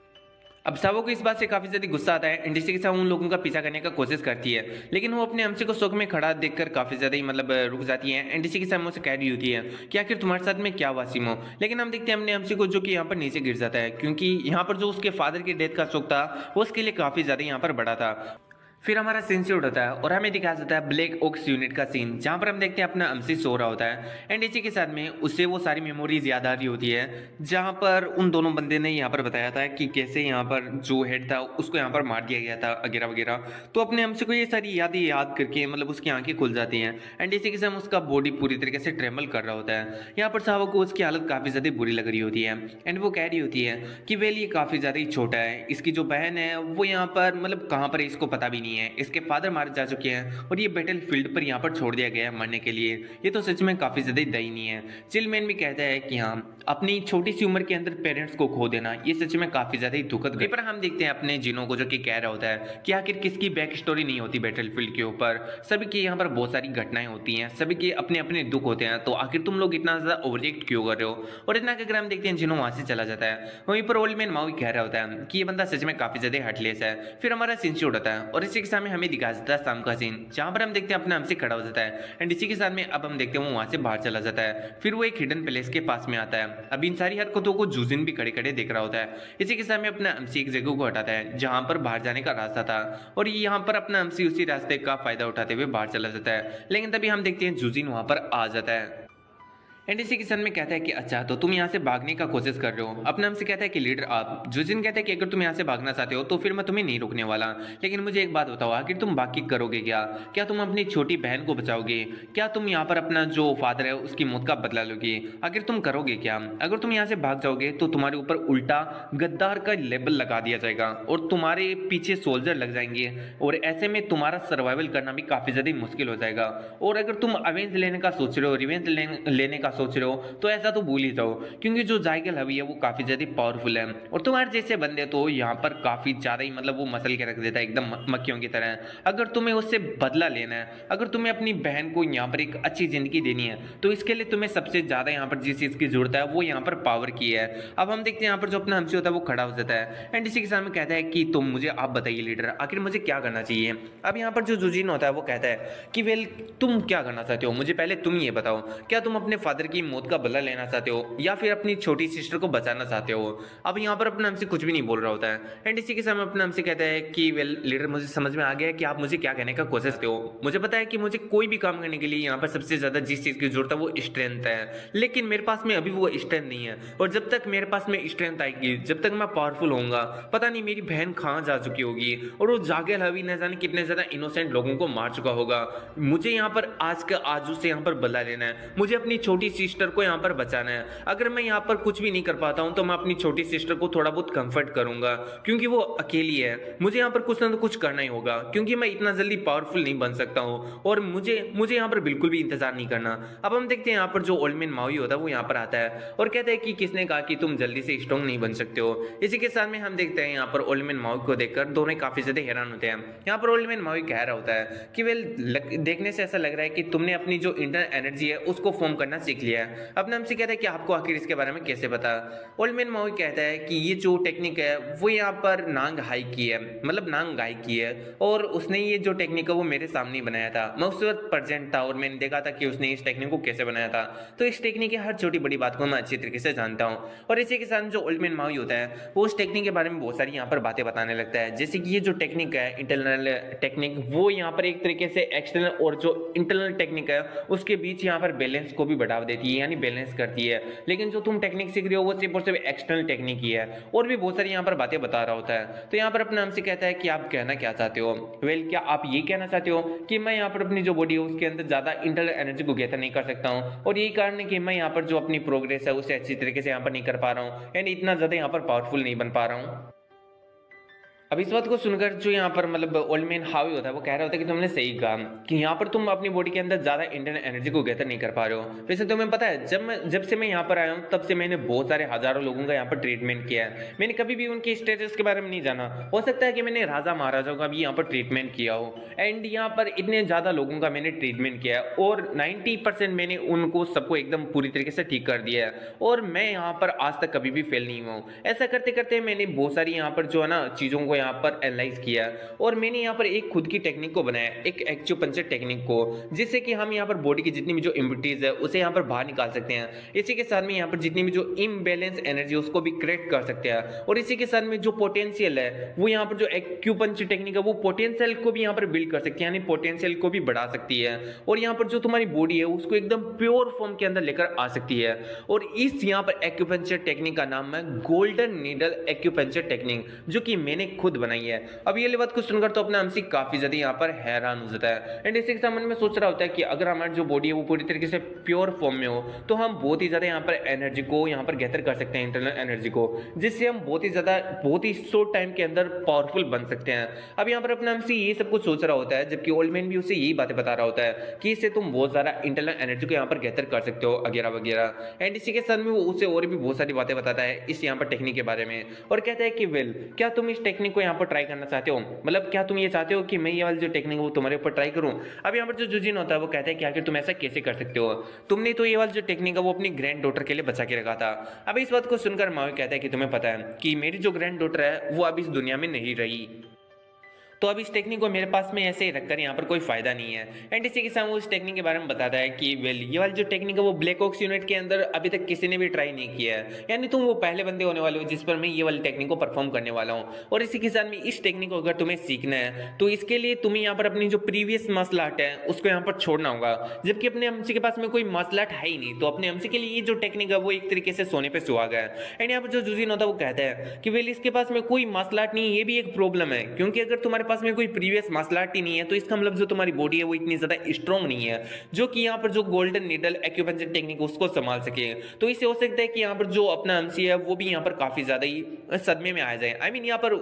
अब सावो को इस बात से काफी ज्यादा गुस्सा आता है एंड इसी के साथ उन लोगों का पीछा करने का कोशिश करती है, लेकिन वो अपने हमसे को शौक में खड़ा देखकर काफी ज्यादा ही मतलब रुक जाती है। एंड इसी के साथ मुझसे कह रही होती है कि आखिर तुम्हारे साथ में क्या हुआ सिमो। लेकिन हम देखते हैं अपने हमसे को जो कि यहाँ पर नीचे गिर जाता है, क्योंकि यहाँ पर जो उसके फादर की डेथ का शौक था वो उसके लिए काफी ज्यादा यहाँ पर बड़ा था। फिर हमारा सीन शूट होता है और हमें दिखाया जाता है ब्लैक ओक्स यूनिट का सीन, जहां पर हम देखते हैं अपना हमसी सो रहा होता है। एंड इसी के साथ में उससे वो सारी मेमोरीज याद आ रही होती है, जहां पर उन दोनों बंदे ने यहाँ पर बताया था कि कैसे यहाँ पर जो हेड था उसको यहाँ पर मार दिया गया था वगैरह वगैरह। तो अपने हमसे को ये सारी यादें याद करके मतलब उसकी आंखें खुल जाती हैं। एंड इसी के साथ उसका बॉडी पूरी तरीके से ट्रेमल कर रहा होता है। यहाँ पर सावा को उसकी हालत काफी ज्यादा बुरी लग रही होती है। एंड वो कह रही होती है कि वेल ये काफी ज्यादा ही छोटा है, इसकी जो बहन है वो यहाँ पर मतलब कहाँ पर है इसको पता भी नहीं है, इसके फादर मारे जा चुके हैं और ये बैटल फील्ड पर यहाँ पर छोड़ दिया गया है मरने के लिए। ये तो सच में काफी ज्यादा दयनीय है। चिलमैन भी कहता है कि हाँ, अपनी छोटी सी उम्र के अंदर पेरेंट्स को खो देना ये सच में काफी ज्यादा ही दुखद है। पर हम देखते हैं अपने जिनों को जो कि कह रहा होता है कि आखिर किसकी बैक स्टोरी नहीं होती बैटल फील्ड के ऊपर, सभी की यहाँ पर बहुत सारी घटनाएं होती हैं, सभी के अपने अपने दुख होते हैं, तो आखिर तुम लोग इतना ज्यादा ओवररिएक्ट क्यों कर रहे हो। और इतना अगर हम देखते हैं जिनों वहां से चला जाता है, वहीं पर ओल्ड मैन माओ कह रहा होता है कि ये बंदा सच में काफी ज्यादा हार्टलेस है। फिर हमारा सीन शूट होता है और इसी इसी के साथ में हमें दिखा जाता है शाम का सीन, जहाँ पर हम देखते हैं अपना हमसे खड़ा हो जाता है एंड इसी के साथ में अब हम देखते हैं वो वहाँ से बाहर चला जाता है। फिर वो एक हिडन प्लेस के पास में आता है। अब इन सारी हरकतों को जूजिन भी खड़े खड़े देख रहा होता है। इसी के साथ में अपना एमसी एक जगह को हटाता है जहाँ पर बाहर जाने का रास्ता था और यहाँ पर अपना एमसी उसी रास्ते का फायदा उठाते हुए बाहर चला जाता है। लेकिन तभी हम देखते हैं जूजिन वहाँ पर आ जाता है एंड इसी के साथ में कहता है कि अच्छा तो तुम यहाँ से भागने का कोशिश कर रहे हो। अपना हमसे कहता है कि लीडर आप। जुजिन कहता है कि अगर तुम यहाँ से भागना चाहते हो तो फिर मैं तुम्हें नहीं रोकने वाला, लेकिन मुझे एक बात बताओ, आखिर तुम भाग के करोगे क्या? क्या तुम अपनी छोटी बहन को बचाओगे? क्या तुम यहाँ पर अपना जो फादर है उसकी मौत का बदला लोगे? आखिर तुम करोगे क्या? अगर तुम यहाँ से भाग जाओगे तो तुम्हारे ऊपर उल्टा गद्दार का लेबल लगा दिया जाएगा और तुम्हारे पीछे सोल्जर लग जाएंगे और ऐसे में तुम्हारा सर्वाइवल करना भी काफी ज्यादा मुश्किल हो जाएगा। और अगर तुम अवेंज लेने का सोच रहे हो, रिवेंज लेने का सोच रहे हो तो ऐसा तो भूल ही जाओ, क्योंकि जो जायगल हवी है वो काफी ज्यादा पावरफुल है और तुम्हारे जैसे बंदे तो यहाँ पर काफी ज्यादा ही मतलब वो मसल के रख देता है एकदम मक्खियों की तरह। अगर तुम्हें उससे बदला लेना है, अगर तुम्हें अपनी बहन को यहाँ पर एक अच्छी जिंदगी देनी है तो इसके लिए तुम्हें सबसे ज्यादा यहाँ पर जिस चीज की जरूरत है वो यहाँ पर पावर की है। अब हम देखते हैं यहाँ पर जो अपना हमसे होता है वो खड़ा हो जाता है एंड इसी के सामने कहता है कि तुम मुझे आप बताइए लीडर, आखिर मुझे क्या करना चाहिए? अब यहाँ पर जो जुजिन होता है वो कहता है कि वेल तुम क्या करना चाहते हो, मुझे पहले तुम ये बताओ, क्या तुम अपने फादर की मौत का बदला लेना चाहते हो या फिर अपनी छोटी सिस्टर को बचाना चाहते हो? अब यहाँ पर अपना हमसे कुछ भी नहीं बोल रहा होता है एंड इसी के सामने अपना हमसे कहता है कि वेल लीडर मुझे समझ में आ गया है कि आप मुझे क्या कहने का कोशिश करते हो। मुझे पता है कि मुझे कोई भी काम करने के लिए यहाँ पर सबसे ज्यादा जिस चीज की जरूरत है वो स्ट्रेंथ है, लेकिन मेरे पास में अभी वो स्ट्रेंथ नहीं है और जब तक मेरे पास में स्ट्रेंथ आएगी, जब तक मैं पावरफुल होऊंगा, पता नहीं मेरी बहन कहाँ जा चुकी होगी और वो जागेल हवी न जाने कितने ज्यादा इनोसेंट लोगों को मार चुका होगा। मुझे यहाँ पर आज का आज उससे यहाँ पर बदला लेना है, मुझे अपनी छोटी सिस्टर को यहाँ पर बचाना है। अगर मैं यहाँ पर कुछ भी नहीं कर पाता हूँ तो मैं अपनी छोटी सिस्टर को थोड़ा बहुत कंफर्ट करूंगा क्योंकि वो अकेली है। मुझे यहाँ पर कुछ ना तो कुछ करना ही होगा क्योंकि मैं इतना जल्दी पावरफुल नहीं बन सकता हूँ और मुझे यहाँ पर बिल्कुल भी इंतजार नहीं करना। अब हम देखते हैं यहाँ पर जो ओल्ड मैन माओई होता है वो यहाँ पर आता है और कहता है कि किसने कहा कि तुम जल्दी से स्ट्रॉन्ग नहीं बन सकते हो। इसी के साथ में हम देखते हैं यहाँ पर ओल्ड मैन माओई को देखकर दोनों काफी ज्यादा हैरान होते हैं। यहाँ पर ओल्ड मैन माओई कह रहा होता है कि वेल देखने से ऐसा लग रहा है कि तुमने अपनी जो इंटरनल एनर्जी है उसको फॉर्म करना सीख लिया है। अपने हमसे कहता है कि आपको आखिर इसके बारे में कैसे पता? ओल्ड मैन माओई कहता है कि ये जो टेक्निक है वो यहाँ पर नांग हाई की है, मतलब नांग गाय की है और उसने ये जो टेक्निक है वो मेरे सामने ही बनाया था। मैं उस वक्त प्रेजेंट था और मैंने देखा था कि उसने इस टेक्निक को कैसे बनाया था। तो इस टेक्निक की हर छोटी बड़ी बात को मैं अच्छी तरीके से जानता हूँ। और इसी के साथ जो ओल्ड मैन माओई होता है वो उस टेक्निक के बारे में बहुत सारी यहाँ पर बातें बताने लगता है, जैसे कि ये जो टेक्निक है इंटरनल टेक्निक वो यहाँ पर एक तरीके से एक्सटर्नल और जो इंटरनल टेक्निक है उसके बीच यहाँ पर बैलेंस को भी बढ़ावा देती है, यानी बैलेंस करती है। लेकिन जो तुम टेक्निक सीख रहे हो वो सिर्फ और सिर्फ एक्सटर्नल टेक्निक ही है और भी बहुत सारी यहाँ पर बातें बता रहा होता है। तो यहाँ पर अपने हमसे कहता है कि आप कहना क्या चाहते हो? वेल क्या आप ये कहना चाहते हो कि मैं यहाँ पर अपनी जो बॉडी है उसके अंदर ज्यादा इंटरनल एनर्जी को गैदर नहीं कर सकता हूँ और यही कारण है कि मैं यहाँ पर जो अपनी प्रोग्रेस है उसे अच्छी तरीके से यहाँ पर नहीं कर पा रहा हूँ यानी इतना ज्यादा यहाँ पर पावरफुल नहीं बन पा रहा हूँ। अब इस बात को सुनकर जो यहाँ पर मतलब ओल्ड मैन हावी होता है वो कह रहा होता है कि तुमने सही कहा कि यहाँ पर तुम अपनी बॉडी के अंदर ज्यादा इंटरनल एनर्जी को गैदर नहीं कर पा रहे हो। वैसे तुम्हें पता है जब से मैं यहाँ पर आया हूँ तब से मैंने बहुत सारे हजारों लोगों का यहाँ पर ट्रीटमेंट किया है। मैंने कभी भी उनके स्टेटस के बारे में नहीं जाना, हो सकता है कि मैंने राजा महाराजाओं का भी यहाँ पर ट्रीटमेंट किया हो एंड यहाँ पर इतने ज्यादा लोगों का मैंने ट्रीटमेंट किया है और 90% मैंने उनको सबको एकदम पूरी तरीके से ठीक कर दिया है और मैं यहाँ पर आज तक कभी भी फेल नहीं हुआ हूँ। ऐसा करते करते मैंने बहुत सारी यहाँ पर जो है ना चीजों को यहाँ पर एनालाइज किया और मैंने यहाँ पर एक खुद की टेक्निक को बनाया, एक एक्यूपंक्चर टेक्निक को, जिससे कि हम यहाँ पर बॉडी की जितनी भी जो इम्प्योरिटीज है उसे यहाँ पर बाहर निकाल सकते हैं। इसी के साथ में यहाँ पर जितनी भी जो इम्बैलेंस एनर्जी उसको भी करेक्ट कर सकते हैं और इसी के साथ में जो पोटेंशियल है वो यहाँ पर जो एक्यूपंक्चर टेक्निक है वो पोटेंशियल को भी यहाँ पर बिल्ड कर सकती है, यानी पोटेंशियल को भी बढ़ा सकती है और यहाँ पर जो तुम्हारी बॉडी है उसको एकदम प्योर फॉर्म के अंदर लेकर आ सकती है। और इस यहाँ पर एक्यूपंक्चर टेक्निक का नाम है गोल्डन नीडल एक्यूपंक्चर टेक्निक, जो कि मैंने खुद बनाई है। अब ये बात को सुनकर तो अपना हमसे काफी ज्यादा यहाँ पर हैरान हो जाता है एंड इसी के मन में सोच रहा होता है कि अगर हमारी जो बॉडी है वो पूरी तरीके से प्योर फॉर्म में हो तो हम बहुत ही ज्यादा यहाँ पर एनर्जी को यहाँ पर गैदर कर सकते हैं, इंटरनल एनर्जी को, जिससे हम बहुत ही शॉर्ट टाइम के अंदर पावरफुल बन सकते हैं। अब यहाँ पर अपना हमसे ये सब कुछ सोच रहा होता है जबकि ओल्ड मैन भी उसे यही बातें बता रहा होता है कि इससे तुम बहुत ज्यादा इंटरनल एनर्जी को यहाँ पर गैदर कर सकते हो वगैरह वगैरह। एंड इसी के साथ में वो उसे और भी बहुत सारी बातें बताता है इस यहाँ पर टेक्निक के बारे में और कहता है कि वेल क्या तुम इस टेक्निक को यहाँ पर ट्राई करना चाहते हो, मतलब क्या तुम ये चाहते हो कि मैं ये वाली जो टेक्निक है वो तुम्हारे ऊपर ट्राई करूं? अब यहाँ पर जो जुजिन होता है वो कहता है कि आखिर तुम ऐसा कैसे कर सकते हो, तुमने तो ये वाली जो टेक्निक है वो अपनी ग्रैंड डॉटर के लिए बचा के रखा था। अब इस बात को सुनकर माओई कहता है कि तुम्हें पता है कि मेरी जो ग्रैंड डॉटर है वो अब इस दुनिया में नहीं रही। तो अब इस टेक्निक को मेरे पास में ऐसे ही रखकर यहाँ पर कोई फायदा नहीं है। एंड इसी के साथ वो इस टेक्निक के बारे में बताता है कि वेल ये वाली जो टेक्निक है वो ब्लैक ऑक्स यूनिट के अंदर अभी तक किसी ने भी ट्राई नहीं किया है, यानी तुम वो पहले बंदे होने वाले हो जिस पर मैं ये वाली टेक्निक को परफॉर्म करने वाला हूँ। और इसी के साथ में इस टेक्निक को अगर तुम्हें सीखना है तो इसके लिए तुम्हें यहाँ पर अपनी जो प्रीवियस मार्शल आर्ट है उसको यहाँ पर छोड़ना होगा, जबकि अपने एमसी के पास में कोई मार्शल आर्ट है ही नहीं। तो अपने एमसी के लिए ये जो टेक्निक है वो एक तरीके से सोने पे सुहागा है। एंड यहाँ पर जो जुजिन होता है वो कहता है कि वेल इसके पास में कोई मार्शल आर्ट नहीं है, ये भी एक प्रॉब्लम है, क्योंकि अगर तुम्हारे पास में कोई प्रीवियस मार्शल आर्ट ही नहीं है तो इसका मतलब जो तुम्हारी बॉडी है वो इतनी ज्यादा स्ट्रॉन्ग नहीं है जो कि यहाँ पर जो गोल्डन नीडल एक्यूपंक्चर टेक्निक उसको संभाल सके। तो इससे हो सकता है कि यहाँ पर जो अपना एमसी है वो भी यहाँ पर काफी ज्यादा ही सदमे में आ जाए, आई मीन यहाँ पर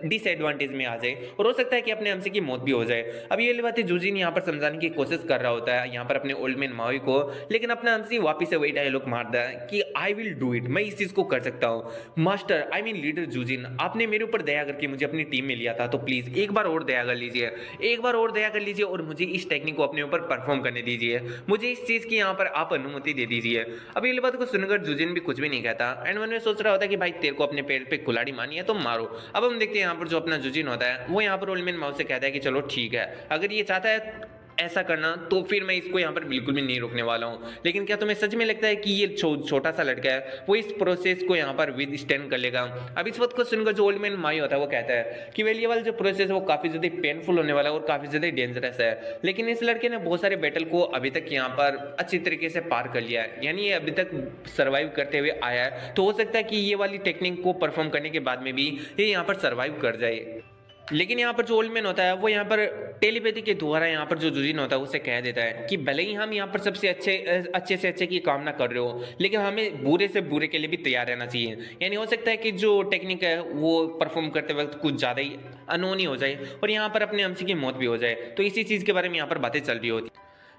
डिसएडवांटेज में आ जाए, और हो सकता है कि अपने एमसी की मौत भी हो जाए। अब ये बात जुजिन यहाँ पर समझाने की कोशिश कर रहा होता है यहाँ पर अपने ओल्ड मैन माओई को, लेकिन अपना एमसी वापिस से वही डायलॉग मारता है कि आई विल डू इट, मैं इस चीज को कर सकता हूँ। मास्टर आई मीन लीडर जुजिन, आपने मेरे ऊपर दया करके मुझे अपनी टीम में लिया था, तो प्लीज एक बार और दया कर लीजिए, एक बार और दया कर लीजिए और मुझे इस टेक्निक को अपने ऊपर परफॉर्म करने दीजिए, मुझे इस चीज की यहाँ पर आप अनुमति दे दीजिए। अब ये बात को सुनकर जुजिन भी कुछ भी नहीं कहता एंड मन में सोच रहा होता है कि भाई तेरे को अपने पेड़ पे कुल्हाड़ी मानी है तो मारो। अब हम देखते हैं यहाँ पर जो अपना जुजिन होता है वो यहाँ पर ओल्ड मैन माओ से कहता है कि चलो ठीक है, अगर ये चाहता है ऐसा करना तो फिर मैं इसको यहाँ पर बिल्कुल भी नहीं रोकने वाला हूँ। लेकिन क्या तुम्हें सच में लगता है कि ये छोटा सा लड़का है वो इस प्रोसेस को यहाँ पर विद स्टैंड कर लेगा? अब इस वक्त को सुनकर जो ओल्ड मैन माई होता है वो कहता है कि वेल ये वाला जो प्रोसेस है वो काफी ज्यादा पेनफुल होने वाला है और काफी ज्यादा डेंजरस है, लेकिन इस लड़के ने बहुत सारे बैटल को अभी तक यहाँ पर अच्छी तरीके से पार कर लिया है, यानी ये अभी तक सर्वाइव करते हुए आया है। तो हो सकता है कि ये वाली टेक्निक को परफॉर्म करने के बाद में भी ये यहाँ पर सर्वाइव कर जाए। लेकिन यहाँ पर जो ओल्ड मैन होता है वो यहाँ पर टेलीपैथी के द्वारा यहाँ पर जो जुजिन होता है उसे कह देता है कि भले ही हम यहाँ पर सबसे अच्छे से अच्छे की कामना कर रहे हो, लेकिन हमें बुरे से बुरे के लिए भी तैयार रहना चाहिए। यानी हो सकता है कि जो टेक्निक है वो परफॉर्म करते वक्त कुछ ज़्यादा ही अनहोनी हो जाए और यहाँ पर अपने एमसी की मौत भी हो जाए। तो इसी चीज़ के बारे में यहाँ पर बातें चल रही होती।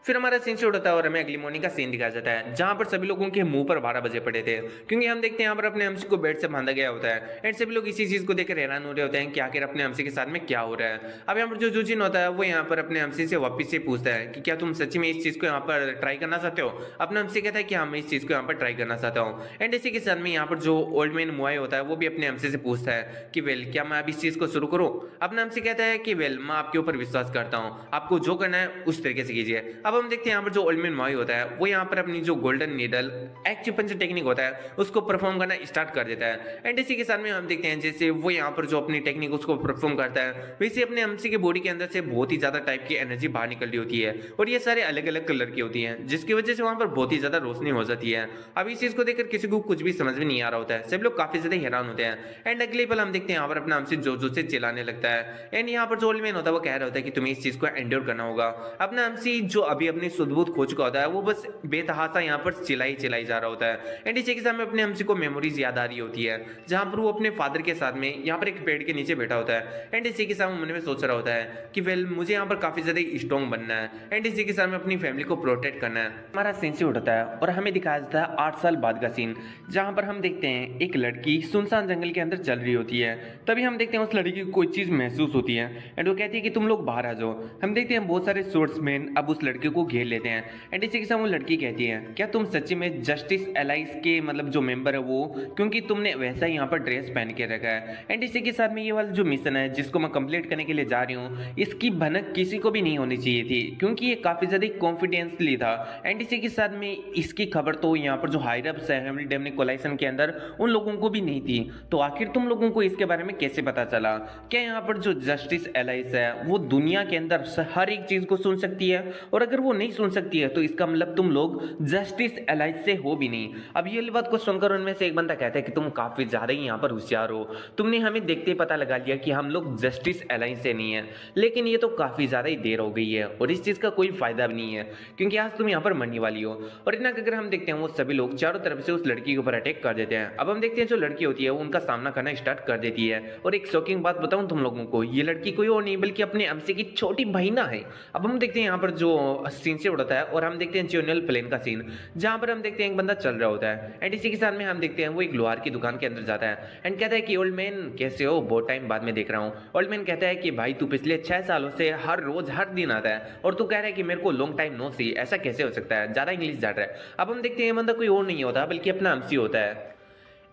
फिर हमारा सीन शूट होता है और हमें अगली मॉर्निंग का सीन दिखाया जाता है जहां पर सभी लोगों के मुंह पर 12 बजे पड़े थे, क्योंकि हम देखते हैं यहाँ पर अपने एमसी को बेड से बांधा गया होता है एंड सभी लोग इसी चीज को देखकर हैरान हो रहे होते हैं कि आखिर अपने एमसी के साथ में क्या हो रहा है। अब यहाँ पर जो जुजिन होता है वो यहाँ पर अपने एमसी से वापिस से पूछता है कि क्या तुम सच्ची में इस चीज को यहाँ पर ट्राई करना चाहते हो? अपना एमसी कहता है कि हाँ मैं इस चीज को यहाँ पर ट्राई करना चाहता हूँ। एंड इसी के साथ में यहाँ पर जो ओल्ड मैन मुआई होता है वो भी अपने एमसी से पूछता है कि वेल क्या मैं अब इस चीज को शुरू करूँ? अपना एमसी कहता है कि वेल मैं आपके ऊपर विश्वास करता हूँ, आपको जो करना है उस तरीके से कीजिए। अब हम देखते हैं यहाँ पर जो ओल्ड मैन माई होता है वो यहाँ पर अपनी जो गोल्डन नीडल एक्यूपंक्चर टेक्निक होता है उसको परफॉर्म करना स्टार्ट कर देता है। एंड इसी के साथ में हम देखते हैं जैसे वो यहाँ पर जो अपनी टेक्निक उसको परफॉर्म करता है वैसे अपने एमसी के बॉडी के अंदर से बहुत ही ज्यादा टाइप की एनर्जी बाहर निकल रही होती है और ये सारे अलग अलग कलर की होती है जिसकी वजह से वहां पर बहुत ही ज्यादा रोशनी हो जाती है। अब इस चीज को देखकर किसी को कुछ भी समझ में नहीं आ रहा होता है, सब लोग काफी ज्यादा हैरान होते हैं। एंड अगले पल हम देखते हैं यहाँ पर अपना एमसी जोर से चिल्लाने लगता है एंड यहाँ पर जो ओल्ड मैन होता है वो कह रहा होता है कि तुम्हें इस चीज को एंड्योर करना होगा। अपना एमसी जो अभी अपनी सुध-बुध खो चुका होता है वो बस बेतहासा यहाँ पर चिल्लाई जा रहा होता है। एंड इसी के साथ में अपने एमसी को मेमोरीज याद आ रही होती है जहां पर वो अपने फादर के साथ में यहाँ पर एक पेड़ के नीचे बैठा होता है। एंड इसी के साथ मन में सोच रहा होता है कि वेल मुझे यहाँ पर काफी ज्यादा स्ट्रॉन्ग बनना है एंड इसी के साथ में अपनी फैमिली को प्रोटेक्ट करना है। हमारा सीन से उठता है और हमें दिखाया जाता है 8 साल बाद का सीन जहां पर हम देखते हैं एक लड़की सुनसान जंगल के अंदर चल रही होती है। तभी हम देखते हैं उस लड़की को कोई चीज महसूस होती है एंड वो कहती है कि तुम लोग बाहर आ जाओ। हम देखते हैं बहुत सारे स्वर्ड्समैन अब उस लड़के को घेर लेते हैं एंड इसी के साथ वो लड़की कहती है क्या तुम सच्ची में जस्टिस एलाइस के मतलब जो मेंबर है वो, क्योंकि तुमने वैसा ही यहाँ पर ड्रेस पहन के रखा है। एंड इसी के साथ में ये वाला जो मिशन है जिसको मैं कंप्लीट करने के लिए जा रही हूँ इसकी भनक किसी को भी नहीं होनी चाहिए थी क्योंकि ये काफी ज्यादा कॉन्फिडेंसली था। एंड इसी के साथ में इसकी खबर तो यहाँ पर जो हायर अप्स है हेमिल्टन कोलाइसन के अंदर उन लोगों को भी नहीं थी। तो आखिर तुम लोगों को इसके बारे में कैसे पता चला? क्या यहाँ पर जो जस्टिस एलाइस है वो दुनिया के अंदर हर एक चीज को सुन सकती है? और अगर वो नहीं सुन सकती है तो इसका मतलब तुम लोग जस्टिस एलाइस से हो भी नहीं। अब ये बात को सुनकर उनमें से एक बंदा कहता है कि तुम काफी ज्यादा ही यहाँ पर होशियार हो, तुमने हमें देखते ही पता लगा लिया कि हम लोग जस्टिस एलाइंस से नहीं है। लेकिन ये तो काफी ज्यादा ही देर हो गई है और इस चीज का कोई फायदा भी नहीं है क्योंकि आज तुम यहाँ पर मरने वाली हो। और इतना अगर हम देखते हैं वो सभी लोग चारों तरफ से उस लड़की के ऊपर अटैक कर देते हैं। अब हम देखते हैं जो लड़की होती है वो उनका सामना करना स्टार्ट कर देती है। और एक शॉकिंग बात बताऊं तुम लोगों को, ये लड़की कोई और नहीं बल्कि अपने एमसी की छोटी बहिना है। अब हम देखते हैं यहाँ पर जो सीन से उड़ता है और हम देखते हैं च्यूनल प्लेन का सीन जहां पर हम देखते हैं एक बंदा चल रहा होता है। एंड इसी के साथ में हम देखते हैं वो एक लोहार की दुकान के अंदर जाता है एंड कहता है कि ओल्ड मैन कैसे हो, बहुत टाइम बाद में देख रहा हूँ। ओल्ड मैन कहता है कि भाई तू पिछले 6 सालों से हर रोज हर दिन आता है और तू कह रहा है कि मेरे को लॉन्ग टाइम नो सी, ऐसा कैसे हो सकता है, ज्यादा इंग्लिश जाट रहा है। अब हम देखते हैं ये बंदा कोई और नहीं होता बल्कि अपना एमसी होता है।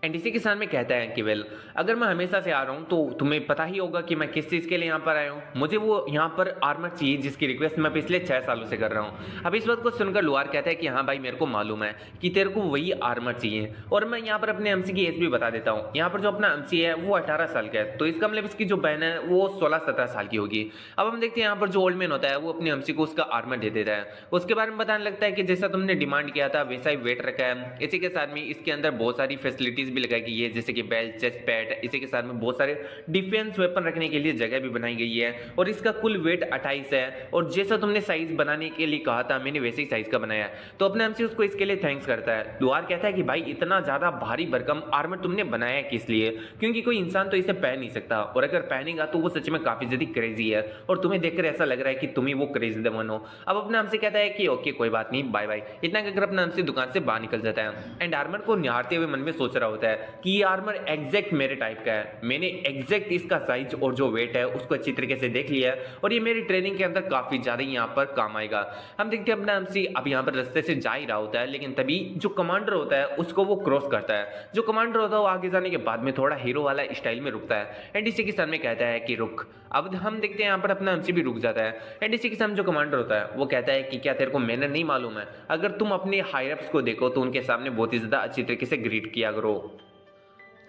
एंड इसी के साथ में कहता है कि वेल अगर मैं हमेशा से आ रहा हूँ तो तुम्हें पता ही होगा कि मैं किस चीज़ के लिए यहाँ पर आया हूँ। मुझे वो यहाँ पर आर्मर चाहिए जिसकी रिक्वेस्ट मैं पिछले 6 सालों से कर रहा हूँ। अब इस बात को सुनकर लुआर कहता है कि हाँ भाई मेरे को मालूम है कि तेरे को वही आर्मर चाहिए। और मैं यहाँ पर अपने एमसी की एज भी बता देता हूँ। यहाँ पर जो अपना एमसी है वो 18 साल का है, तो इसका मतलब इसकी जो बहन है वो 16-17 साल की होगी। अब हम देखते हैं यहाँ पर जो ओल्ड मैन होता है वो अपने एमसी को उसका आर्मर दे देता है। उसके बारे में बताने लगता है कि जैसा तुमने डिमांड किया था वैसा ही वेट रखा है। इसी के साथ में इसके अंदर बहुत सारी फैसिलिटीज भी लगाई गई है, जैसे कि बेल्ट, चेस्ट पैड। इसी के साथ में बहुत सारे डिफेंस वेपन रखने के लिए जगह भी बनाई गई है। और इसका कुल वेट 28 है। और जैसा तुमने साइज बनाने के लिए कहा था मैंने वैसे ही साइज का बनाया है। तो अपने एमसी उसको इसके लिए थैंक्स करता है। लुआर कहता है कि भाई इतना ज्यादा भारी भरकम आर्मर तुमने बनाया किस लिए, क्योंकि कोई इंसान तो इसे पहन नहीं सकता, और अगर पहनेगा तो वो सच में काफी ज्यादा क्रेजी है। और तुम्हें देखकर ऐसा लग रहा है कि तुम ही वो क्रेजी वन हो। अब अपना एमसी कहता है कि ओके कोई बात नहीं, बाय बाय। इतना कहकर अपना एमसी दुकान से बाहर निकल जाता है। एंड आर्मर को निहारते हुए मन में सोच रहा होता है कि ये आर्मर एग्जैक्ट मेरे टाइप का है। मैंने एग्जैक्ट इसका साइज और जो वेट है उसको अच्छी तरीके से देख लिया है, और ये मेरी ट्रेनिंग के अंदर काफी ज्यादा यहाँ पर काम आएगा। हम देखते हैं अपना एमसी अब यहाँ पर रास्ते से जा ही रहा होता है, लेकिन तभी जो कमांडर होता है उसको वो क्रॉस करता है। जो कमांडर होता है वो आगे जाने के बाद में थोड़ा हीरो वाला स्टाइल में रुकता है। एंड इसी के साथ में कहता है कि रुक। अब हम देखते हैं यहाँ पर अपना एमसी भी रुक जाता है। एंड इसी के साथ जो कमांडर होता है वो कहता है कि क्या तेरे को मैंने नहीं मालूम है, अगर तुम अपने हायरअप्स को देखो तो उनके सामने बहुत ही ज्यादा अच्छी तरीके से ग्रीट किया करो।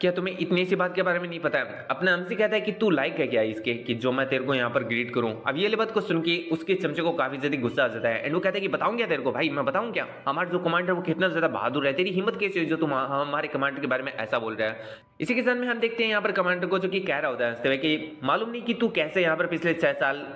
क्या तुम्हें इतनी सी बात के बारे में नहीं पता है? अपना एमसी कहता है कि तू लाइक है क्या इसके कि जो मैं तेरे को यहाँ पर ग्रीट करूं। अब ये बात को सुन के उसके चमचे को काफी ज्यादा गुस्सा आ जाता है। एंड वो कहता है कि बताऊं क्या तेरे को? भाई मैं बताऊं क्या? हमारा जो कमांडर वो कितना ज्यादा बहादुर है, तेरी हिम्मत कैसे हुई जो तुम हमारे कमांडर के बारे में ऐसा बोल रहा है। इसी के साथ में हम देखते हैं यहाँ पर कमांडर को जो कि कह रहा होता है हंसते हुए कि मालूम नहीं कि तू कैसे यहाँ पर पिछले 6 साल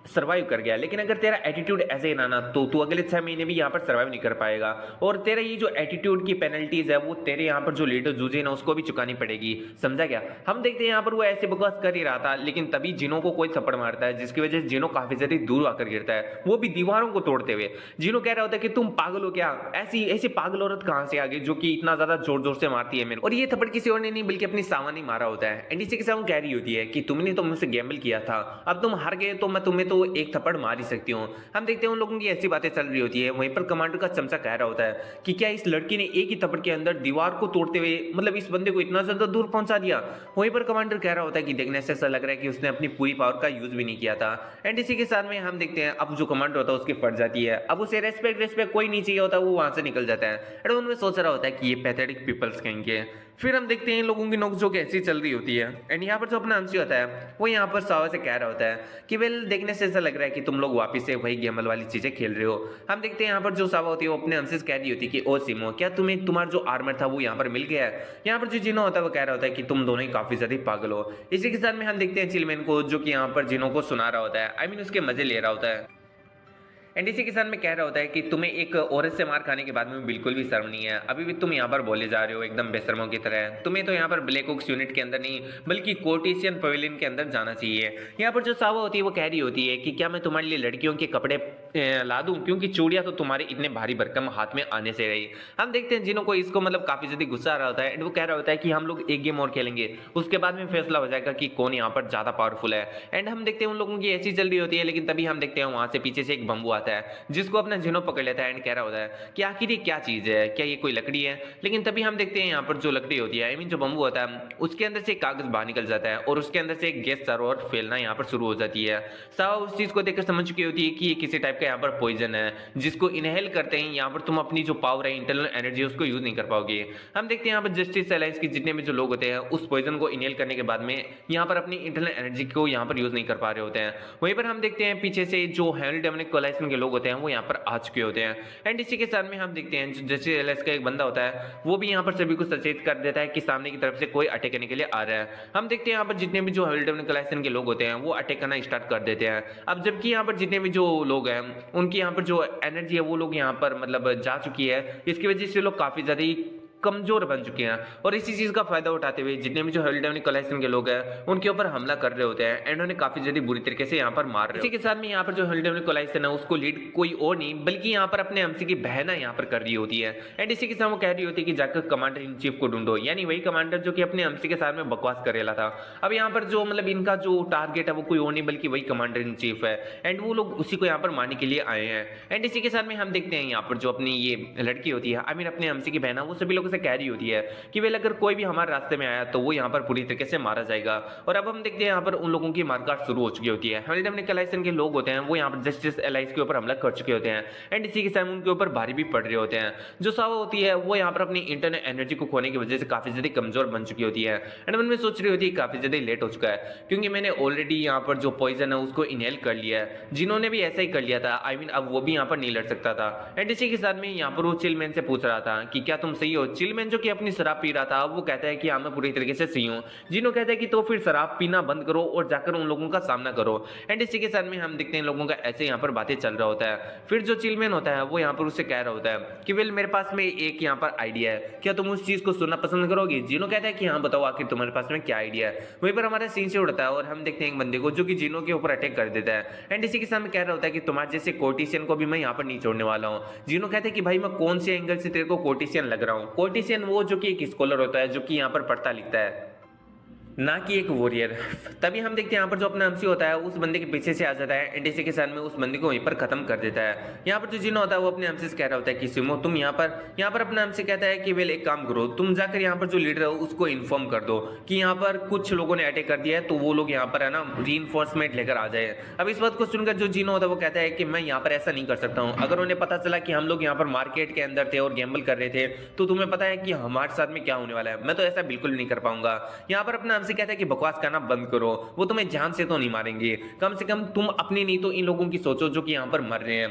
सर्वाइव कर गया, लेकिन अगर तेरा एटीट्यूड ऐसे ही ना तो तू अगले 6 महीने भी यहाँ पर सर्वाइव नहीं कर पाएगा। और तेरा ये जो एटीट्यूड की पेनल्टीज है वो तेरे यहाँ पर जो लीडर जूझे ना उसको भी चुकानी पड़ेगी, समझा क्या? हम देखते हैं यहाँ पर वो ऐसे बकवास कर ही रहा था, लेकिन तभी जिनों को कोई थप्पड़ मारता है जिसकी वजह से जिनों काफी ज्यादा दूर आकर गिरता है, वो भी दीवारों को तोड़ते हुए। जिनों कह रहा होता है कि तुम पागल हो क्या? ऐसी ऐसी पागल औरत कहां से आ गई जो कि इतना ज्यादा जोर जोर से मारती है मेरे? और ये थप्पड़ किसी और ने नहीं बल्कि अपनी सावा ने मारा होता है। एंड इसी के साथ वो कह रही होती है कि तुमने तो मुझसे गैम्बल किया था, अब तुम हार गए तो मैं तुम्हें तो एक थप्पड़ मार ही सकती हूँ। हम देखते हैं उन लोगों की ऐसी बातें चल रही होती है। वहीं पर कमांडर का चमचा कह रहा होता है कि क्या इस लड़की ने एक ही थप्पड़ के अंदर दीवार को तोड़ते हुए मतलब इस बंदे को इतना ज्यादा दूर पहुंचा दिया। वहीं पर कमांडर कह रहा होता है कि देखने से ऐसा लग रहा है कि उसने अपनी पूरी पावर का यूज भी नहीं किया था। एंड इसी के साथ में हम देखते हैं अब जो कमांडर होता है उसकी फट जाती है। अब उसे रेस्पेक्ट कोई नहीं चाहिए होता, वो वहां से निकल जाता है। एंड उनमें सोच रहा होता है कि ये पैथेटिक पीपल्स कहेंगे। फिर हम देखते हैं इन लोगों की नोकझोंक ऐसी चल रही होती है। एंड यहाँ पर जो अपना एमसी होता है वो यहाँ पर सावा से कह रहा होता है कि वेल देखने से ऐसा लग रहा है कि तुम लोग वापस से वही गेमल वाली चीजें खेल रहे हो। हम देखते हैं यहाँ पर जो सावा होती है वो अपने एमसी से कह रही होती है कि ओ सिमो, क्या तुम्हें तुम्हारा जो आर्मर था वो यहाँ पर मिल गया है? यहाँ पर जो जिनो होता है वो कह रहा होता है कि तुम दोनों ही काफी ज्यादा पागल हो। इसी के साथ में हम देखते हैं चिलमैन को जो कि यहाँ पर जिनो को सुना रहा होता है, आई मीन उसके मजे ले रहा होता है। एंड इसी के साथ में कह रहा होता है कि तुम्हें एक औरत से मार खाने के बाद में बिल्कुल भी शर्म नहीं है, अभी भी तुम यहाँ पर बोले जा रहे हो एकदम बेशर्मों की तरह। तुम्हें तो यहाँ पर ब्लैक ओक्स यूनिट के अंदर नहीं बल्कि कोर्टेशियन पवेलियन के अंदर जाना चाहिए। यहाँ पर जो सावा होती है वो कह रही होती है कि क्या मैं तुम्हारे लिए लड़कियों के कपड़े ला दूं, क्योंकि चूड़ियां तो तुम्हारे इतने भारी भरकम हाथ में आने से रही। हम देखते हैं जिनको इसको मतलब काफी ज्यादा गुस्सा आ रहा होता है। एंड वो कह रहा होता है कि हम लोग एक गेम और खेलेंगे, उसके बाद में फैसला हो जाएगा कि कौन यहाँ पर ज्यादा पावरफुल है। एंड हम देखते हैं उन लोगों की ऐसी चल रही होती है, लेकिन तभी हम देखते हैं वहां से पीछे से एक बम्बू आता है जिसको अपना जिनो पकड़ लेता है। एंड कह रहा होता है कि आखिर ये क्या चीज है, क्या ये कोई लकड़ी है? लेकिन तभी हम देखते हैं यहाँ पर जो लकड़ी होती है, आई मीन जो बम्बू होता है, उसके अंदर से एक कागज बाहर निकल जाता है और उसके अंदर से एक गैस चारों ओर फैलना यहाँ पर शुरू हो जाती है। सावा उस चीज को देखकर समझ चुकी होती है कि ये किसी टाइप का यहाँ पर पॉइजन है जिसको इनहेल करते हैं यहाँ पर तुम अपनी जो पावर है इंटरनल एनर्जी उसको यूज नहीं कर पाओगे। हम देखते हैं यहाँ पर जस्टिस अलायंस के जितने भी जो लोग होते हैं उस पॉइजन को इनहेल करने के बाद में यहाँ पर अपनी इंटरनल एनर्जी को यहाँ पर यूज नहीं कर पा रहे होते हैं। वहीं पर हम देखते हैं पीछे से जो हेनरी डोमिनिक कोलाइसन के लोग होते हैं वो यहाँ पर आ चुके होते हैं। एंड इसी के साथ में हम देखते हैं जो जस्टिस अलायंस का एक बंदा होता है वो भी यहाँ पर सभी को सचेत कर देता है कि सामने की तरफ से कोई अटैक करने के लिए आ रहा है। हम देखते हैं यहाँ पर जितने भी जो हेनरी डोमिनिक कोलाइसन के लोग होते हैं वो अटैक करना स्टार्ट कर देते हैं। अब जबकि यहाँ पर जितने भी जो लोग हैं उनकी यहाँ पर जो एनर्जी है वो लोग यहाँ पर मतलब जा चुकी है, इसकी वजह से लोग काफी ज्यादा ही कमजोर बन चुके हैं। और इसी चीज का फायदा उठाते हुए जितने भी जो हेनरी डोमिनिक कोलाइसन के लोग हैं उनके ऊपर हमला कर रहे होते हैं एंड उन्हें काफी ज्यादा बुरी तरीके से यहाँ पर मार रहे हैं। इसी के साथ में यहाँ पर जो हेनरी डोमिनिक कोलाइसन है उसको लीड कोई और नहीं बल्कि यहाँ पर अपने एमसी की बहन यहाँ पर कर रही होती है। एंड इसी के साथ वो कह रही होती है कि जाकर कमांडर इन चीफ को ढूंढो, यानी वही कमांडर जो कि अपने एमसी के साथ में बकवास कर रहा था। अब यहाँ पर जो मतलब इनका जो टारगेट है वो कोई और नहीं बल्कि वही कमांडर इन चीफ है एंड वो लोग उसी को यहाँ पर मारने के लिए आए हैं। एंड इसी के साथ में हम देखते हैं यहाँ पर जो अपनी ये लड़की होती है आई मीन अपने एमसी की बहन है वो सभी लोगों से कह रही होती है कि वेल अगर कोई भी हमारे रास्ते में आया तो वो यहाँ पर पूरी तरीके से मारा जाएगा। और अब हम देखते हैं यहाँ पर उन लोगों की मारकाट शुरू हो चुकी होती है। हेमल्टन कोलाइसन के लोग होते हैं वो यहाँ पर जस्टिस एलाइज के ऊपर हमला कर चुके होते हैं एंड इसी के साथ उनके ऊपर भारी भी पड़ रहे होते हैं। जो सावा होती है वो यहाँ पर अपनी इंटरनल एनर्जी को खोने की वजह से काफी ज्यादा कमजोर बन चुकी होती है एंड मन में सोच रही होती है काफी ज्यादा लेट हो चुका है क्योंकि मैंने ऑलरेडी यहाँ पर जो पॉइजन है उसको इनहेल कर लिया है। जिन्होंने भी ऐसा ही कर लिया था, आई मीन अब वो भी यहाँ पर नहीं लड़ सकता था। एंड इसी के साथ में यहाँ पर वो चिलमैन से पूछ रहा था कि क्या तुम सही हो। चिलमैन जो कि अपनी शराब पी रहा था वो कहता है कि हाँ मैं पूरी तरीके से सही हूँ। जिनो कहता है कि तो फिर शराब पीना बंद करो और जाकर उन लोगों का सामना करो। एंड इसी के साथ में हम देखते हैं लोगों का ऐसे यहाँ पर बातें चल रहा होता है। फिर जो चिलमैन होता है वो यहाँ पर उससे कह रहा होता है कि वेल मेरे पास में एक यहाँ पर आइडिया है, क्या तुम उस चीज को सुनना पसंद करोगे। जिनो कहता है कि हाँ बताओ आखिर तुम्हारे पास में क्या आइडिया है। वहीं पर हमारा सीन से उड़ता है और हम देखते हैं एक बंदे को जो कि जिनो के ऊपर अटैक कर देता है एंड इसी के साथ में कह रहा होता है कि तुम्हारे जैसे कोर्टिशियन को भी मैं यहाँ पर नहीं छोड़ने वाला हूँ। जिनो कहते हैं कि भाई मैं कौन से एंगल से तेरे को कोर्टिशियन लग रहा हूँ। कोर्टिशियन वो जो कि एक स्कॉलर होता है जो कि यहाँ पर पढ़ता लिखता है, ना कि एक वॉरियर। तभी हम देखते हैं यहाँ पर जो अपना एमसी होता है उस बंदे के पीछे से आ जाता है एंड इसी के साथ में उस बंदे को वहीं पर खत्म कर देता है। यहाँ पर जो जिनो होता है वो अपने एमसी से कह रहा होता है कि सिमो तुम यहाँ पर अपना एमसी कहता है कि वेल एक काम करो, तुम जाकर यहाँ पर जो लीडर है उसको इन्फॉर्म कर दो कि यहाँ पर कुछ लोगों ने अटैक कर दिया है तो वो लोग यहाँ पर है ना रीइंफोर्समेंट लेकर आ जाए। अब इस बात को सुनकर जो जिनो होता है वो कहता है कि मैं यहाँ पर ऐसा नहीं कर सकता हूँ। अगर उन्हें पता चला कि हम लोग यहाँ पर मार्केट के अंदर थे और गैम्बल कर रहे थे तो तुम्हें पता है कि हमारे साथ में क्या होने वाला है। मैं तो ऐसा बिल्कुल नहीं कर पाऊंगा। यहाँ पर अपना एमसी कहता है कि बकवास करना बंद करो, वो तुम्हें जान से तो नहीं मारेंगे, कम से कम तुम अपनी नहीं तो इन लोगों की सोचो जो कि यहाँ पर मर रहे हैं,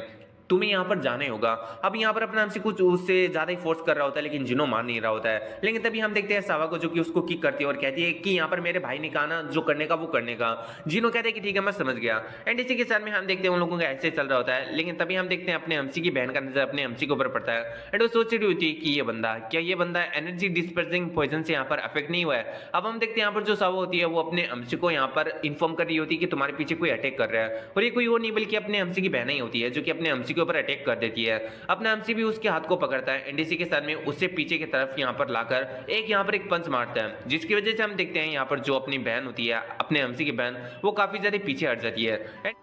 तुम्हें यहाँ पर जाना ही होगा। अब यहाँ पर अपना एमसी कुछ उससे ज्यादा ही फोर्स कर रहा होता है लेकिन जिनो मान नहीं रहा होता है। लेकिन तभी हम देखते हैं सावा को जो कि उसको किक करती है और कहती है कि यहाँ पर मेरे भाई ने कहा ना जो करने का वो करने का। जिनो कहते हैं कि ठीक है मैं समझ गया। एंड इसी के साथ में हम देखते हैं उन लोगों का ऐसे चल रहा होता है लेकिन तभी हम देखते हैं अपने एमसी की बहन का नजर अपने एमसी के ऊपर पड़ता है एंड वो सोच रही होती है कि ये बंदा एनर्जी डिस्पर्सिंग पॉइजन से यहाँ पर अफेक्ट नहीं हुआ है। अब हम देखते हैं यहाँ पर जो सावा होती है वो अपने एमसी को यहाँ पर इन्फॉर्म कर रही होती है कि तुम्हारे पीछे कोई अटैक कर रहा है और ये कोई और नहीं बल्कि अपने एमसी की बहन ही होती है जो कि अपने एमसी के ऊपर अटैक कर देती है। अपना एमसी भी उसके हाथ को पकड़ता है एंड इसी के साथ में उससे पीछे की तरफ यहाँ पर लाकर एक पंच मारता है जिसकी वजह से हम देखते हैं यहाँ पर जो अपनी बहन होती है अपने एमसी की बहन वो काफी ज्यादा पीछे हट जाती है।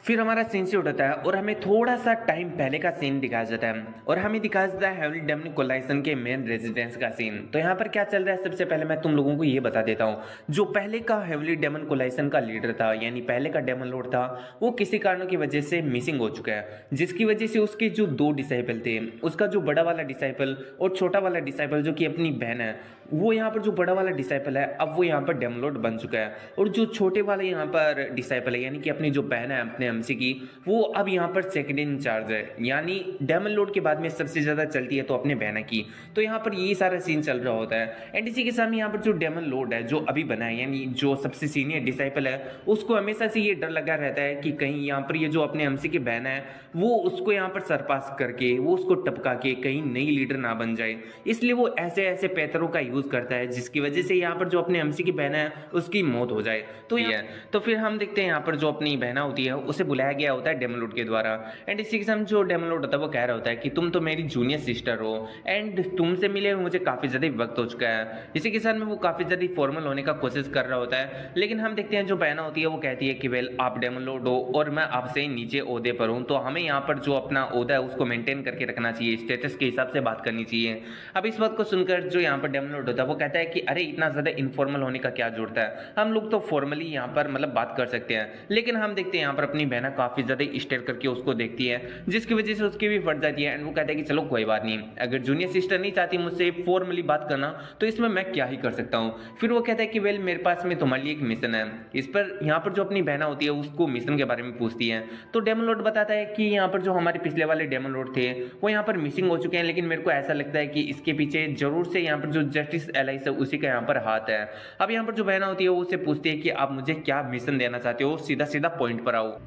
फिर हमारा सीन से उठाता है और हमें थोड़ा सा टाइम पहले का सीन दिखाया जाता है और हमें दिखाया जाता है हेवनली डेमन कोलाइसन के मेन रेजिडेंस का सीन। तो यहाँ पर क्या चल रहा है सबसे पहले मैं तुम लोगों को ये बता देता हूँ। जो पहले का हेवनली डेमन कोलाइसन का लीडर था यानी पहले का डेमन लॉर्ड था वो किसी कारणों की वजह से मिसिंग हो चुका है जिसकी वजह से उसके जो दो डिसाइपल थे, उसका जो बड़ा वाला डिसाइपल और छोटा वाला डिसाइपल जो कि अपनी बहन है, वो यहाँ पर जो बड़ा वाला डिसाइपल है अब वो यहाँ पर डेमन लॉर्ड बन चुका है और जो छोटे वाले यहाँ पर डिसाइपल है यानी कि अपनी जो बहन है अपने एमसी की वो अब यहाँ पर सेकंड इन चार्ज है यानी डेमन लॉर्ड के बाद में सबसे ज्यादा चलती है तो अपने बहन की। तो यहाँ पर ये सारा सीन चल रहा होता है एंड इसी के सामने यहाँ पर जो डेमन लॉर्ड है जो अभी बना है यानी जो सबसे सीनियर डिसाइपल है उसको हमेशा से ये डर लगा रहता है कि कहीं यहाँ पर ये जो अपने एमसी की बहन है वो उसको यहाँ पर सरपास करके वो उसको टपका के कहीं नई लीडर ना बन जाए, इसलिए वो ऐसे ऐसे पैतरों का यूज करता है जिसकी वजह से यहाँ पर जो अपने एमसी की बहन है उसकी मौत हो जाए। तो फिर हम देखते हैं यहाँ पर जो अपनी बहना होती है उसे बुलाया गया होता है डेमन लॉर्ड के द्वारा एंड इसी के साथ जो डेमन लॉर्ड होता है वो कह रहा होता है कि तुम तो मेरी जूनियर सिस्टर हो एंड तुमसे मिले मुझे काफी ज्यादा वक्त हो चुका है। इसी के साथ में वो काफी ज्यादा फॉर्मल होने का कोशिश कर रहा होता है लेकिन हम देखते हैं जो बहना होती है वो कहती है कि वेल आप डेमन लॉर्ड हो और मैं आपसे नीचे ओहदे पर हूँ तो हमें यहाँ पर जो अपना ओहदा है उसको मेंटेन करके रखना चाहिए, स्टेटस के हिसाब से बात करनी चाहिए। अब इस बात को सुनकर जो यहाँ पर डेमन लॉर्ड होता है वो कहता है कि अरे इतना ज्यादा इनफॉर्मल होने का क्या जरूरत है, हम लोग तो फॉर्मली यहाँ पर मतलब बात कर सकते हैं। लेकिन हम देखते हैं यहाँ पर अपनी बहना काफी ज्यादा स्टेयर करके उसको देखती है जिसकी वजह से उसकी भी फट जाती है एंड वो कहता है कि चलो कोई बात नहीं, अगर जूनियर सिस्टर नहीं चाहती मुझसे फॉर्मली बात करना तो इसमें मैं क्या ही कर सकता हूँ। फिर वो कहता है कि वेल मेरे पास में तुम्हारे लिए एक मिशन है। इस पर यहाँ पर जो अपनी बहना होती है उसको मिशन के बारे में पूछती है तो डेमन लॉर्ड बताता है कि यहाँ पर जो हमारे पिछले वाले डेमन लॉर्ड थे वो यहाँ पर मिसिंग हो चुके हैं लेकिन मेरे को ऐसा लगता है कि इसके पीछे जरूर से यहाँ पर जो जस्टिस एलाइस है उसी का यहाँ पर हाथ है। अब यहाँ पर जो बहना होती है वो उससे पूछती है कि आप मुझे क्या मिशन देना चाहते हो, सीधा सीधा पॉइंट पर आओ।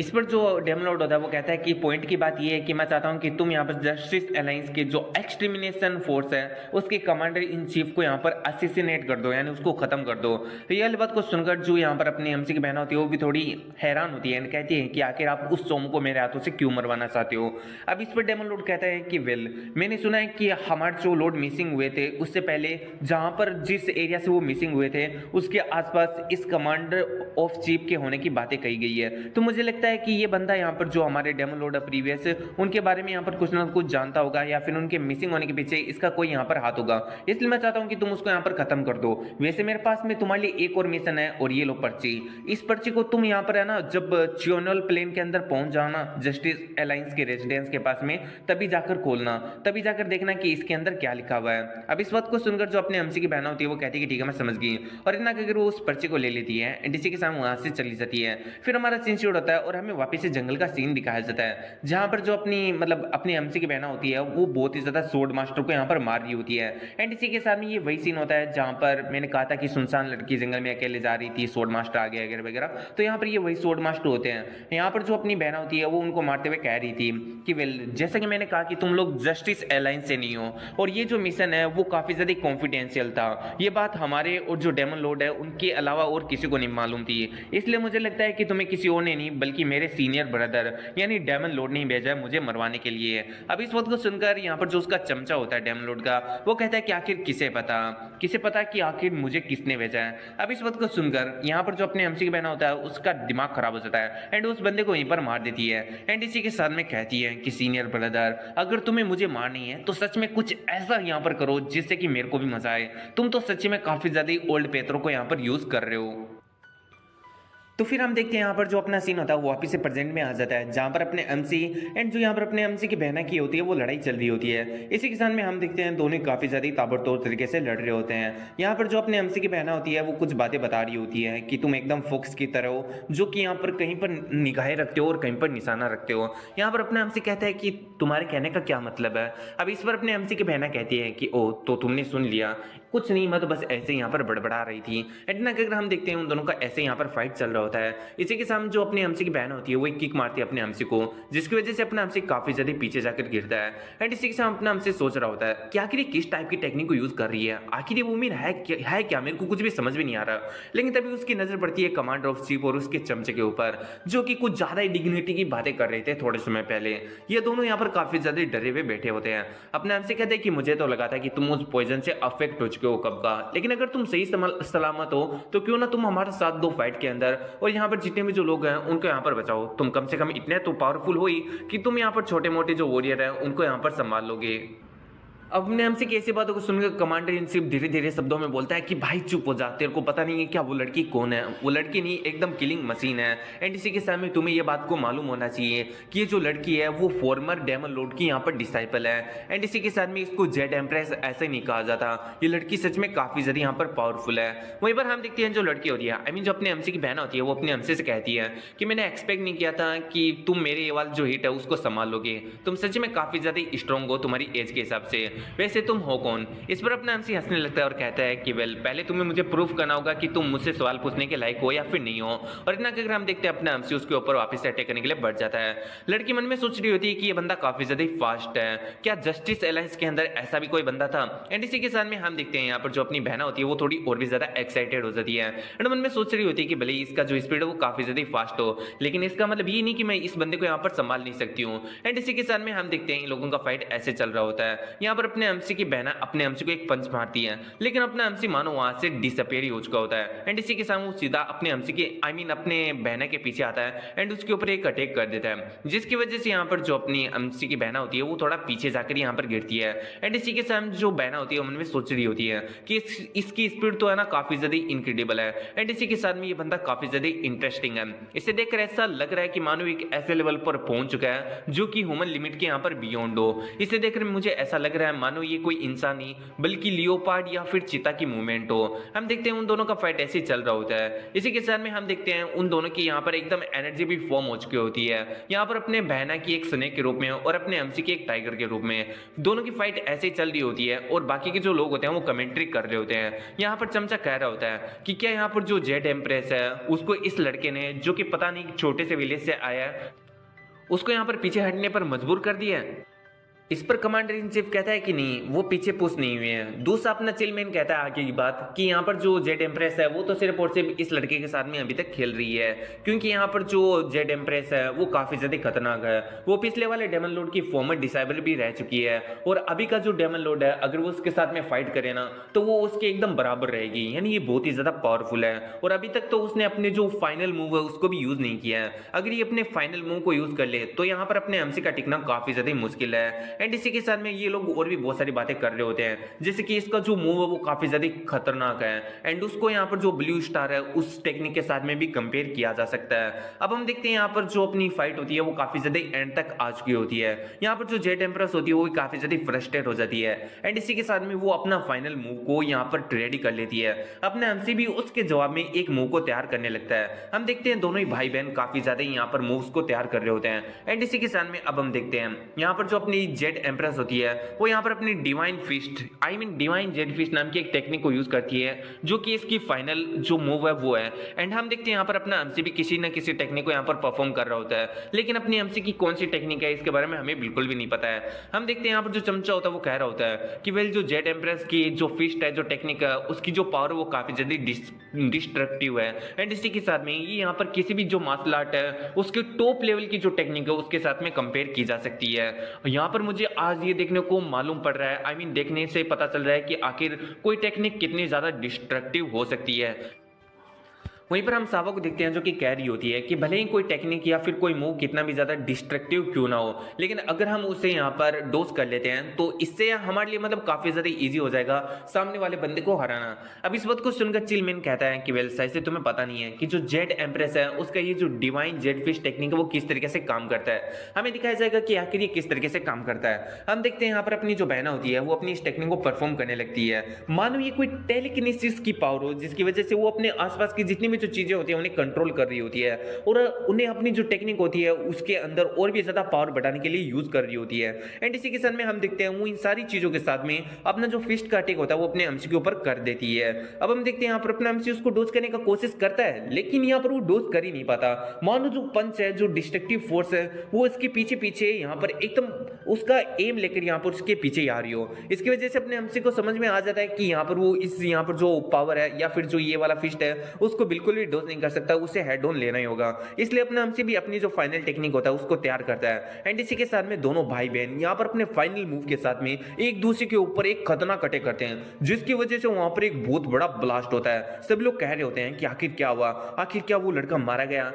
इस पर जो डेमन लॉर्ड होता है वो कहता है कि पॉइंट की बात ये है कि मैं चाहता हूं कि तुम यहाँ पर जस्टिस अलायंस के जो एक्सटर्मिनेशन फोर्स है उसके कमांडर इन चीफ को यहाँ पर असिसिनेट कर दो यानी उसको खत्म कर दो। तो यह बात को सुनकर जो यहाँ पर अपनी एमसी की बहन होती है वो भी थोड़ी हैरान होती है, कहती है कि आखिर आप उस सोम को मेरे हाथों से क्यों मरवाना चाहते हो। अब इस पर डेमन लॉर्ड कहता है कि वेल मैंने सुना है कि हमारे जो लॉर्ड मिसिंग हुए थे उससे पहले जहां पर जिस एरिया से वो मिसिंग हुए थे उसके आसपास इस कमांडर ऑफ चीफ के होने की बातें कही गई है, तो मुझे लगता लगता है कि ये बंदा यहाँ पर जो हमारे डेमन लॉर्ड प्रीवियस उनके बारे में यहाँ पर कुछ ना कुछ जानता होगा या फिर उनके मिसिंग होने के पीछे इसका कोई यहाँ पर हाथ होगा, इसलिए मैं चाहता हूँ कि तुम उसको यहाँ पर खत्म कर दो। वैसे मेरे पास में तुम्हारे लिए एक और मिशन है और ये लो पर्ची। इस पर्ची को तुम यहाँ पर है ना जब चियोनल प्लेन के अंदर पहुंच जाओ ना जस्टिस अलायंस के रेजिडेंस के पास में, तभी जाकर खोलना, तभी जाकर देखना कि इसके अंदर क्या लिखा हुआ है। अब इस बात को सुनकर जो अपने एमसी की बहन होती है वो कहती है कि ठीक है मैं समझ गई, और इतना कहकर वो उस पर्ची को ले लेती है एनडीसी के सामने वहां से चली जाती है। फिर हमारा सीन शूट होता है और हमें वापस से जंगल का सीन दिखाया जाता है जहां पर जो अपनी मतलब अपनी एमसी की बहन होती है वो बहुत ही ज्यादा सोर्ड मास्टर को यहाँ पर मार रही होती है। एनडीसी के सामने ये वही सीन होता है जहां पर मैंने कहा था कि सुनसान लड़की जंगल में अकेले जा रही थी, सोर्ड मास्टर आ गया वगैरह वगैरह, तो यहाँ पर ये वही सोर्ड मास्टर होते हैं। यहाँ पर जो अपनी बहन होती है वो उनको मारते हुए कह रही थी कि वेल जैसा कि मैंने कहा कि तुम लोग जस्टिस अलायंस से नहीं हो और ये जो मिशन है वो काफी ज्यादा कॉन्फिडेंशियल था, ये बात हमारे और जो डेमन लॉर्ड है उनके अलावा और किसी को नहीं मालूम थी, इसलिए मुझे लगता है कि तुम्हें किसी और ने नहीं बल्कि मेरे सीनियर ब्रदर यानी डेमन लॉर्ड ने ही भेजा है मुझे मरवाने के लिए। अब इस बात को सुनकर यहाँ पर जो उसका चमचा होता है डेमन लॉर्ड का वो कहता है कि आखिर किसे पता कि आखिर मुझे किसने भेजा है। अब इस बात को सुनकर यहाँ पर जो अपने एमसी की बहन होता है उसका दिमाग खराब हो जाता है एंड उस बंदे को वहीं पर मार देती है एंड इसी के साथ में कहती है कि सीनियर ब्रदर अगर तुम्हें मुझे मारनी है तो सच में कुछ ऐसा यहाँ पर करो जिससे कि मेरे को भी मजा आए, तुम तो सच्ची में काफी ज्यादा ओल्ड पेत्रों को यहाँ पर यूज कर रहे हो। तो फिर हम देखते हैं यहाँ पर जो अपना सीन होता है वो वापिस से प्रेजेंट में आ जाता है जहाँ पर अपने एमसी एंड जो यहाँ पर अपने एमसी की बहना की होती है वो लड़ाई चल रही होती है। इसी के साथ में हम देखते हैं दोनों काफी ज्यादा ताबड़तोड़ तरीके से लड़ रहे होते हैं। यहाँ पर जो अपने एमसी की बहना होती है वो कुछ बातें बता रही होती है कि तुम एकदम फोक्स की तरह हो जो कि यहाँ पर कहीं पर निगाहें रखते हो और कहीं पर निशाना रखते हो। यहाँ पर अपना एमसी कहता है कि तुम्हारे कहने का क्या मतलब है। अब इस पर अपने एमसी की बहना कहती है कि ओ तो तुमने सुन लिया, कुछ नहीं मैं तो बस ऐसे यहाँ पर बड़बड़ा रही थी। इतना अगर हम देखते हैं उन दोनों का ऐसे यहाँ पर फाइट चल रहा होता है। इसी के सामने जो अपने एमसी की बहन होती है वो एक किक मारती है अपने एमसी को जिसकी वजह से अपना एमसी काफी ज्यादा पीछे जाकर गिरता है एंड इसी के सामने अपना एमसी सोच रहा होता है कि आखिर ये किस टाइप की टेक्निक को यूज कर रही है, आखिर ये वुमेन है क्या, मेरे को कुछ भी समझ में नहीं आ रहा। लेकिन तभी उसकी नजर पड़ती है कमांडर ऑफ शिप और उसके चमचे के ऊपर जो कि कुछ ज्यादा ही डिग्निटी की बातें कर रहे थे थोड़े समय पहले। ये दोनों यहाँ पर काफी ज्यादा डरे हुए बैठे होते हैं। अपने एमसी कहते हैं कि मुझे तो लगा था कि तुम उस पॉइजन से अफेक्ट हो चुके हो कब का, लेकिन अगर तुम सही सलामत हो तो क्यों ना तुम हमारे साथ दो फाइट के अंदर और यहाँ पर जितने भी जो लोग हैं उनको यहाँ पर बचाओ। तुम कम से कम इतने तो पावरफुल हो ही कि तुम यहाँ पर छोटे मोटे जो वॉरियर हैं उनको यहाँ पर संभाल लोगे। अब ने हमसे कैसी बातों को सुनकर कमांडर इन चीफ धीरे धीरे शब्दों में बोलता है कि भाई चुप हो जा, तेरे को पता नहीं है क्या वो लड़की कौन है, वो लड़की नहीं एकदम किलिंग मशीन है। एंड इसी के सामने तुम्हें ये बात को मालूम होना चाहिए कि ये जो लड़की है वो फॉर्मर डेमन लॉर्ड की यहाँ पर डिसाइपल है। एंड इसी के साथ में इसको जेड एम्प्रेस ऐसे नहीं कहा जाता, ये लड़की सच में काफी ज्यादा यहाँ पर पावरफुल है। वहीं पर हम देखते हैं जो लड़की होती है आई मीन जो अपने एमसी की बहन होती है वो अपने एमसी से कहती है कि मैंने एक्सपेक्ट नहीं किया था कि तुम मेरे ये वाला जो हिट है उसको संभाल लोगे, तुम सच में काफी ज्यादा स्ट्रॉन्ग हो तुम्हारी एज के हिसाब से, वैसे तुम हो कौन। इस पर अपना एमसी हंसने लगता है और कहता है कि वेल पहले तुम्हें मुझे प्रूफ करना होगा कि तुम मुझसे सवाल पूछने के लायक हो या फिर नहीं हो। और इतना कहकर हम देखते हैं अपना एमसी उसके ऊपर वापस से अटैक करने के लिए बढ़ जाता है। लड़की मन में सोच रही होती है कि ये बंदा काफी ज्यादा फास्ट है, क्या जस्टिस अलायंस के अंदर ऐसा भी कोई बंदा था। एंड इसी के साथ में हम देखते हैं यहाँ पर जो अपनी बहना होती है वो थोड़ी और भी ज्यादा एक्साइटेड हो जाती है एंड मन में सोच रही होती है कि भले इसका जो स्पीड है वो काफी ज्यादा फास्ट हो लेकिन इसका मतलब ये नहीं कि मैं इस बंदे को यहाँ पर संभाल नहीं सकती हूँ। एंड इसी के साथ में हम देखते हैं इन लोगों का फाइट ऐसे चल रहा होता है। यहाँ पर अपने एमसी की बहना अपने एमसी को एक पंच मारती है लेकिन अपना एमसी मानो वहां से डिसअपीयर ही हो चुका होता है। एंड इसी के साथ वो सीधा अपने एमसी के आई मीन अपने बहना के पीछे आता है एंड उसके ऊपर एक अटैक कर देता है जिसकी वजह से यहाँ पर जो अपनी एमसी की बहना होती है वो थोड़ा पीछे जाकर यहाँ पर गिरती है। एंड इसी के साथ जो बहना होती है मन में सोच रही होती है कि इसकी स्पीड तो है ना काफी ज्यादा इनक्रेडिबल है एंड इसी के साथ में ये बंदा काफी ज्यादा इंटरेस्टिंग है। इसे देखकर ऐसा लग रहा है कि मानो एक ऐसे लेवल पर पहुंच चुका है जो कि ह्यूमन लिमिट के यहाँ पर बियॉन्ड हो। इसे देखकर मुझे ऐसा लग रहा है मानो ये कोई इंसान नहीं बल्कि लियोपार्ड या फिर चीता की मूवमेंट हो। हम देखते हैं उन दोनों का फाइट ऐसे ही चल रहा होता है। इसी के साथ में हम देखते हैं उन दोनों की यहाँ पर एकदम एनर्जी भी फॉर्म हो चुकी होती है, यहाँ पर अपने बहना की एक स्नेक के रूप में और अपने एमसी की एक टाइगर के रूप में। दोनों की फाइट ऐसे ही चल रही होती है और बाकी के जो लोग होते हैं वो कमेंट्री कर रहे होते हैं। यहाँ पर चमचा कह रहा होता है कि क्या यहाँ पर जो जेड एम्प्रेस है उसको इस लड़के ने जो कि पता नहीं छोटे से विलेज से आया है उसको यहाँ पर पीछे हटने पर मजबूर कर दिया है। इस पर कमांडर इन चीफ कहता है कि नहीं, वो पीछे पुश नहीं हुए हैं। दूसरा अपना चिलमैन कहता है आगे की बात कि यहाँ पर जो जेड एम्प्रेस है वो तो सिर्फ और सिर्फ इस लड़के के साथ में अभी तक खेल रही है, क्योंकि यहाँ पर जो जेड एम्प्रेस है वो काफी ज्यादा खतरनाक है। वो पिछले वाले डेमन लॉर्ड की फॉर्मर डिसाइबल भी रह चुकी है, और अभी का जो डेमन लॉर्ड है अगर वो उसके साथ में फाइट करे ना तो वो उसके एकदम बराबर रहेगी, यानी ये बहुत ही ज्यादा पावरफुल है। और अभी तक तो उसने अपने जो फाइनल मूव है उसको भी यूज नहीं किया है। अगर ये अपने फाइनल मूव को यूज कर ले तो यहाँ पर अपने एमसी का टिकना काफी ज्यादा मुश्किल है। एंड इसी के साथ में ये लोग और भी बहुत सारी बातें कर रहे होते हैं, जैसे कि इसका जो मूव है वो काफी ज्यादा खतरनाक है, एंड उसको यहाँ पर जो ब्लू स्टार है उस टेक्निक के साथ में भी कंपेयर किया जा सकता है। अब हम देखते हैं यहाँ पर जो अपनी फाइट होती है वो काफी ज्यादा एंड तक आ चुकी होती है। यहाँ पर जो जेड एम्प्रेस होती है वो काफी ज्यादा फ्रस्ट्रेट हो जाती है, एंड इसी के साथ में वो अपना फाइनल मूव को यहाँ पर रेडी कर लेती है। अपने एमसी भी उसके जवाब में एक मूव को तैयार करने लगता है। हम देखते हैं दोनों ही भाई बहन काफी ज्यादा यहाँ पर मूव्स को तैयार कर रहे होते हैं, एंड इसी के साथ में अब हम देखते हैं यहाँ पर जो अपनी जेड एम्प्रेस होती है वो यहाँ पर अपनी divine fist divine jade fist नाम की एक टेक्निक को यूज करती है, जो कि इसकी फाइनल जो मूव है वो है। एंड हम देखते हैं यहाँ पर अपना एमसी भी किसी ना किसी टेक्निक को यहाँ पर परफॉर्म कर रहा होता है, लेकिन अपनी एमसी की कौन सी टेक्निक है इसके बारे में हमें बिल्कुल भी नहीं पता है। हम देखते हैं यहाँ पर जो चमचा होता है वो कह रहा होता है कि वेल जो जेड एम्प्रेस की जो फिस्ट है, जो टेक्निक है, उसकी जो पावर है वो काफी ज्यादा डिस्ट्रक्टिव है, एंड इसी के साथ में ये यहाँ पर किसी भी जो मार्शल आर्ट है उसके टॉप लेवल की जो टेक्निक है उसके साथ में कंपेयर की जा सकती है। यहाँ पर मुझे आज ये देखने को मालूम पड़ रहा है, देखने से पता चल रहा है कि आखिर कोई टेक्निक कितनी ज्यादा डिस्ट्रक्टिव हो सकती है। वहीं पर हम सावा को देखते हैं जो कि कह रही होती है कि भले ही कोई टेक्निक या फिर कोई मूव कितना भी ज्यादा डिस्ट्रक्टिव क्यों ना हो, लेकिन अगर हम उसे यहाँ पर डोज कर लेते हैं तो इससे हमारे लिए मतलब काफी ज्यादा इजी हो जाएगा सामने वाले बंदे को हराना। अब इस बात को सुनकर चिलमैन कहता है कि वेल शायद से तुम्हें पता नहीं है कि जो जेड एम्प्रेस है उसका ये जो डिवाइन जेड फिश टेक्निक है वो किस तरीके से काम करता है। हमें दिखाया जाएगा कि आखिर ये किस तरीके से काम करता है। हम देखते हैं यहाँ पर अपनी जो बहना होती है वो अपनी इस टेक्निक को परफॉर्म करने लगती है, मानो ये कोई टेलीकिनेसिस की पावर हो, जिसकी वजह से वो अपने आसपास की जितनी भी जो चीजें होती है उन्हें कंट्रोल कर रही होती है, और उन्हें अपनी जो टेक्निक होती है उसके अंदर और भी ज्यादा पावर बढ़ाने के लिए यूज कर रही होती है। एंड इसी के साथ में हम देखते हैं वो इन सारी चीजों के साथ में अपना जो फिस्ट का अटैक होता है वो अपने एमसी के ऊपर कर देती है। अब हम देखते हैं यहाँ पर अपना एमसी उसको डोज करने का कोशिश करता है, लेकिन यहाँ पर वो डोज कर ही नहीं पाता। मानो जो पंच है, जो डिस्ट्रक्टिव फोर्स है, वो इसके पीछे पीछे यहाँ पर एकदम उसका एम लेकर यहाँ पर उसके पीछे आ रही हो। इसकी वजह से अपने एमसी को समझ में आ जाता है कि यहाँ पर वो इस यहाँ पर जो पावर है या फिर जो ये वाला फिस्ट है उसको बिल्कुल भी डोज नहीं कर सकता, उसे हेड ऑन लेना ही होगा। इसलिए अपने एमसी भी अपनी जो फाइनल टेक्निक होता है उसको तैयार करता है। एंड इसी के साथ में दोनों भाई बहन यहाँ पर अपने फाइनल मूव के साथ में एक दूसरे के ऊपर एक खतरनाक अटैक करते हैं, जिसकी वजह से वहां पर एक बहुत बड़ा ब्लास्ट होता है। सब लोग कह रहे होते हैं कि आखिर क्या हुआ, आखिर क्या वो लड़का मारा गया।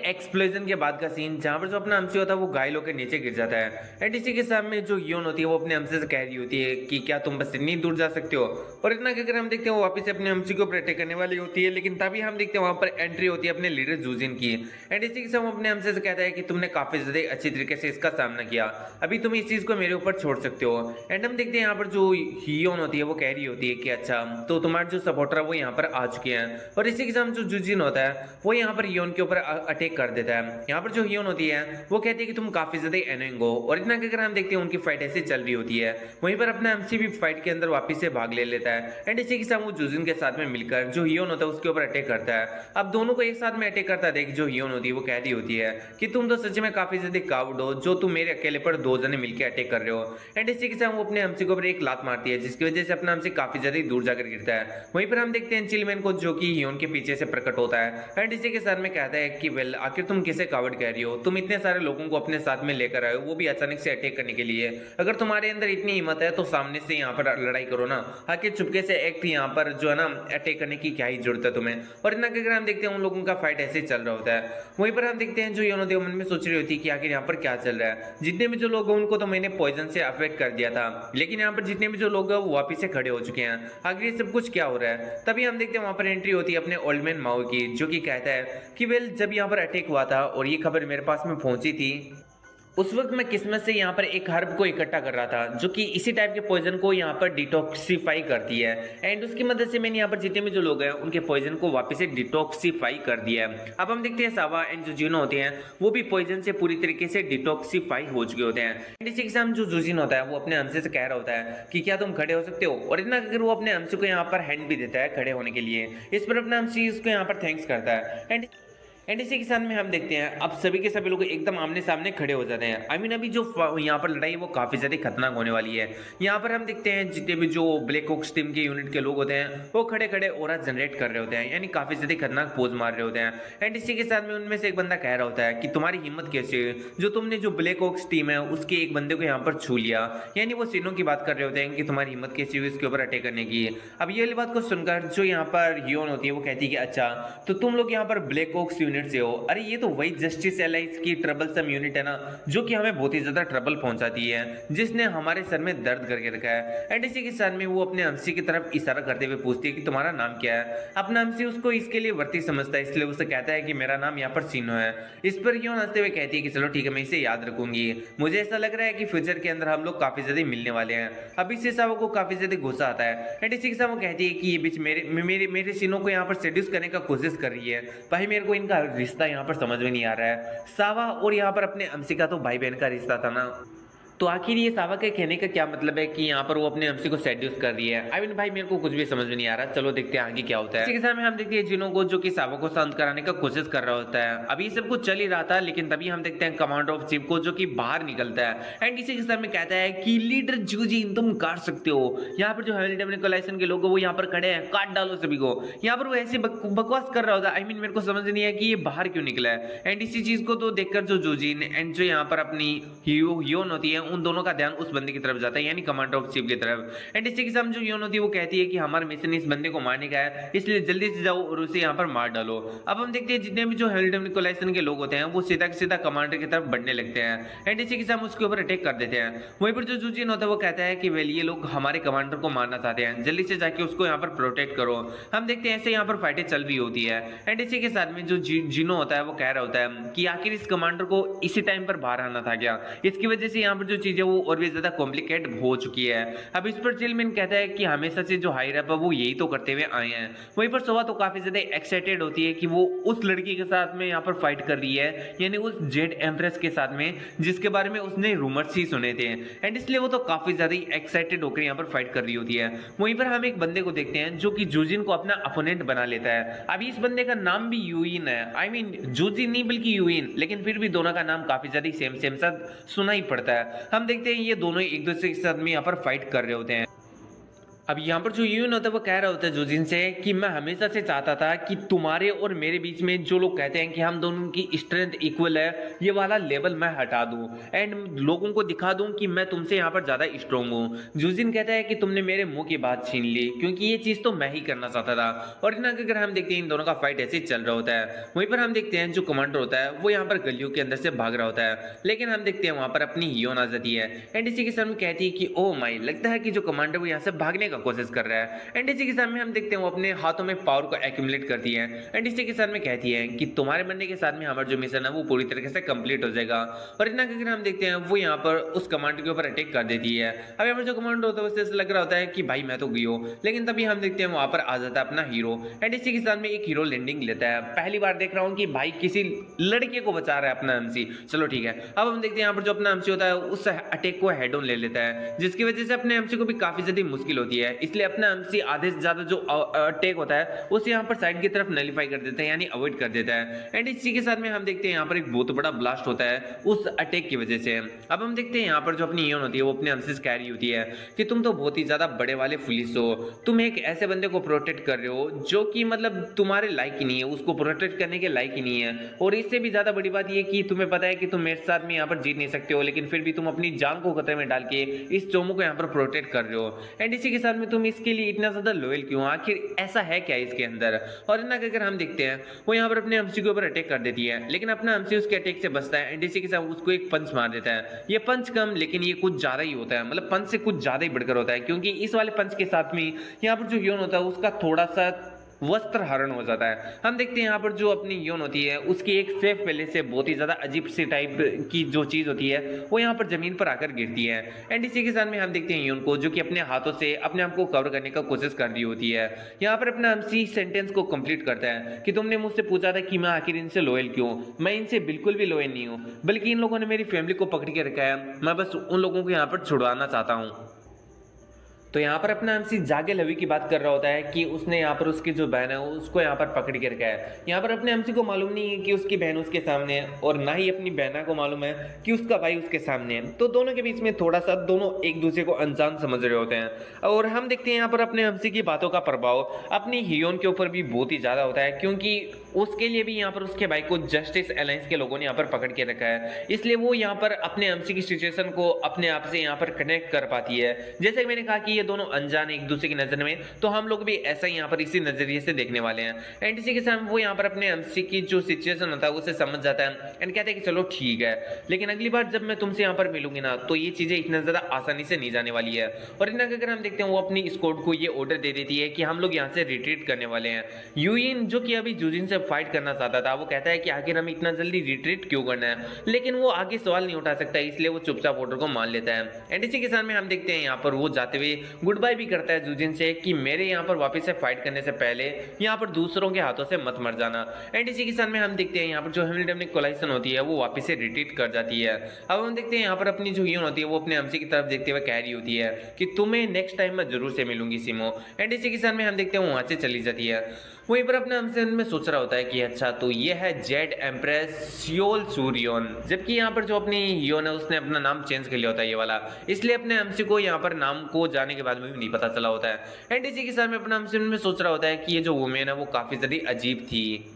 एक्सप्लोजन के बाद का सीन जहां पर जो अपना एमसी होता है वो घायल होकर नीचे गिर जाता है। एंड इसी के साथ में जो योन होती है वो अपने एमसी से कह रही होती है कि क्या तुम बस इतनी दूर जा सकते हो, और इतना कहकर हम देखते हैं वो वापस से अपने एमसी को प्रोटेक्ट करने वाली होती है। लेकिन तभी हम देखते हैं वहां पर एंट्री होती है अपने लीडर जूजिन की। एंड इसी के साथ वो अपने एमसी से कहता है कि तुमने काफी ज्यादा अच्छी तरीके से इसका सामना किया, अभी तुम इस चीज को मेरे ऊपर छोड़ सकते हो। एंड हम देखते हैं यहाँ पर जो हियोन होती है वो कह रही होती है कि अच्छा तो तुम्हारे जो सपोर्टर है वो यहाँ पर आ चुके हैं, और इसी के साथ जो जुजिन होता है वो यहाँ पर हियोन के ऊपर अटैक कर देता है। यहाँ पर जो हियोन होती है वो कहती है कि तुम काफी ज्यादा एनोइंग हो, और इतना कहकर हम देखते हैं उनकी फाइट ऐसे चल रही होती है। वहीं पर अपना एमसी भी फाइट के अंदर वापस से भाग ले लेता है। एंड इसी के साथ वो जुजिन के साथ में मिलकर जो हियोन होता है उसके ऊपर अटैक करता है। अब दोनों को एक साथ में अटैक करता देख जो हियोन होती है वो कहती होती है कि तुम तो सच में काफी ज्यादा कावड़ हो, जो तुम मेरे अकेले पर दो जने मिलकर अटैक कर रहे हो। एंड इसी के साथ वो अपने एमसी के ऊपर एक लात मारती है, जिसकी वजह से अपना एमसी काफी ज्यादा दूर जाकर गिरता है। वहीं पर हम देखते हैं चिलमैन को जो कि हियोन के पीछे से प्रकट होता है। एंड इसी के साथ में कहता है कि वेल आखिर तुम किसे कावड़ कह रही हो, तुम इतने सारे लोगों को अपने साथ में लेकर आए हो, वो भी अचानक से अटैक करने के लिए। अगर तुम्हारे अंदर इतनी हिम्मत है तो सामने से यहाँ पर लड़ाई करो ना, आखिर चुपके से एक्ट यहाँ पर जो है ना अटैक करने की क्या ही जरूरत है तुम्हें। और इतना कहकर हम देखते हैं उन लोगों का फाइट ऐसे ही चल रहा होता है। वहीं पर हम देखते हैं जो योनोदेव मन में सोच रही होती है कि आखिर यहाँ पर क्या चल रहा है। जितने भी जो लोग हैं उनको तो मैंने पॉइजन से अफेक्ट कर दिया था, लेकिन यहाँ पर जितने भी जो लोग हैं वो वापिस से खड़े हो चुके हैं, आखिर ये सब कुछ क्या हो रहा है। तभी हम देखते हैं वहां पर एंट्री होती है अपने ओल्ड मैन माओ की, जो कि कहता है कि वेल जब यहाँ पर अटैक हुआ था और ये खबर मेरे पास में पहुंची थी, उस वक्त मैं किस्मत से यहाँ पर एक हर्ब को इकट्ठा कर रहा था जो कि इसी टाइप के पॉइजन को यहाँ पर डिटॉक्सिफाई करती है। एंड उसकी मदद से मैंने यहाँ पर जितने भी जो लोग हैं उनके पॉइजन को वापस से डिटॉक्सिफाई कर दिया है। अब हम देखते हैं सावा एंड जो जिनो होते हैं वो भी पॉइजन से पूरी तरीके से डिटॉक्सिफाई हो चुके होते हैं। एंड इसी के साथ जो जुजिन होता है वो अपने एमसी से कह रहा होता है कि क्या तुम खड़े हो सकते हो, और इतना अगर वो अपने एमसी को यहाँ पर हैंड भी देता है खड़े होने के लिए। इस पर अपना एमसी उसको यहाँ पर थैंक्स करता है। एंड एंड इसी के साथ में हम देखते हैं अब सभी के सभी लोग एकदम आमने सामने खड़े हो जाते हैं। आई मीन अभी जो यहाँ पर लड़ाई है वो काफी ज्यादा खतरनाक होने वाली है। यहाँ पर हम देखते हैं जितने भी जो ब्लैक ऑक्स टीम के यूनिट के लोग होते हैं वो खड़े खड़े ऑरा जनरेट कर रहे होते हैं, यानी काफी ज्यादा खतरनाक पोज मार रहे होते हैं। एंड इसी के साथ में उनमें से एक बंदा कह रहा होता है कि तुम्हारी हिम्मत कैसे है जो तुमने जो ब्लैक ऑक्स टीम है उसके एक बंदे को यहाँ पर छू लिया, यानी वो सीनों की बात कर रहे होते हैं कि तुम्हारी हिम्मत कैसी हुई इसके ऊपर अटैक करने की। अब ये वाली बात को सुनकर जो यहाँ पर हियोन होती है वो कहती है कि अच्छा तो तुम लोग यहाँ पर ब्लैक ऑक्स यूनिट से हो, अरे ये तो वही जस्टिस एलाइज की ट्रबलसम यूनिट है ना जो कि हमें बहुत ही ज्यादा ट्रबल पहुंचाती है, जिसने हमारे सर में दर्द करके रखा है। एंड इसी के साथ में वो अपने अंशी की तरफ इशारा करते हुए पूछती है कि तुम्हारा नाम क्या है। अपना अंशी उसको इसके लिए वर्ती समझता है, इसलिए उसे कहता है कि मेरा नाम यहाँ पर सीनो है। इस पर यूं हंसते हुए कहती है कि चलो ठीक है मैं इसे याद रखूंगी, मुझे ऐसा लग रहा है कि फ्यूचर के अंदर हम लोग काफी ज्यादा मिलने वाले हैं। अभी से सावो को काफी ज्यादा गुस्सा आता है। एंड इसी के साथ वो कहती है कि ये बीच मेरे सीनो को यहाँ पर सेड्यूस करने का कोशिश कर रही है। भाई मेरे को इनका रिश्ता यहाँ पर समझ में नहीं आ रहा है। सावा और यहाँ पर अपने अंशी का तो भाई बहन का रिश्ता था ना, तो आखिर ये सावा के कहने का क्या मतलब है कि यहाँ पर वो अपने अंशी को सेड्यूस कर रही है। आई मीन भाई मेरे को कुछ भी समझ में नहीं आ रहा, चलो देखते हैं आगे क्या होता है। इसी के साथ में हम देखते हैं जिनो को जो कि सावा को शांत कराने का कोशिश कर रहा होता है। अभी सब कुछ चल ही रहा था लेकिन तभी हम देखते हैं कमांडर ऑफ चीफ को जो कि बाहर निकलता है एंड इसी के साथ में कहता है कि लीडर जूजिन तुम काट सकते हो। यहाँ पर जो हेमिल्टन कोलाइसन के लोग वो यहाँ पर खड़े हैं, काट डालो सभी को। यहाँ पर वो ऐसे बकवास कर रहा होता है। आई मीन मेरे को समझ नहीं है कि ये बाहर क्यों निकला है। एंड इसी चीज को तो देखकर जो जूजिन एंड जो यहाँ पर अपनी हियोन होती है उन दोनों का ध्यान उस बंदे की तरफ जाता है, यानी कमांडर ऑफ चीफ की तरफ। एंड इसी के साथ जो यून होती है वो कहती है कि हमारा मिशन इस बंदे को मारने का है, इसलिए जल्दी से जाओ और उसे यहाँ पर मार डालो। अब हम देखते हैं जितने भी जो हेमिल्टन कोलाइसन के लोग होते हैं वो सीधा सीधा कमांडर की तरफ बढ़ने लगते हैं एंड इसी के साथ उसके ऊपर अटैक कर देते हैं। वहीं पर जो जूजिन होता है वो कहता है कि वेल ये लोग हमारे कमांडर को मारना चाहते हैं, जल्दी से जाके उसको यहाँ पर प्रोटेक्ट करो। हम देखते हैं ऐसे यहाँ पर फाइटें चल रही होती है एंड इसी के साथ में जो जिनो होता है वो कह रहा होता है कि आखिर इस कमांडर को इसी टाइम पर बाहर आना था क्या, इसकी वजह से यहाँ पर जो चीजें वो और भी ज्यादा कॉम्प्लिकेट हो चुकी है। अब इस पर चिलमिन कहता है कि हमेशा से जो हाई रैप है वो यही तो करते हुए आए हैं। वहीं पर सोवा तो काफी ज्यादा एक्साइटेड होती है कि वो उस लड़की के साथ में यहाँ पर फाइट कर रही है, यानी उस जेड एम्प्रेस के साथ में जिसके बारे में उसने रूमर्स ही सुने थे एंड इसलिए वो तो काफी ज्यादा एक्साइटेड होकर यहाँ पर फाइट कर रही होती है। वहीं पर हम एक बंदे को देखते हैं जो कि जूजिन को अपना अपोनेंट बना लेता है। अभी इस बंदे का नाम भी यूइन है, आई मीन जूजिन नहीं बल्कि यूइन, लेकिन फिर भी दोनों का नाम काफी ज्यादा सेम सा सुना ही पड़ता है। हम देखते हैं ये दोनों एक दूसरे के साथ में यहाँ पर फाइट कर रहे होते हैं। अब यहाँ पर जो यून होता है वो कह रहा होता है जूजिन से कि मैं हमेशा से चाहता था कि तुम्हारे और मेरे बीच में जो लोग कहते हैं कि हम दोनों की स्ट्रेंथ इक्वल है ये वाला लेवल मैं हटा दूं एंड लोगों को दिखा दूं कि मैं तुमसे यहाँ पर ज्यादा स्ट्रॉन्ग हूँ। जूजिन कहता है कि तुमने मेरे मुंह की बात छीन ली क्योंकि ये चीज तो मैं ही करना चाहता था। और इतना अगर हम देखते हैं इन दोनों का फाइट ऐसे चल रहा होता है। वहीं पर हम देखते हैं जो कमांडर होता है वो यहाँ पर गलियों के अंदर से भाग रहा होता है, लेकिन हम देखते हैं वहां पर अपनी हियोन आ जाती है एंड इसी के साथ कहती है कि ओ माई, लगता है कि जो कमांडर वो यहाँ से भागने का कोशिश कर रहा है। एंड इसी के साथ में हम देखते हैं वो अपने हाथों में पावर को एक्यूमुलेट करती है एंड इसी के साथ में कहती है कि तुम्हारे बनने के साथ में हमारा जो मिशन है वो पूरी तरीके से कंप्लीट हो जाएगा। और इतना करके हम देखते हैं वो यहाँ पर उस कमांडर के ऊपर अटैक कर देती है। अब यहाँ पर जो कमांडर होता है उससे लग रहा होता है कि भाई मैं तो गई हूँ, लेकिन तभी हम देखते हैं वहां पर आ जाता है अपना हीरो एंड इसी के साथ में एक हीरो लैंडिंग लेता है। पहली बार देख रहा हूँ कि भाई किसी लड़के को बचा रहा है अपना एमसी, चलो ठीक है। अब हम देखते हैं यहाँ पर जो अपना एमसी होता है उस अटैक को हेड ऑन ले लेता है, जिसकी वजह से अपने एमसी को भी काफी ज्यादा मुश्किल होती है, इसलिए अपना एमसी आधे से ज्यादा जो अटैक होता है उसे यहाँ पर साइड की तरफ नलिफाई कर देता है, यानी अवॉइड कर देता है। एंड इसी के साथ में हम देखते हैं यहाँ पर एक बहुत बड़ा ब्लास्ट होता है उस अटैक की वजह से। अब हम देखते हैं यहाँ पर जो अपनी हियोन होती है वो अपने एमसी से कह रही होती है कि तुम तो बहुत ही ज्यादा बड़े वाले पुलिस हो, तुम एक ऐसे बंदे को प्रोटेक्ट कर रहे हो जो कि मतलब तुम्हारे लायक ही नहीं है, उसको प्रोटेक्ट करने के लायक ही नहीं है। और इससे भी ज्यादा बड़ी बात ये कि तुम्हें पता है कि तुम मेरे साथ में यहाँ पर जीत नहीं सकते हो, लेकिन फिर भी तुम अपनी जान को खतरे में डाल के इस चोमो को यहाँ पर प्रोटेक्ट कर रहे हो। एंड इसी के साथ में तुम इसके लिए इतना ज्यादा लॉयल क्यों, आखिर ऐसा है क्या इसके अंदर। और इतना अगर हम देखते हैं वो यहाँ पर अपने एमसी के ऊपर अटैक कर देती है, लेकिन अपना एमसी उसके अटैक से बचता है एंड इसी के साथ उसको एक पंच मार देता है। ये पंच कम लेकिन ये कुछ ज्यादा ही होता है, मतलब पंच से कुछ ज्यादा ही बढ़कर होता है, क्योंकि इस वाले पंच के साथ में यहाँ पर जो हियोन होता है उसका थोड़ा सा वस्त्र हरण हो जाता है। हम देखते हैं यहाँ पर जो अपनी योन होती है उसकी एक सेफ पहले से बहुत ही ज्यादा अजीब सी टाइप की जो चीज होती है वो यहाँ पर जमीन पर आकर गिरती है। एंड इसी के साथ में हम देखते हैं योन को जो कि अपने हाथों से अपने आप को कवर करने का कोशिश कर रही होती है। यहाँ पर अपना एमसी सेंटेंस को कंप्लीट करता है कि तुमने मुझसे पूछा था कि मैं आखिर इनसे लॉयल क्यों, मैं इनसे बिल्कुल भी लॉयल नहीं हूँ, बल्कि इन लोगों ने मेरी फैमिली को पकड़ के रखा है, मैं बस उन लोगों को यहाँ पर छुड़वाना चाहता हूँ। तो यहाँ पर अपना एमसी जागे लवी की बात कर रहा होता है कि उसने यहाँ पर उसकी जो बहन है उसको यहाँ पर पकड़ के रखा है। यहाँ पर अपने एमसी को मालूम नहीं है कि उसकी बहन उसके सामने है और ना ही अपनी बहना को मालूम है कि उसका भाई उसके सामने है। तो दोनों के बीच में थोड़ा सा दोनों एक दूसरे को अनजान समझ रहे होते हैं। और हम देखते हैं यहाँ पर अपने एमसी की बातों का प्रभाव अपनी हियोन के ऊपर भी बहुत ही ज़्यादा होता है, क्योंकि उसके लिए भी यहाँ पर उसके भाई को जस्टिस अलायंस के लोगों ने यहाँ पर पकड़ के रखा है। इसलिए वो यहाँ पर अपने एमसी की सिचुएशन को अपने आप से यहाँ पर कनेक्ट कर पाती है। जैसे कि मैंने कहा कि ये दोनों अनजान एक दूसरे की नजर में, तो हम लोग भी ऐसा ही यहाँ पर इसी नजरिए से देखने वाले हैं। एंड इसी के साथ वो यहाँ पर अपने एमसी की जो सिचुएशन होता है उसे समझ जाता है एंड कहते हैं कि चलो ठीक है, लेकिन अगली बार जब मैं तुमसे यहाँ पर मिलूंगी ना तो ये चीजें इतना ज्यादा आसानी से नहीं जाने वाली है। और इतना अगर हम देखते हैं वो अपनी स्क्वाड को ये ऑर्डर दे देती है कि हम लोग यहाँ से रिट्रीट करने वाले हैं। यूइन जो कि अभी जुजिन से फाइट करना चाहता था, वो कहता है कि आखिर हम इतना जल्दी रिट्रीट क्यों करना है, लेकिन वो आगे सवाल नहीं उठा सकता, इसलिए वो चुपचाप ऑर्डर को मान लेता है। एंड इसी के साथ में हम देखते हैं यहाँ पर वो जाते हुए गुड बाय भी करता है जुजिन से कि मेरे यहाँ पर वापस से फाइट करने से पहले यहाँ पर दूसरों के हाथों से मत मर जाना। एंड इसी के साथ में हम देखते हैं यहाँ पर जो हेमिल्टन कोलाइसन होती है वो वापस से रिट्रीट कर जाती है। अब हम देखते हैं यहाँ पर अपनी जो यून होती है वो अपने एमसी की तरफ देखते हुए कह रही होती है कि तुम्हें नेक्स्ट टाइम मैं जरूर से मिलूंगी सिमो। एंड इसी के साथ में हम देखते हैं वो वहां से चली जाती है। वहीं पर अपने हमसे में सोच रहा होता है कि अच्छा तो ये है जेड एम्प्रेस सियोल सूरियोन, जबकि यहाँ पर जो अपनी योन है उसने अपना नाम चेंज कर लिया होता है ये वाला, इसलिए अपने एमसी को यहाँ पर नाम को जाने के बाद में भी नहीं पता चला होता है। एंड इसी के साथ में अपना हमसे में सोच रहा होता है कि ये जो वुमेन है वो काफी ज्यादा अजीब थी।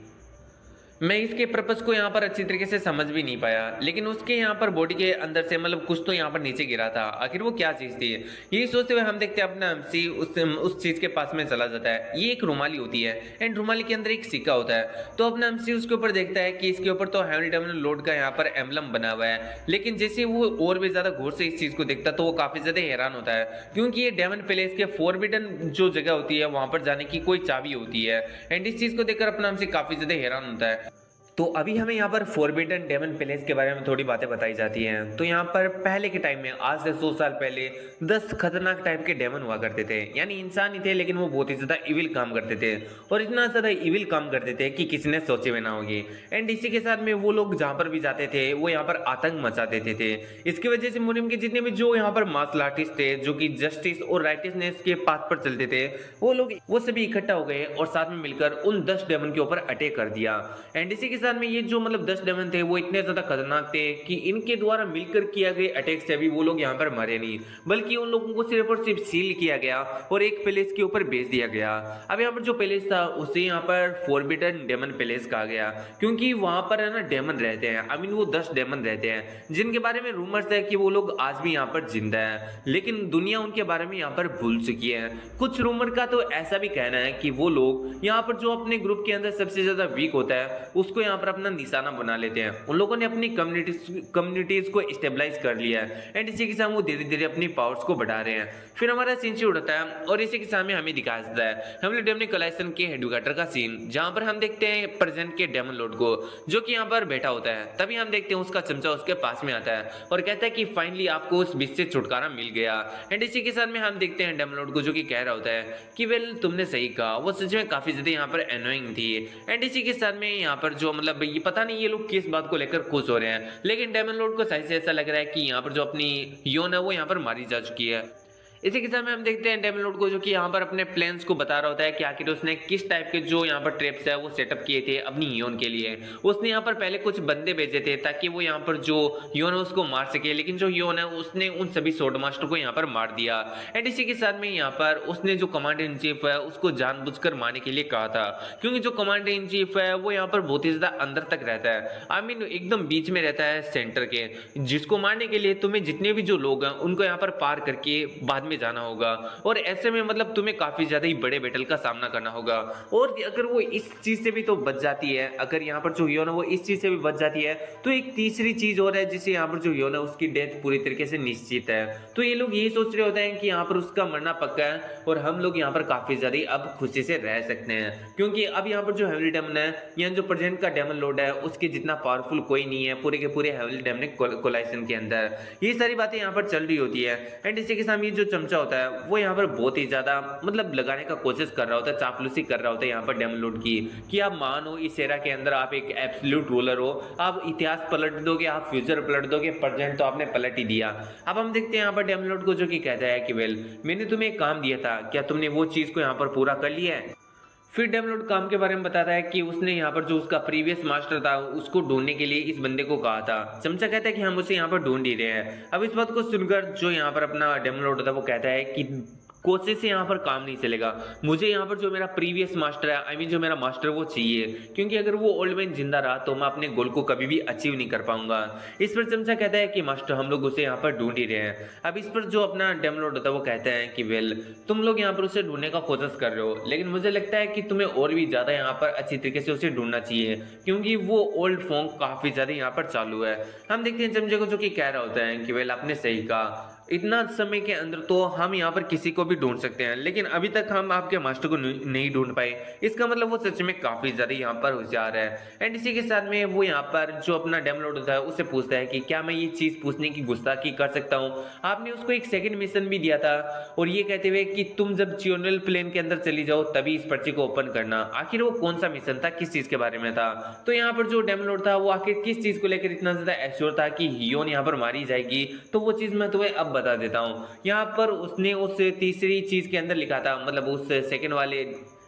मैं इसके पर्पस को यहाँ पर अच्छी तरीके से समझ भी नहीं पाया, लेकिन उसके यहाँ पर बॉडी के अंदर से मतलब कुछ तो यहाँ पर नीचे गिरा था, आखिर वो क्या चीज़ थी, यही सोचते हुए हम देखते हैं अपना एमसी उस चीज़ के पास में चला जाता है। ये एक रुमाली होती है एंड रुमाली के अंदर एक सिक्का होता है। तो अपना एमसी उसके ऊपर देखता है कि इसके ऊपर तो हेवनी डेमन लॉर्ड का यहाँ पर एम्बलम बना हुआ है, लेकिन जैसे वो और भी ज़्यादा गौर से इस चीज़ को देखता तो वो काफ़ी ज़्यादा हैरान होता है, क्योंकि ये डेमन पैलेस के फॉरबिडन जो जगह होती है वहाँ पर जाने की कोई चाबी होती है। एंड इस चीज़ को देखकर अपना एमसी काफ़ी ज़्यादा हैरान होता है। तो अभी हमें यहाँ पर फॉरबिडन डेमन पैलेस के बारे में थोड़ी बातें बताई जाती हैं। तो यहाँ पर पहले के टाइम में आज से 100 साल पहले 10 खतरनाक टाइप के डेमन हुआ करते थे, यानी इंसान ही थे लेकिन वो बहुत ही ज्यादा इविल काम करते थे और इतना ज्यादा इविल काम करते थे कि किसी ने सोचे भी ना होगी। एंड इसी के साथ में वो लोग जहाँ पर भी जाते थे वो यहाँ पर आतंक मचा देते थे। इसकी वजह से मुनिम के जितने भी जो यहाँ पर मार्शल आर्टिस्ट थे जो कि जस्टिस और राइटिसनेस के पाथ पर चलते थे वो लोग वो सभी इकट्ठा हो गए और साथ में मिलकर उन 10 डेमन के ऊपर अटैक कर दिया। एंड इसी के साथ में ये जो मतलब 10 डेमन थे वो इतने ज्यादा खतरनाक थे कि इनके द्वारा मिलकर किया गए अटैक से भी वो लोग यहाँ पर मरे नहीं, बल्कि उन लोगों को सिर्फ और सिर्फ सील किया गया और एक पैलेस के ऊपर भेज दिया गया। अब यहाँ पर जो पैलेस था उसे यहाँ पर फॉरबिडन डेमन पैलेस कहा गया, क्योंकि वहां पर है ना डेमन रहते हैं। आई मीन वो 10 डेमन रहते हैं जिनके बारे में रूमर्स है कि वो लोग आज भी यहाँ पर जिंदा है, लेकिन दुनिया उनके बारे में यहाँ पर भूल चुकी है। कुछ रूमर का तो ऐसा भी कहना है कि वो लोग यहाँ पर जो अपने ग्रुप के अंदर सबसे ज्यादा वीक होता है उसको यहाँ पर अपना निशाना बना लेते हैं। उन लोगों ने अपनी कम्युनिटीज को स्टेबलाइज कर लिया है एंड इसी के साथ वो धीरे धीरे अपनी पावर्स को बढ़ा रहे हैं। फिर हमारा सीन शुरू होता है और इसी के सामने हमें दिखाया जाता है हेवनली डेमन कोलाइसन के हेडक्वार्टर का सीन, जहां पर हम देखते हैं प्रेजेंट के डेमन लॉर्ड को जो कि यहाँ पर बैठा होता है। तभी हम देखते हैं उसका चमचा उसके पास में आता है और कहता है कि फाइनली आपको उस विष से छुटकारा मिल गया। एंड इसी के साथ में हम देखते हैं डेमन लॉर्ड को जो कि कह रहा होता है कि वेल तुमने सही कहा, वो सच में काफी ज्यादा यहाँ पर एनोइंग थी। एंड इसी के साथ में यहाँ पर जो मतलब ये पता नहीं ये लोग किस बात को लेकर खुश हो रहे हैं, लेकिन डेमन लॉर्ड को सही से ऐसा लग रहा है कि यहाँ पर जो अपनी योन है वो यहाँ पर मारी जा चुकी है। इसी के साथ में हम देखते हैं डेमन लॉर्ड को जो कि यहाँ पर अपने प्लान्स को बता रहा होता है कि आखिर उसने किस टाइप के जो यहाँ पर ट्रैप्स है वो सेटअप किए थे अपनी योन के लिए। उसने यहाँ पर पहले कुछ बंदे भेजे थे ताकि वो यहाँ पर जो योन है उसको मार सके, लेकिन जो योन है उसने उन सभी स्वॉर्ड मास्टर को यहाँ पर मार दिया। एंड इसी के साथ में यहाँ पर उसने जो कमांडर इन चीफ है उसको जानबूझकर मारने के लिए कहा था, क्योंकि जो कमांडर इन चीफ है वो यहाँ पर बहुत ही ज्यादा अंदर तक रहता है, आई मीन एकदम बीच में रहता है सेंटर के, जिसको मारने के लिए तुम्हें जितने भी जो लोग हैं उनको यहाँ पर पार करके बाद में जाना होगा और ऐसे में मतलब तुम्हें काफी ज्यादा ही बड़े बैटल का सामना करना होगा। और अगर वो इस चीज से भी तो बच जाती है, अगर यहाँ पर जो योन है वो इस चीज से भी बच जाती है, तो एक तीसरी चीज और है जिससे यहाँ पर जो योन है उसकी डेथ पूरी तरीके से निश्चित है। तो ये लोग यही सोच रहे होते हैं कि यहाँ पर उसका मरना पक्का है और हम लोग यहाँ पर काफी ज्यादा अब खुशी से रह सकते हैं, क्योंकि अब यहाँ पर जो हेवनली डेमन है यहाँ जो प्रेजेंट का डेमन लॉर्ड है उसके जितना पावरफुल कोई नहीं है पूरे के पूरे हेवनली डेमन कोलाइसन के अंदर। ये सारी बातें यहाँ पर चल रही होती है। एंड इसी के साथ ये जो चमचा होता है वो यहाँ पर बहुत ही ज्यादा मतलब लगाने का कोशिश कर रहा होता है, चापलूसी कर रहा होता है यहाँ पर डेमन लॉर्ड की, कि आप मानो इस एरा के अंदर आप एक एब्सोल्यूट रूलर हो, आप इतिहास पलट दोगे, आप फ्यूचर पलट दोगे, प्रेजेंट तो आपने पलट ही दिया। अब हम देखते हैं यहाँ पर डेमन लॉर्ड को जो कि कहता है कि वेल मैंने तुम्हें एक काम दिया था, क्या तुमने वो चीज को यहाँ पर पूरा कर लिया है। फिर डेमन लॉर्ड काम के बारे में बताता है कि उसने यहाँ पर जो उसका प्रीवियस मास्टर था उसको ढूंढने के लिए इस बंदे को कहा था। चमचा कहता है कि हम उसे यहाँ पर ढूंढ ही रहे हैं। अब इस बात को सुनकर जो यहाँ पर अपना डेमन लॉर्ड था वो कहता है कि कोशिश से यहाँ पर काम नहीं चलेगा, मुझे यहाँ पर जो मेरा प्रीवियस मास्टर है, आई मीन जो मेरा मास्टर वो चाहिए, क्योंकि अगर वो ओल्ड मैन जिंदा रहा तो मैं अपने गोल को कभी भी अचीव नहीं कर पाऊंगा। इस पर चमचा कहता है कि मास्टर हम लोग उसे यहाँ पर ढूंढ ही रहे हैं। अब इस पर जो अपना डेमन लॉर्ड होता है वो कहता है कि वेल तुम लोग यहाँ पर उसे ढूंढने का कोशिश कर रहे हो, लेकिन मुझे लगता है कि तुम्हें और भी ज्यादा यहाँ पर अच्छी तरीके से उसे ढूंढना चाहिए, क्योंकि वो ओल्ड फॉर्म काफी ज्यादा यहाँ पर चालू है। हम देखते हैं चमचे को जो कि कह रहा होता है कि वेल आपने सही कहा, इतना समय के अंदर तो हम यहाँ पर किसी को भी ढूंढ सकते हैं, लेकिन अभी तक हम आपके मास्टर को नहीं ढूंढ पाए। इसका मतलब वो सच में काफी ज्यादा यहाँ पर होशियार है। एंड इसी के साथ में वो यहाँ पर जो अपना डेमन लॉर्ड होता है उससे पूछता है कि क्या मैं ये चीज पूछने की गुस्ताखी कर सकता हूँ। आपने उसको एक सेकंड मिशन भी दिया था और ये कहते हुए कि तुम जब चियोनल प्लेन के अंदर चली जाओ तभी इस पर्ची को ओपन करना। आखिर वो कौन सा मिशन था, किस चीज के बारे में था। तो यहाँ पर जो डेमन लॉर्ड था वो आखिर किस चीज को लेकर इतना ज्यादा एश्योर था कि हियोन यहाँ पर मारी जाएगी, तो वो चीज मैं तुम्हें अब बता देता हूँ। यहाँ पर उसने उस तीसरी चीज के अंदर लिखा था, मतलब उस सेकंड वाले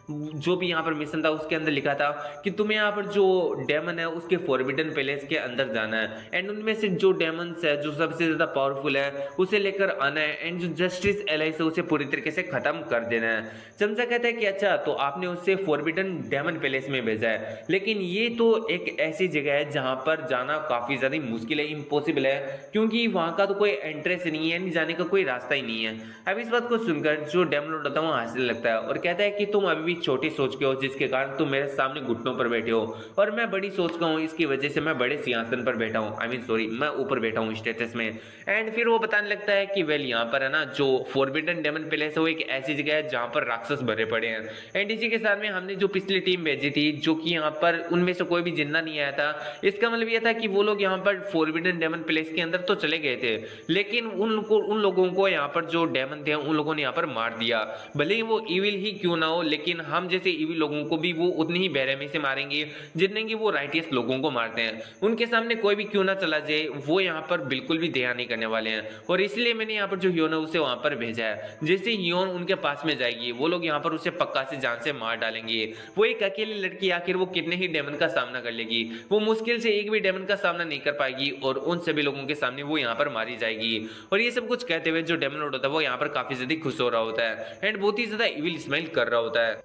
जो भी यहाँ पर मिशन था उसके अंदर लिखा था कि तुम्हें यहाँ पर जो डेमन है उसके फॉरबिडन पैलेस के अंदर जाना है, एंड उनमें से जो डेमन्स है जो सबसे ज्यादा पावरफुल है उसे लेकर आना है, एंड जो जस्टिस एलाइस है उसे पूरी तरीके से खत्म कर देना है। चमचा कहता है कि अच्छा तो आपने उससे फॉरबिडन डेमन पैलेस में भेजा है, लेकिन ये तो एक ऐसी जगह है जहां पर जाना काफी ज्यादा मुश्किल है, इम्पॉसिबल है, क्योंकि वहां का तो कोई एंट्रेंस नहीं है, जाने का कोई रास्ता ही नहीं है। अब इस बात को सुनकर जो डेमन लॉर्ड होता है वो हंसने लगता है और कहता है कि तुम अभी छोटी सोच के हो, जिसके कारण तुम मेरे सामने घुटनों पर बैठे हो, और मैं बड़ी सोच का हूँ, इसकी वजह से मैं बड़े सिंहासन पर बैठा हूँ, आई मीन सॉरी मैं ऊपर बैठा हूँ स्टेटस में। एंड फिर वो बताने लगता है कि वेल यहाँ पर है ना जो फॉरबिडन डेमन पैलेस है वो एक ऐसी जगह है जहाँ पर राक्षस भरे पड़े हैं। एंड इसी के साथ में हमने जो पिछली टीम भेजी थी जो कि यहाँ पर उनमें से कोई भी जिंदा नहीं आया था, इसका मतलब यह था कि वो लोग यहाँ पर फॉरबिडन डेमन पैलेस के अंदर तो चले गए थे, लेकिन उन लोगों को यहाँ पर जो डेमन थे उन लोगों ने यहाँ पर मार दिया। भले ही वो इविल ही क्यों ना हो, लेकिन हम जैसे इविल लोगों को भी वो उतनी ही बेरहमी से मारेंगे जितने कि वो राइटियस लोगों को मारते हैं। उनके सामने कोई भी क्यों ना चला जाए वो यहाँ पर बिल्कुल भी दया नहीं करने वाले हैं, और इसलिए मैंने यहाँ पर जो हियोन है उसे वहां पर भेजा है। जैसे हियोन उनके पास में जाएगी वो लोग यहाँ पर उसे पक्का से जान से मार डालेंगे। वो एक अकेली लड़की आखिर वो कितने ही डेमन का सामना कर लेगी, वो मुश्किल से एक भी डेमन का सामना नहीं कर पाएगी और उन सभी लोगों के सामने वो यहाँ पर मारी जाएगी। और ये सब कुछ कहते हुए जो डेमन लॉर्ड होता है वो यहाँ पर काफी ज्यादा खुश हो रहा होता है एंड बहुत ही ज्यादा इविल स्माइल कर रहा होता है।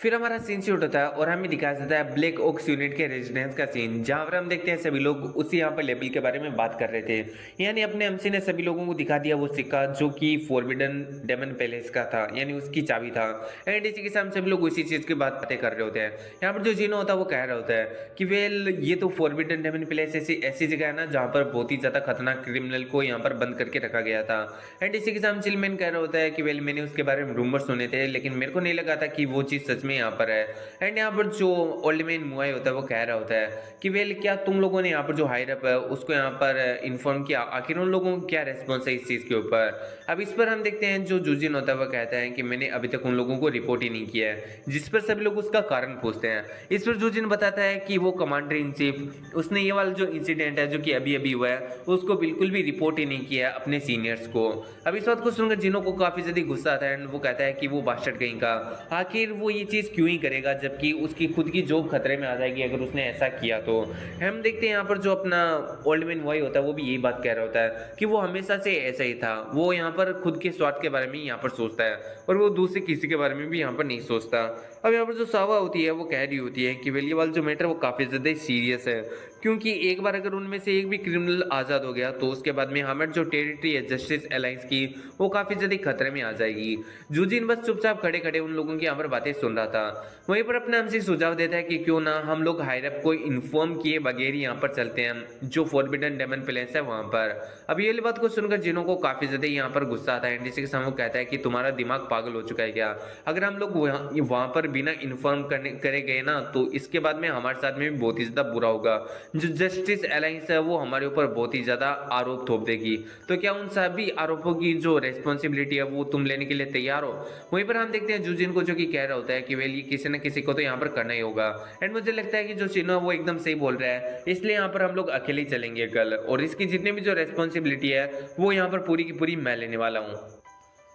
फिर हमारा सीन शूट होता है और हमें दिखाया जाता है ब्लैक ओक्स यूनिट के रेजिडेंस का सीन, जहां पर हम देखते हैं सभी लोग उसी यहाँ पर लेबल के बारे में बात कर रहे थे। यानी अपने एमसी ने सभी लोगों को दिखा दिया वो सिक्का जो कि फॉरबिडन डेमन पैलेस का था, यानी उसकी चाबी था। एंड इसी के साथ सभी लोग उसी चीज की बातें कर रहे होते हैं। यहाँ पर जो जीनो होता है वो कह रहा होता है कि वेल ये तो फॉरबिडन डेमन पैलेस ऐसी जगह है ना जहाँ पर बहुत ही ज्यादा खतरनाक क्रिमिनल को यहाँ पर बंद करके रखा गया था। एंड इसी के साथ चिलमैन कह रहा होता है कि वेल मैंने उसके बारे में रूमर सुने थे, लेकिन मेरे को नहीं लगा था कि वो चीज सच में यहाँ पर है। एंड यहाँ पर जो ओल्ड मैन मुआई होता है वो कह रहा होता है कि वेल क्या तुम लोगों ने यहाँ पर जो हायर अप है उसको यहाँ पर इन्फॉर्म किया, आखिर उन लोगों को क्या रेस्पॉन्स है इस चीज के ऊपर। अब इस पर हम देखते हैं जो जुजिन होता है वो कहता है कि मैंने अभी तक उन लोगों को रिपोर्ट ही नहीं किया है, जिस पर सभी लोग उसका कारण पूछते हैं। इस पर जुजिन बताता है कि वो कमांडर इन चीफ उसने ये वाला जो इंसिडेंट है जो कि अभी अभी हुआ है उसको बिल्कुल भी रिपोर्ट ही नहीं किया अपने सीनियर्स को। अब इस बात को सुनकर जिनो को काफी ज्यादा गुस्सा आता है एंड वो कहता है कि वो बास्टर्ड कहीं का, आखिर वो ये चीज क्यों ही करेगा जबकि उसकी खुद की जॉब खतरे में आ जाएगी अगर उसने ऐसा किया तो। हम देखते हैं यहाँ पर जो अपना ओल्ड मैन वही होता है वो भी यही बात कह रहा होता है कि वो हमेशा से ऐसा ही था, वो यहाँ पर खुद के स्वार्थ के बारे में यहाँ पर सोचता है और वो दूसरे किसी के बारे में भी यहाँ पर नहीं सोचता। अब यहाँ पर जो सावा होती है वो कह रही होती है कि वेलिया वाला जो मैटर वो काफी ज्यादा सीरियस है, क्योंकि एक बार अगर उनमें से एक भी क्रिमिनल आजाद हो गया तो उसके बाद में हमारी जो टेरिटरी है जस्टिस अलायंस की वो काफी ज्यादा खतरे में आ जाएगी। जूजिन बस चुपचाप खड़े खड़े उन लोगों की यहाँ पर बातें सुन रहा था। वहीं पर अपने हमसे सुझाव देता है कि क्यों ना हम लोग हायरअप को इन्फॉर्म किए बगैर यहाँ पर चलते हैं जो फॉरबिडन डेमन पैलेस है वहां पर। अब ये बात को सुनकर जिनों को काफी ज्यादा यहाँ पर गुस्सा आता है। एंड इसी के साथ वो कहता है कि तुम्हारा दिमाग पागल हो चुका है क्या, अगर हम लोग वहां पर बिना इन्फॉर्म करे गए ना तो इसके बाद में हमारे साथ में भी बहुत ही ज्यादा बुरा होगा, जो जस्टिस अलायंस है वो हमारे ऊपर बहुत ही ज़्यादा आरोप थोप देगी। तो क्या उन सभी आरोपों की जो रेस्पॉन्सिबिलिटी है वो तुम लेने के लिए तैयार हो? वहीं पर हम देखते हैं जूजिन को, जो कि कह रहा होता है कि वेल ये किसी न किसी को तो यहाँ पर करना ही होगा। एंड मुझे लगता है कि जो शिनो वो एकदम सही बोल रहा है, इसलिए यहाँ पर हम लोग अकेले ही चलेंगे कल, और इसकी जितनी भी जो रेस्पॉन्सिबिलिटी है वो यहाँ पर पूरी की पूरी मैं लेने वाला हूँ।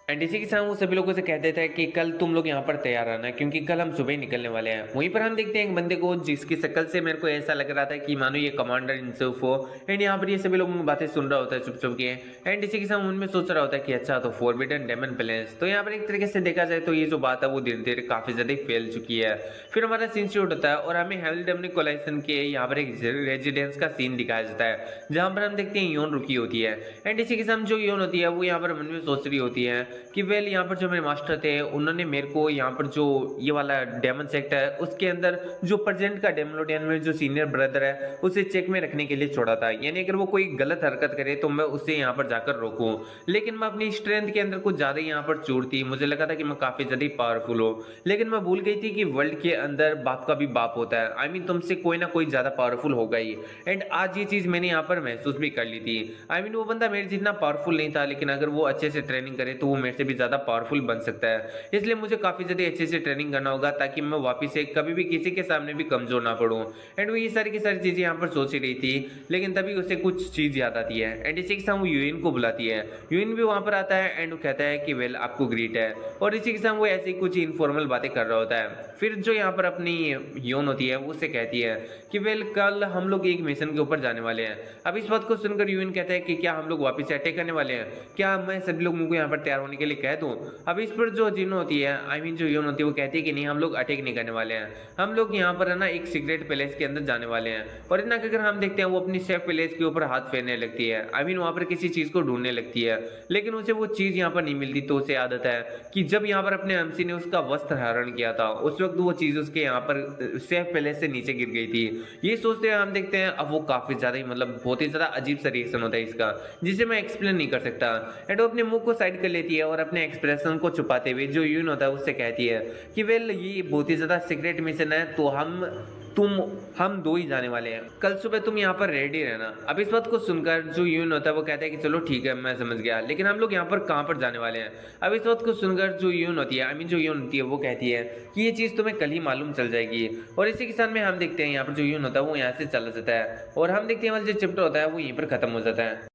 एंड इसी के साथ वो सभी लोगों से कह देता है कि कल तुम लोग यहाँ पर तैयार रहना, क्योंकि कल हम सुबह ही निकलने वाले हैं। वहीं पर हम देखते हैं एक बंदे को जिसकी शक्ल से मेरे को ऐसा लग रहा था कि मानो ये कमांडर इन चीफ हो। एंड यहाँ पर ये सभी लोग बातें सुन रहा होता है चुप चुप के। एंड इसी के साथ उनमें सोच रहा होता है कि अच्छा तो फॉरबिडन डेमन प्लेस, तो यहाँ पर एक तरीके से देखा जाए तो ये जो बात है वो धीरे धीरे काफी ज्यादा फैल चुकी है। फिर हमारा सीन शूट होता है और हमें हेल डेमनिक कोलाइसन के यहाँ पर एक रेजिडेंस का सीन दिखाया जाता है, जहाँ पर हम देखते हैं योन रुकी होती है। एंड इसी के साथ जो योन होती है वो यहाँ पर मन में सोच रही होती है कि वेल यहाँ पर जो मेरे मास्टर थे उन्होंने मेरे को यहाँ पर जो ये वाला डेमन सेक्ट है उसके अंदर जो प्रेजेंट का डेमोलोडियन में जो सीनियर ब्रदर है उसे चेक में रखने के लिए छोड़ा था, यानी अगर वो कोई गलत हरकत करे तो मैं उसे यहाँ पर जाकर रोकूं। लेकिन मैं अपनी स्ट्रेंथ के अंदर कुछ ज्यादा यहाँ पर चूर थी, मुझे लगा था कि मैं काफी ज्यादा पावरफुल हूँ, लेकिन मैं भूल गई थी कि वर्ल्ड के अंदर बाप का भी बाप होता है। आई मीन तुमसे कोई ना कोई ज्यादा पावरफुल होगा ही। एंड आज ये चीज मैंने यहाँ पर महसूस भी कर ली थी। आई मीन वो बंदा मेरे जितना पावरफुल नहीं था, लेकिन अगर वो अच्छे से ट्रेनिंग करे तो वो मेरे से भी ज्यादा पावरफुल बन सकता है। इसलिए मुझे काफी ज्यादा अच्छे से ट्रेनिंग करना होगा ताकि मैं वापस से कभी भी किसी के सामने भी कमजोर ना पड़ूं। एंड वो ये सारी की सारी चीजें यहाँ पर सोच ही रही थी, लेकिन तभी उसे कुछ चीज याद आती है। एंड इसी के साथ वो यूएन को बुलाती है। यूएन भी वहां पर आता है एंड वो कहता है कि वेल आपको ग्रीट है, और इसी के साथ वो ऐसी कुछ इनफॉर्मल बातें कर रहा होता है। फिर जो यहाँ पर अपनी यून होती है वो उससे कहती है कि वेल कल हम लोग एक मिशन के ऊपर जाने वाले हैं। अब इस बात को सुनकर यूएन कहता है कि क्या हम लोग वापस से अटैक करने वाले हैं, क्या मैं सभी लोगों को यहाँ पर तैयार होने के लिए कह दूं? अब इस पर जो जिन होती है, आई मीन जो यून होती है, वो कहती है कि नहीं हम लोग अटैक नहीं करने वाले हैं, हम लोग यहाँ पर है ना एक सीक्रेट पैलेस के अंदर जाने वाले हैं। और इतना कहकर हम देखते हैं वो अपनी सेफ पैलेस के ऊपर हाथ फेरने लगती है। आई मीन वहां पर किसी चीज को ढूंढने लगती है, लेकिन उसे वो चीज यहाँ पर नहीं मिलती। तो उसे आदत है कि जब यहाँ पर अपने एमसी ने उसका वस्त्र हरण किया था उस वक्त वो चीज उसके यहाँ पर सेफ पैलेस से नीचे गिर गई थी। ये सोचते हुए हम देखते हैं अब वो काफी ज्यादा ही मतलब बहुत ही ज्यादा अजीब सा रिएक्शन होता है इसका, जिसे मैं एक्सप्लेन नहीं कर सकता। एंड वो अपने मुंह को साइड कर लेती है और अपने एक्सप्रेशन को छुपाते हुए जो यून होता है उससे कहती है कि वेल ये बहुत ही ज्यादा सीक्रेट मिशन है, तो हम दो ही जाने वाले हैं, कल सुबह तुम यहाँ पर रेडी रहना। अब इस बात को सुनकर जो यून होता है वो कहता है कि चलो ठीक है मैं समझ गया, लेकिन हम लोग यहाँ पर कहाँ पर जाने वाले हैं? अब इस बात को सुनकर जो यून होती है, आई मीन जो यून होती है, वो कहती है कि ये चीज तुम्हें कल ही मालूम चल जाएगी। और इसी के साथ में हम देखते हैं यहाँ पर जो यून होता है वो यहाँ से चला जाता है, और हम देखते हैं जो चैप्टर होता है वो यहीं पर खत्म हो जाता है।